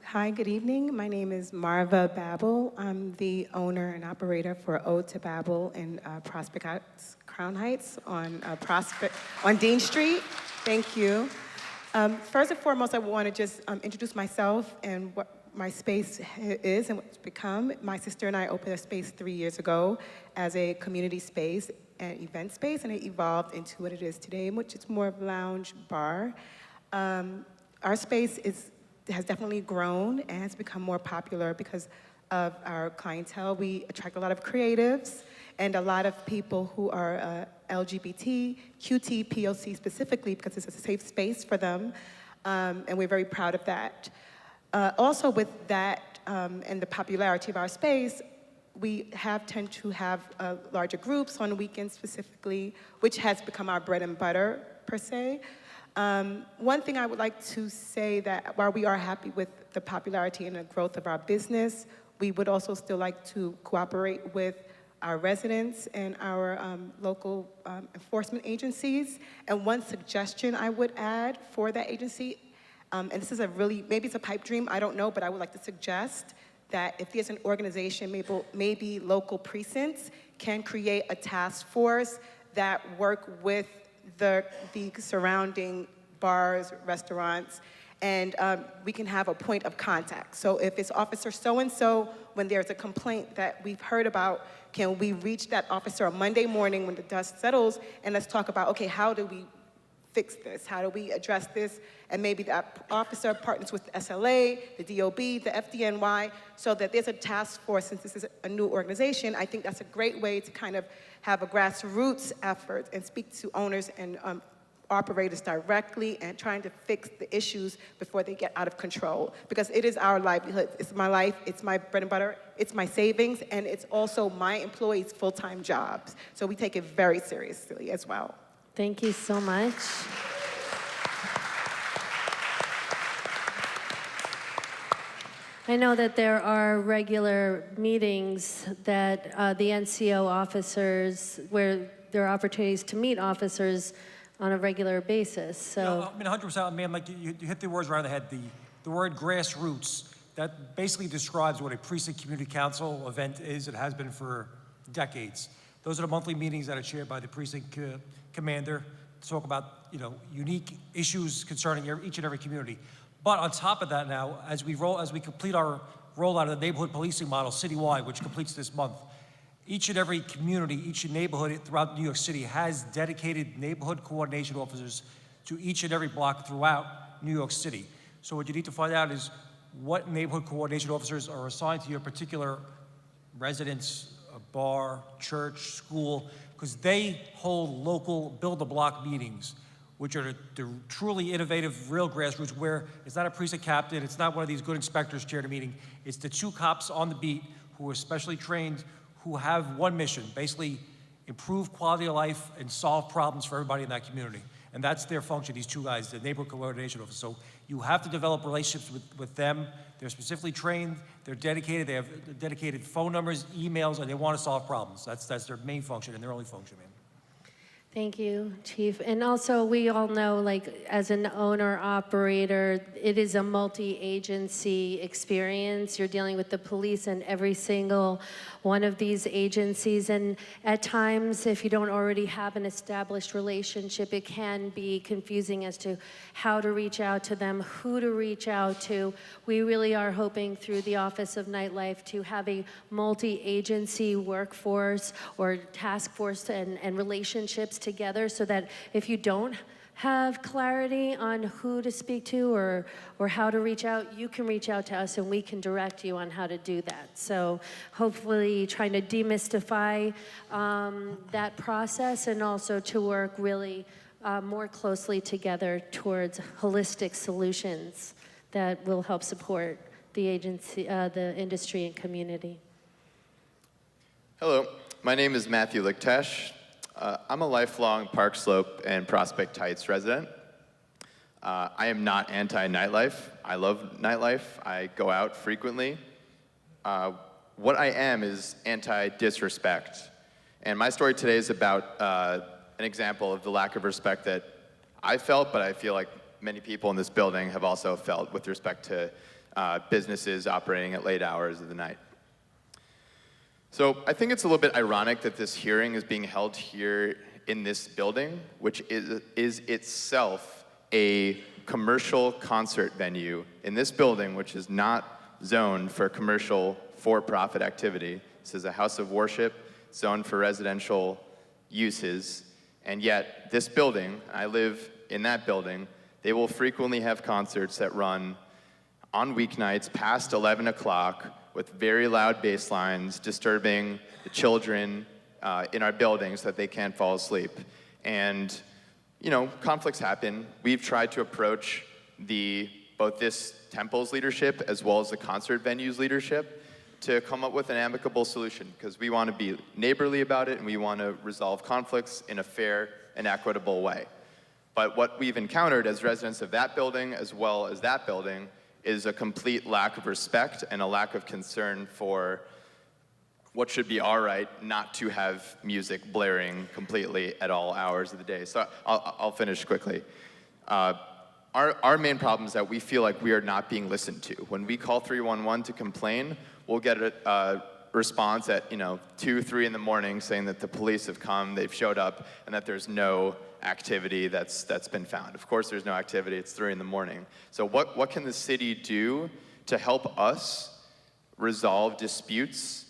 Hi, good evening. My name is Marva Babel. I'm the owner and operator for Ode to Babel in Prospect Heights, Crown Heights on Dean Street. Thank you. First and foremost, I want to just introduce myself and what my space is and what it's become. My sister and I opened a space 3 years ago as a community space and event space, and it evolved into what it is today, which is more of a lounge bar. Our space has definitely grown and has become more popular because of our clientele. We attract a lot of creatives and a lot of people who are LGBT, QT, POC specifically, because it's a safe space for them, and we're very proud of that. Also with that and the popularity of our space, we tend to have larger groups on weekends specifically, which has become our bread and butter, per se. One thing I would like to say that while we are happy with the popularity and the growth of our business, we would also still like to cooperate with our residents and our local enforcement agencies. And one suggestion I would add for that agency, and this is maybe it's a pipe dream, I don't know, but I would like to suggest that if there's an organization, maybe local precincts can create a task force that work with the surrounding bars, restaurants, and we can have a point of contact. So if it's Officer so-and-so, when there's a complaint that we've heard about, can we reach that officer on Monday morning when the dust settles, and let's talk about, okay, how do we fix this? How do we address this? And maybe that officer partners with the SLA, the DOB, the FDNY, so that there's a task force. Since this is a new organization, I think that's a great way to kind of have a grassroots effort and speak to owners and operators directly and trying to fix the issues before they get out of control. Because it is our livelihood, it's my life, it's my bread and butter, it's my savings, and it's also my employees' full-time jobs. So we take it very seriously as well. Thank you so much. I know that there are regular meetings that the NCO officers, where there are opportunities to meet officers on a regular basis, so. Yeah, I mean, 100%, man, like you hit the words right on the head. The word grassroots, that basically describes what a precinct community council event is. It has been for decades. Those are the monthly meetings that are chaired by the precinct commander to talk about, unique issues concerning each and every community. But on top of that now, as we complete our rollout of the neighborhood policing model citywide, which completes this month, each and every community, each neighborhood throughout New York City has dedicated neighborhood coordination officers to each and every block throughout New York City. So what you need to find out is what neighborhood coordination officers are assigned to your particular residence, bar, church, school, because they hold local build-a-block meetings, which are the truly innovative, real grassroots, where it's not a precinct captain, it's not one of these good inspectors chairing a meeting, it's the 2 cops on the beat who are specially trained, who have one mission, basically improve quality of life and solve problems for everybody in that community. And that's their function, these two guys, the neighborhood coordination officer. So you have to develop relationships with them. They're specifically trained, they're dedicated, they have dedicated phone numbers, emails, and they want to solve problems. That's their main function and their only function, man. Thank you, Chief. And also, we all know, like, as an owner-operator, it is a multi-agency experience. You're dealing with the police and every single one of these agencies. And at times, if you don't already have an established relationship, it can be confusing as to how to reach out to them, who to reach out to. We really are hoping through the Office of Nightlife to have a multi-agency workforce or task force and relationships together, so that if you don't have clarity on who to speak to or how to reach out, you can reach out to us and we can direct you on how to do that. So hopefully trying to demystify that process, and also to work really more closely together towards holistic solutions that will help support the agency, the industry and community. Hello, my name is Matthew Liktesh. I'm a lifelong Park Slope and Prospect Heights resident. I am not anti-nightlife. I love nightlife. I go out frequently. What I am is anti-disrespect. And my story today is about an example of the lack of respect that I felt, but I feel like many people in this building have also felt with respect to businesses operating at late hours of the night. So I think it's a little bit ironic that this hearing is being held here in this building, which is itself a commercial concert venue in this building, which is not zoned for commercial for-profit activity. This is a house of worship zoned for residential uses, and yet this building, I live in that building, they will frequently have concerts that run on weeknights past 11 o'clock with very loud bass lines, disturbing the children in our buildings so that they can't fall asleep. And, you know, conflicts happen. We've tried to approach both this temple's leadership as well as the concert venue's leadership to come up with an amicable solution, because we want to be neighborly about it and we want to resolve conflicts in a fair and equitable way. But what we've encountered as residents of that building as well as that building is a complete lack of respect and a lack of concern for what should be our right not to have music blaring completely at all hours of the day. So I'll finish quickly. Our main problem is that we feel like we are not being listened to. When we call 311 to complain, we'll get a response at 2, 3 in the morning saying that the police have come, they've showed up, and that there's no activity that's been found. Of course there's no activity, it's 3 in the morning. So what can the city do to help us resolve disputes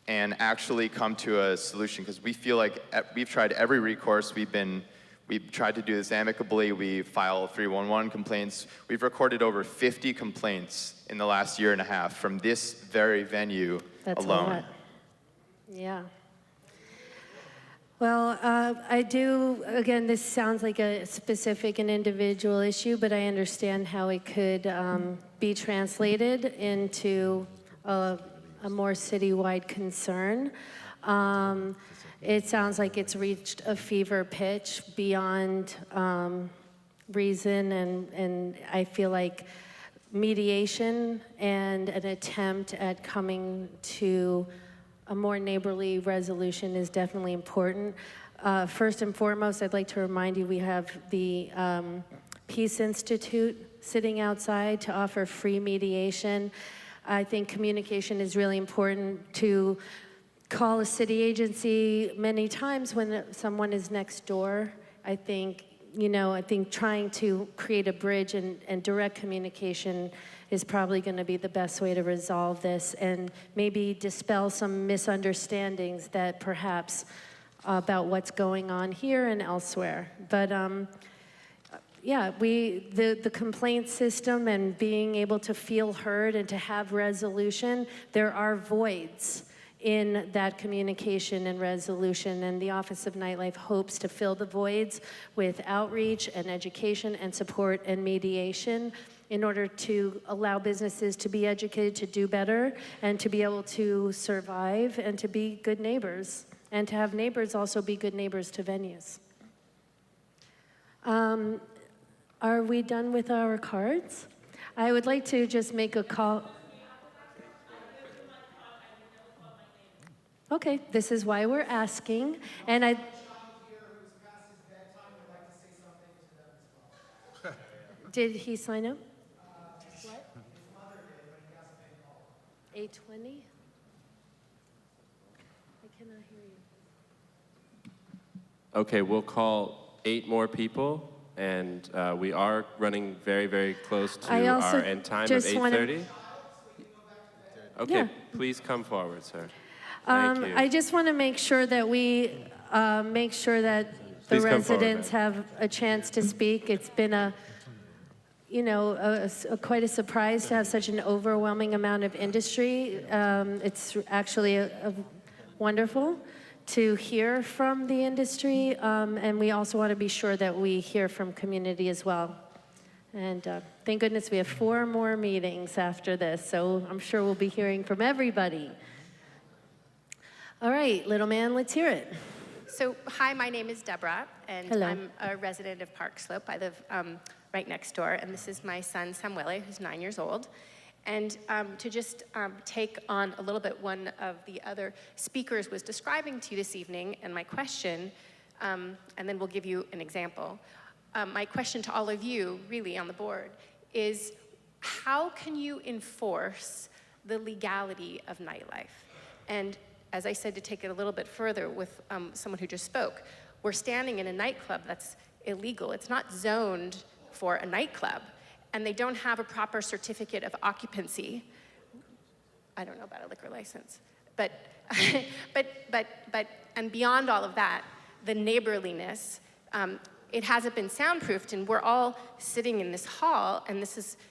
and actually come to a solution? Because we feel like we've tried every recourse. We've tried to do this amicably. We file 311 complaints. We've recorded over 50 complaints in the last year and a half from this very venue That's alone. A lot. Yeah. Well, I do, again, this sounds like a specific and individual issue, but I understand how it could be translated into a more citywide concern. It sounds like it's reached a fever pitch beyond reason, and I feel like mediation and an attempt at coming to a more neighborly resolution is definitely important. First and foremost, I'd like to remind you we have the Peace Institute sitting outside to offer free mediation. I think communication is really important. To call a city agency many times when someone is next door, I think trying to create a bridge and direct communication is probably going to be the best way to resolve this, and maybe dispel some misunderstandings that perhaps about what's going on here and elsewhere. But yeah, the complaint system and being able to feel heard and to have resolution, there are voids in that communication and resolution, and the Office of Nightlife hopes to fill the voids with outreach and education and support and mediation in order to allow businesses to be educated to do better and to be able to survive and to be good neighbors, and to have neighbors also be good neighbors to venues. Are we done with our cards? I would like to just make a call. Okay, this is why we're asking, and I. Did he sign up? What? 8:20? I cannot hear you. Okay, we'll call 8 more people, and we are running very, very close to our end time of 8:30. Okay, Yeah. please come forward, sir. Thank you. I just want to make sure that we make sure that the Please come forward, residents have a chance to speak. It's been quite a surprise to have such an overwhelming amount of industry. It's actually wonderful to hear from the industry, and we also want to be sure that we hear from community as well. And thank goodness we have 4 more meetings after this, so I'm sure we'll be hearing from everybody. All right, little man, let's hear it. So, hi, my name is Deborah, and Hello. I'm a resident of Park Slope. I live right next door, and this is my son, Samuele, who's 9 years old. And to just take on a little bit one of the other speakers was describing to you this evening, and my question, and then we'll give you an example. My question to all of you, really, on the board, is how can you enforce the legality of nightlife? And as I said, to take it a little bit further with someone who just spoke, we're standing in a nightclub that's illegal. It's not zoned for a nightclub, and they don't have a proper certificate of occupancy. I don't know about a liquor license, but and beyond all of that, the neighborliness, it hasn't been soundproofed, and we're all sitting in this hall, and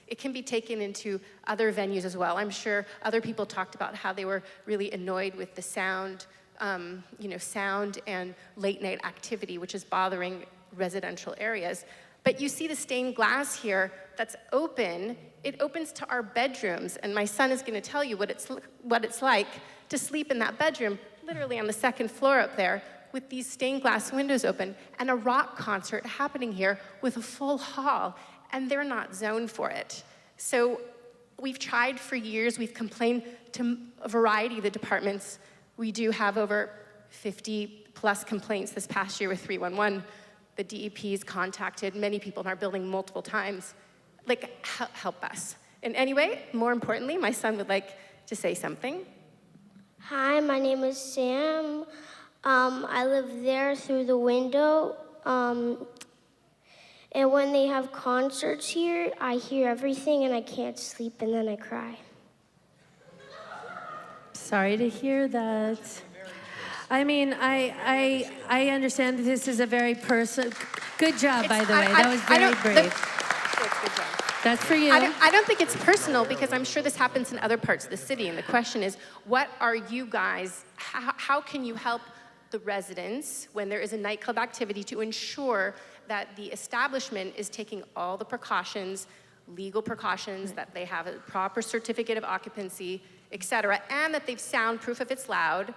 it can be taken into other venues as well. I'm sure other people talked about how they were really annoyed with the sound, sound and late night activity, which is bothering residential areas. But you see the stained glass here that's open. It opens to our bedrooms, and my son is going to tell you what it's like to sleep in that bedroom, literally on the 2nd floor up there, with these stained glass windows open, and a rock concert happening here with a full hall, and they're not zoned for it. So we've tried for years. We've complained to a variety of the departments. We do have over 50+ complaints this past year with 311. The DEP's contacted many people in our building multiple times. Help us. And anyway, more importantly, my son would like to say something. Hi, my name is Sam. I live there through the window. And when they have concerts here, I hear everything and I can't sleep and then I cry. Sorry to hear that. I mean, I understand this is a very personal. Good job, by the way. That was very brave. Good job. That's for you. I don't think it's personal, because I'm sure this happens in other parts of the city. And the question is, what are you guys, how can you help the residents when there is a nightclub activity to ensure that the establishment is taking all the precautions, legal precautions, that they have a proper certificate of occupancy, et cetera, and that they've soundproof if it's loud?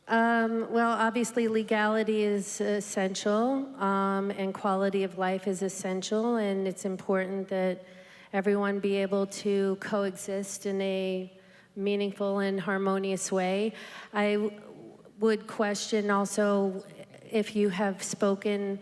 Well, obviously legality is essential, and quality of life is essential, and it's important that everyone be able to coexist in a meaningful and harmonious way. I would question also if you have spoken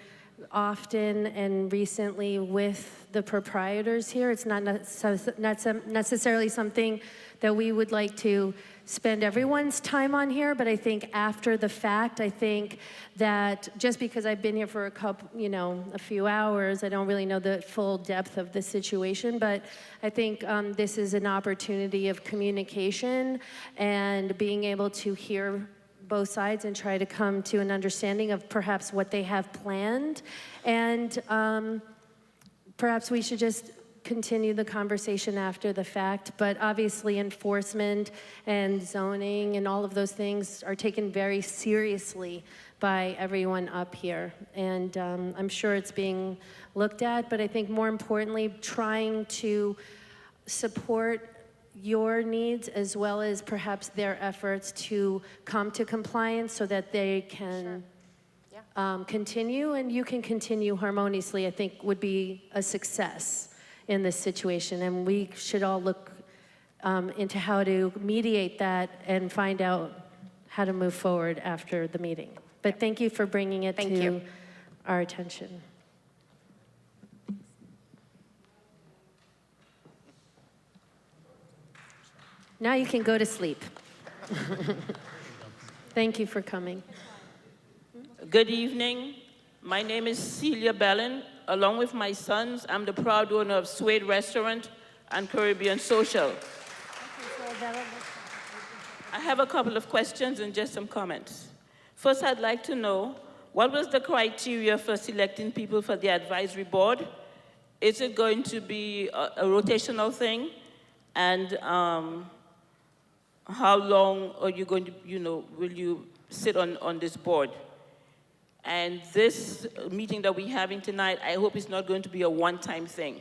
often and recently with the proprietors here. It's not necessarily something that we would like to spend everyone's time on here, but I think after the fact, I think that just because I've been here for a few hours, I don't really know the full depth of the situation, but I think this is an opportunity of communication and being able to hear both sides and try to come to an understanding of perhaps what they have planned. And perhaps we should just continue the conversation after the fact, but obviously enforcement and zoning and all of those things are taken very seriously by everyone up here. And I'm sure it's being looked at, but I think more importantly, trying to support your needs as well as perhaps their efforts to come to compliance so that they can continue, and you can continue harmoniously, I think would be a success in this situation. And we should all look into how to mediate that and find out how to move forward after the meeting. But thank you for bringing it to our attention. Now you can go to sleep. Thank you for coming. Good evening. My name is Celia Bellin. Along with my sons, I'm the proud owner of Suede Restaurant and Caribbean Social. I have a couple of questions and just some comments. First, I'd like to know, what was the criteria for selecting people for the advisory board? Is it going to be a rotational thing? And how long are you going to, will you sit on this board? And this meeting that we're having tonight, I hope it's not going to be a one-time thing.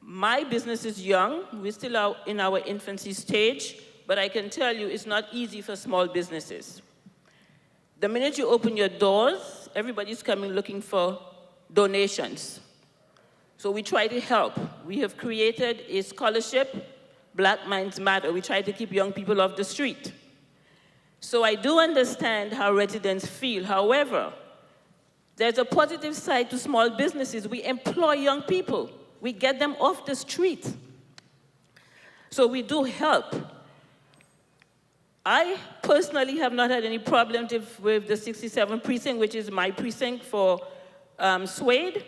My business is young. We're still in our infancy stage, but I can tell you it's not easy for small businesses. The minute you open your doors, everybody's coming looking for donations. So we try to help. We have created a scholarship, Black Minds Matter. We try to keep young people off the street. So I do understand how residents feel. However, there's a positive side to small businesses. We employ young people. We get them off the street. So we do help. I personally have not had any problems with the 67th precinct, which is my precinct for Suede,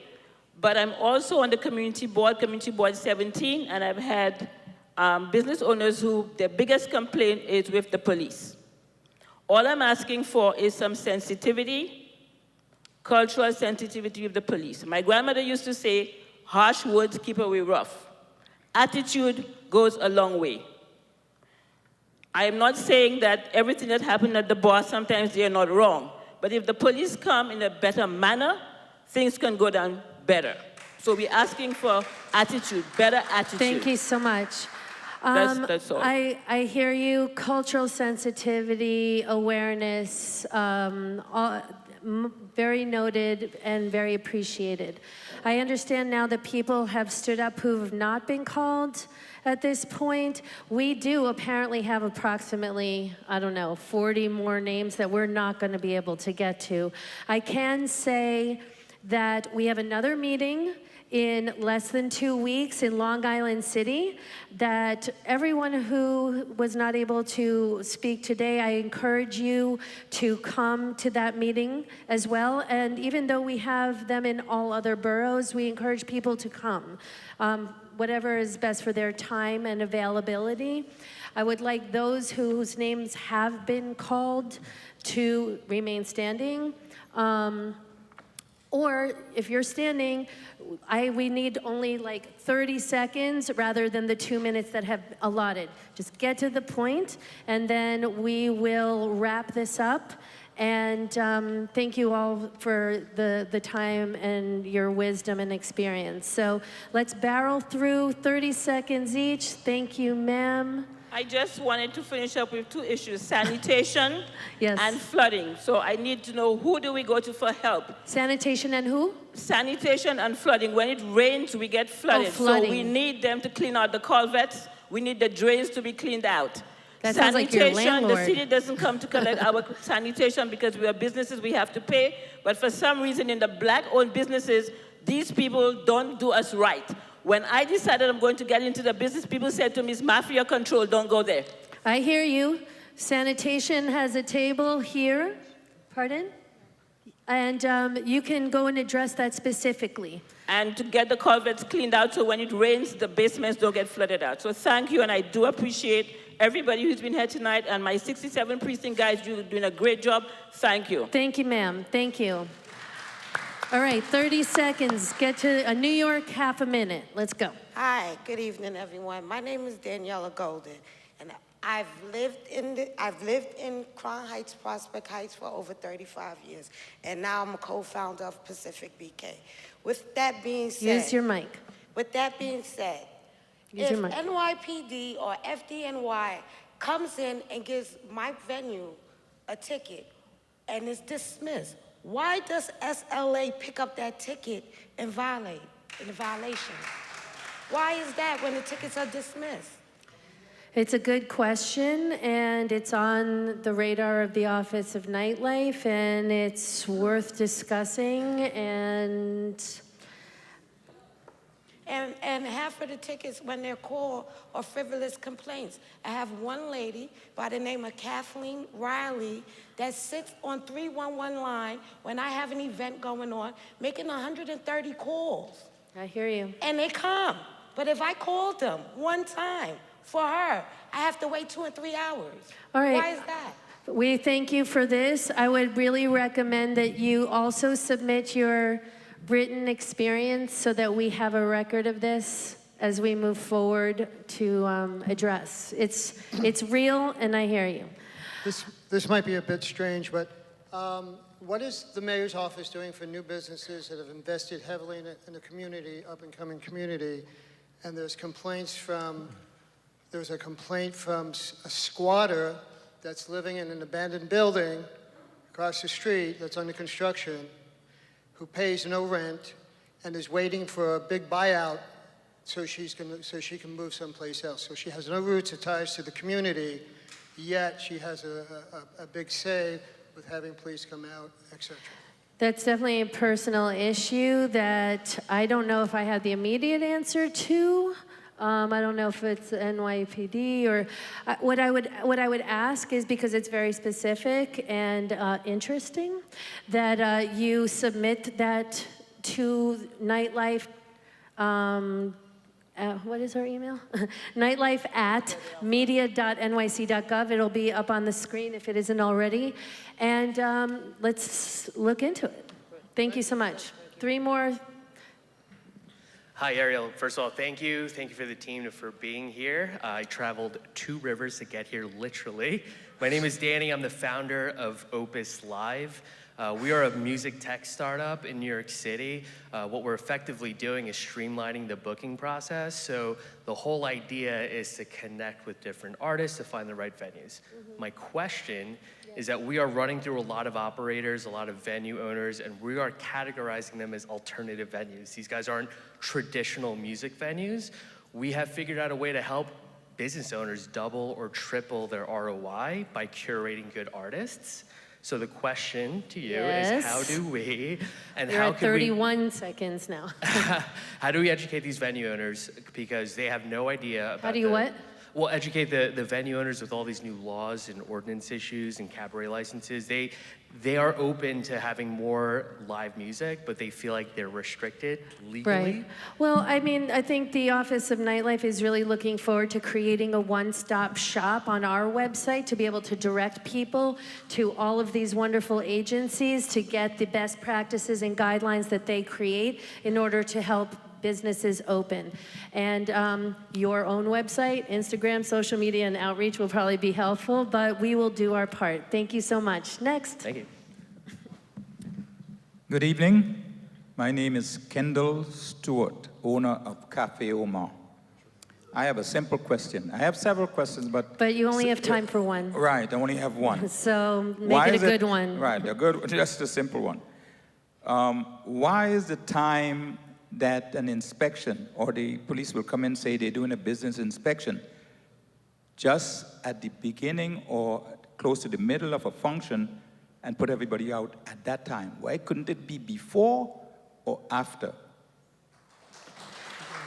but I'm also on the Community Board 17, and I've had business owners who their biggest complaint is with the police. All I'm asking for is some sensitivity, cultural sensitivity with the police. My grandmother used to say, harsh words keep away rough. Attitude goes a long way. I am not saying that everything that happened at the bar, sometimes they're not wrong. But if the police come in a better manner, things can go down better. So we're asking for attitude, better attitude. Thank you so much. That's all. I hear you. Cultural sensitivity, awareness, very noted and very appreciated. I understand now that people have stood up who have not been called at this point. We do apparently have approximately, 40 more names that we're not going to be able to get to. I can say that we have another meeting in less than 2 weeks in Long Island City, that everyone who was not able to speak today, I encourage you to come to that meeting as well. And even though we have them in all other boroughs, we encourage people to come, whatever is best for their time and availability. I would like those whose names have been called to remain standing. Or if you're standing, we need only like 30 seconds rather than the 2 minutes that have allotted. Just get to the point, and then we will wrap this up. And thank you all for the time and your wisdom and experience. So let's barrel through 30 seconds each. Thank you, ma'am. I just wanted to finish up with two issues, sanitation Yes. and flooding. So I need to know, who do we go to for help? Sanitation and who? Sanitation and flooding. When it rains, we get flooded. flooding. So we need them to clean out the culverts. We need the drains to be cleaned out. That sounds like your Sanitation, the landlord. city doesn't come to collect our sanitation because we are businesses, we have to pay. But for some reason, in the Black-owned businesses, these people don't do us right. When I decided I'm going to get into the business, people said to me, it's mafia control, don't go there. I hear you. Sanitation has a table here. Pardon? And you can go and address that specifically. And to get the culverts cleaned out so when it rains, the basements don't get flooded out. So thank you, and I do appreciate everybody who's been here tonight, and my 67 precinct guys, you're doing a great job. Thank you. Thank you, ma'am. Thank you. All right, 30 seconds. Get to New York, half a minute. Let's go. Hi, good evening, everyone. My name is Daniela Golden, and I've lived in Crown Heights, Prospect Heights for over 35 years, and now I'm a co-founder of Pacific BK. With that being said, Use your mic. With that being said, Use if your mic. NYPD or FDNY comes in and gives my venue a ticket and it's dismissed, why does SLA pick up that ticket and violation? Why is that when the tickets are dismissed? It's a good question, and it's on the radar of the Office of Nightlife, and it's worth discussing, and half of the tickets, when they're called, are frivolous complaints. I have one lady by the name of Kathleen Riley that sits on 311 line when I have an event going on, making 130 calls. I hear you. And they come. But if I called them one time for her, I have to wait 2 and 3 hours. All right. Why is that? We thank you for this. I would really recommend that you also submit your written experience so that we have a record of this as we move forward to address. It's real, and I hear you. This might be a bit strange, but what is the mayor's office doing for new businesses that have invested heavily in the community, up-and-coming community, and there's a complaint from a squatter that's living in an abandoned building across the street that's under construction, who pays no rent and is waiting for a big buyout so she can move someplace else. So she has no roots or ties to the community, yet she has a big say with having police come out, etc. That's definitely a personal issue that I don't know if I have the immediate answer to. I don't know if it's NYPD or what I would ask is, because it's very specific and interesting, that you submit that to Nightlife. What is our email? nightlife@media.nyc.gov. It'll be up on the screen if it isn't already. And let's look into it. Thank you so much. 3 more. Hi, Ariel. First of all, thank you. Thank you for the team for being here. I traveled 2 rivers to get here, literally. My name is Danny. I'm the founder of Opus Live. We are a music tech startup in New York City. What we're effectively doing is streamlining the booking process. So the whole idea is to connect with different artists to find the right venues. My question is that we are running through a lot of operators, a lot of venue owners, and we are categorizing them as alternative venues. These guys aren't traditional music venues. We have figured out a way to help business owners double or triple their ROI by curating good artists. So the question to you is, how do we, and You're how at can 31 seconds now. how do we educate these venue owners, because they have no idea about How do you what? Well, educate the venue owners with all these new laws and ordinance issues and cabaret licenses. They are open to having more live music, but they feel like they're restricted legally. Right. Well, I mean, I think the Office of Nightlife is really looking forward to creating a one-stop shop on our website to be able to direct people to all of these wonderful agencies to get the best practices and guidelines that they create in order to help businesses open. And your own website, Instagram, social media, and outreach will probably be helpful, but we will do our part. Thank you so much. Next. Thank you. Good evening. My name is Kendall Stewart, owner of Cafe Omar. I have a simple question. I have several questions, but... But you only have time for one. Right, I only have one. So make it a good one. Right, just a simple one. Why is the time that an inspection or the police will come and say they're doing a business inspection just at the beginning or close to the middle of a function and put everybody out at that time? Why couldn't it be before or after?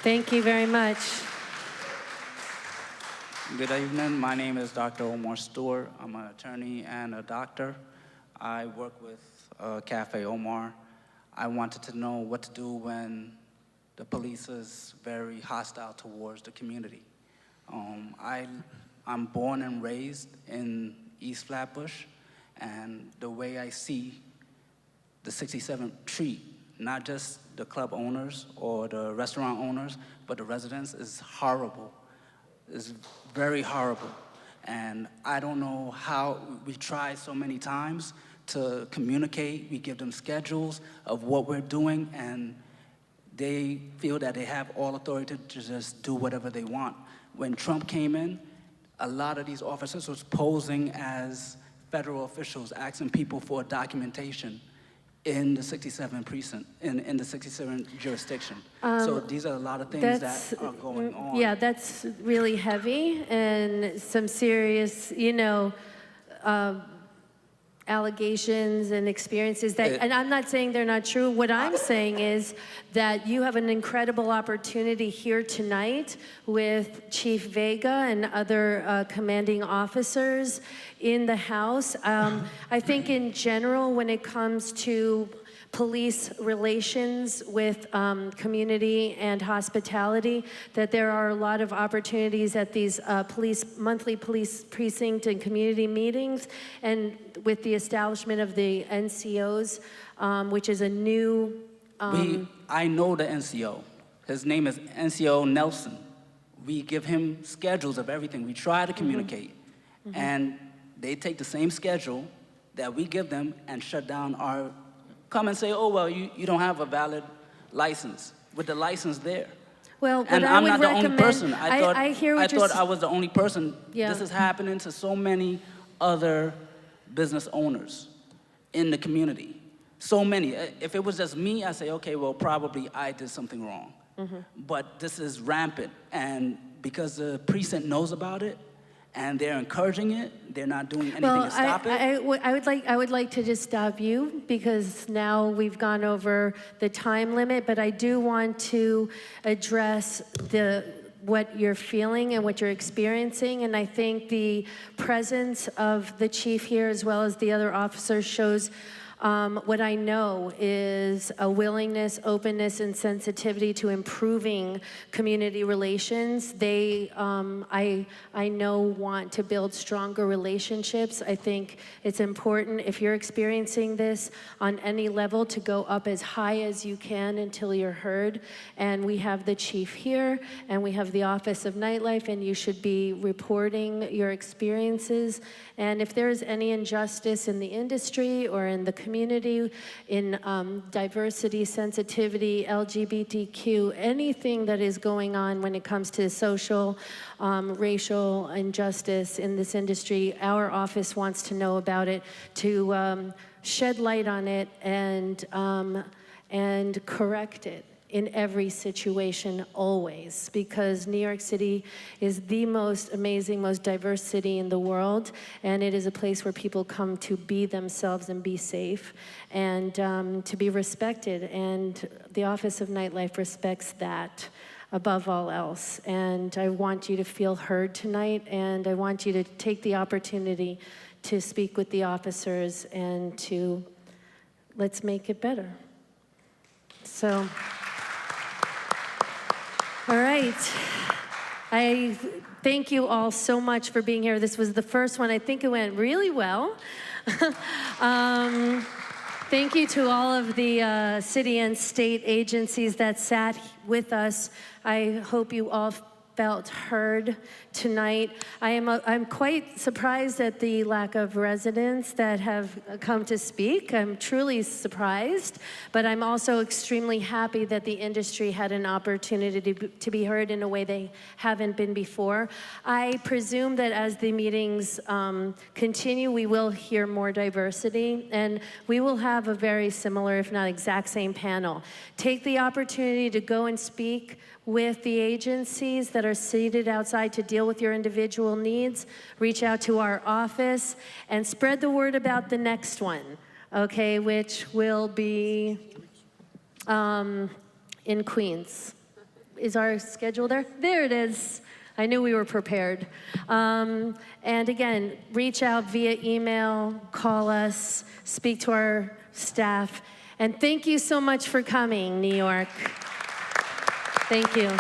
Thank you very much. Good evening. My name is Dr. Omar Stewart. I'm an attorney and a doctor. I work with Cafe Omar. I wanted to know what to do when the police is very hostile towards the community. I'm born and raised in East Flatbush, and the way I see the 67th treat not just the club owners or the restaurant owners, but the residents is horrible. It's very horrible. And I don't know how, we tried so many times to communicate. We give them schedules of what we're doing, and they feel that they have all authority to just do whatever they want. When Trump came in, a lot of these officers was posing as federal officials asking people for documentation in the 67 precinct, in the 67 jurisdiction. So these are a lot of things that are going on. Yeah, that's really heavy and some serious, allegations and experiences that, and I'm not saying they're not true. What I'm saying is that you have an incredible opportunity here tonight with Chief Vega and other commanding officers in the House. I think in general, when it comes to police relations with community and hospitality, that there are a lot of opportunities at these monthly police precinct and community meetings, and with the establishment of the NCOs, which is a new... I know the NCO. His name is NCO Nelson. We give him schedules of everything. We try to communicate. And they take the same schedule that we give them and shut down our... Come and say, oh, well, you don't have a valid license, with the license there. Well, and I'm not the only person. I thought I I was the only person. Yeah. This is happening to so many other business owners in the community. So many. If it was just me, I'd say, okay, well, probably I did something wrong. But this is rampant, and because the precinct knows about it, and they're encouraging it, they're not doing anything to stop it. I would like to just stop you, because now we've gone over the time limit, but I do want to address what you're feeling and what you're experiencing, and I think the presence of the chief here as well as the other officers shows what I know is a willingness, openness, and sensitivity to improving community relations. They, I know, want to build stronger relationships. I think it's important, if you're experiencing this on any level, to go up as high as you can until you're heard. And we have the chief here, and we have the Office of Nightlife, and you should be reporting your experiences. And if there's any injustice in the industry or in the community, in diversity, sensitivity, LGBTQ, anything that is going on when it comes to social, racial injustice in this industry, our office wants to know about it, to shed light on it and correct it in every situation, always, because New York City is the most amazing, most diverse city in the world, and it is a place where people come to be themselves and be safe, and to be respected, and the Office of Nightlife respects that above all else. And I want you to feel heard tonight, and I want you to take the opportunity to speak with the officers and to let's make it better. So, all right. I thank you all so much for being here. This was the first one. I think it went really well. Thank you to all of the city and state agencies that sat with us. I hope you all felt heard tonight. I'm quite surprised at the lack of residents that have come to speak. I'm truly surprised, but I'm also extremely happy that the industry had an opportunity to be heard in a way they haven't been before. I presume that as the meetings continue, we will hear more diversity, and we will have a very similar, if not exact same panel. Take the opportunity to go and speak with the agencies that are seated outside to deal with your individual needs. Reach out to our office and spread the word about the next one, okay, which will be in Queens. Is our schedule there? There it is. I knew we were prepared. And again, reach out via email, call us, speak to our staff. And thank you so much for coming, New York. Thank you.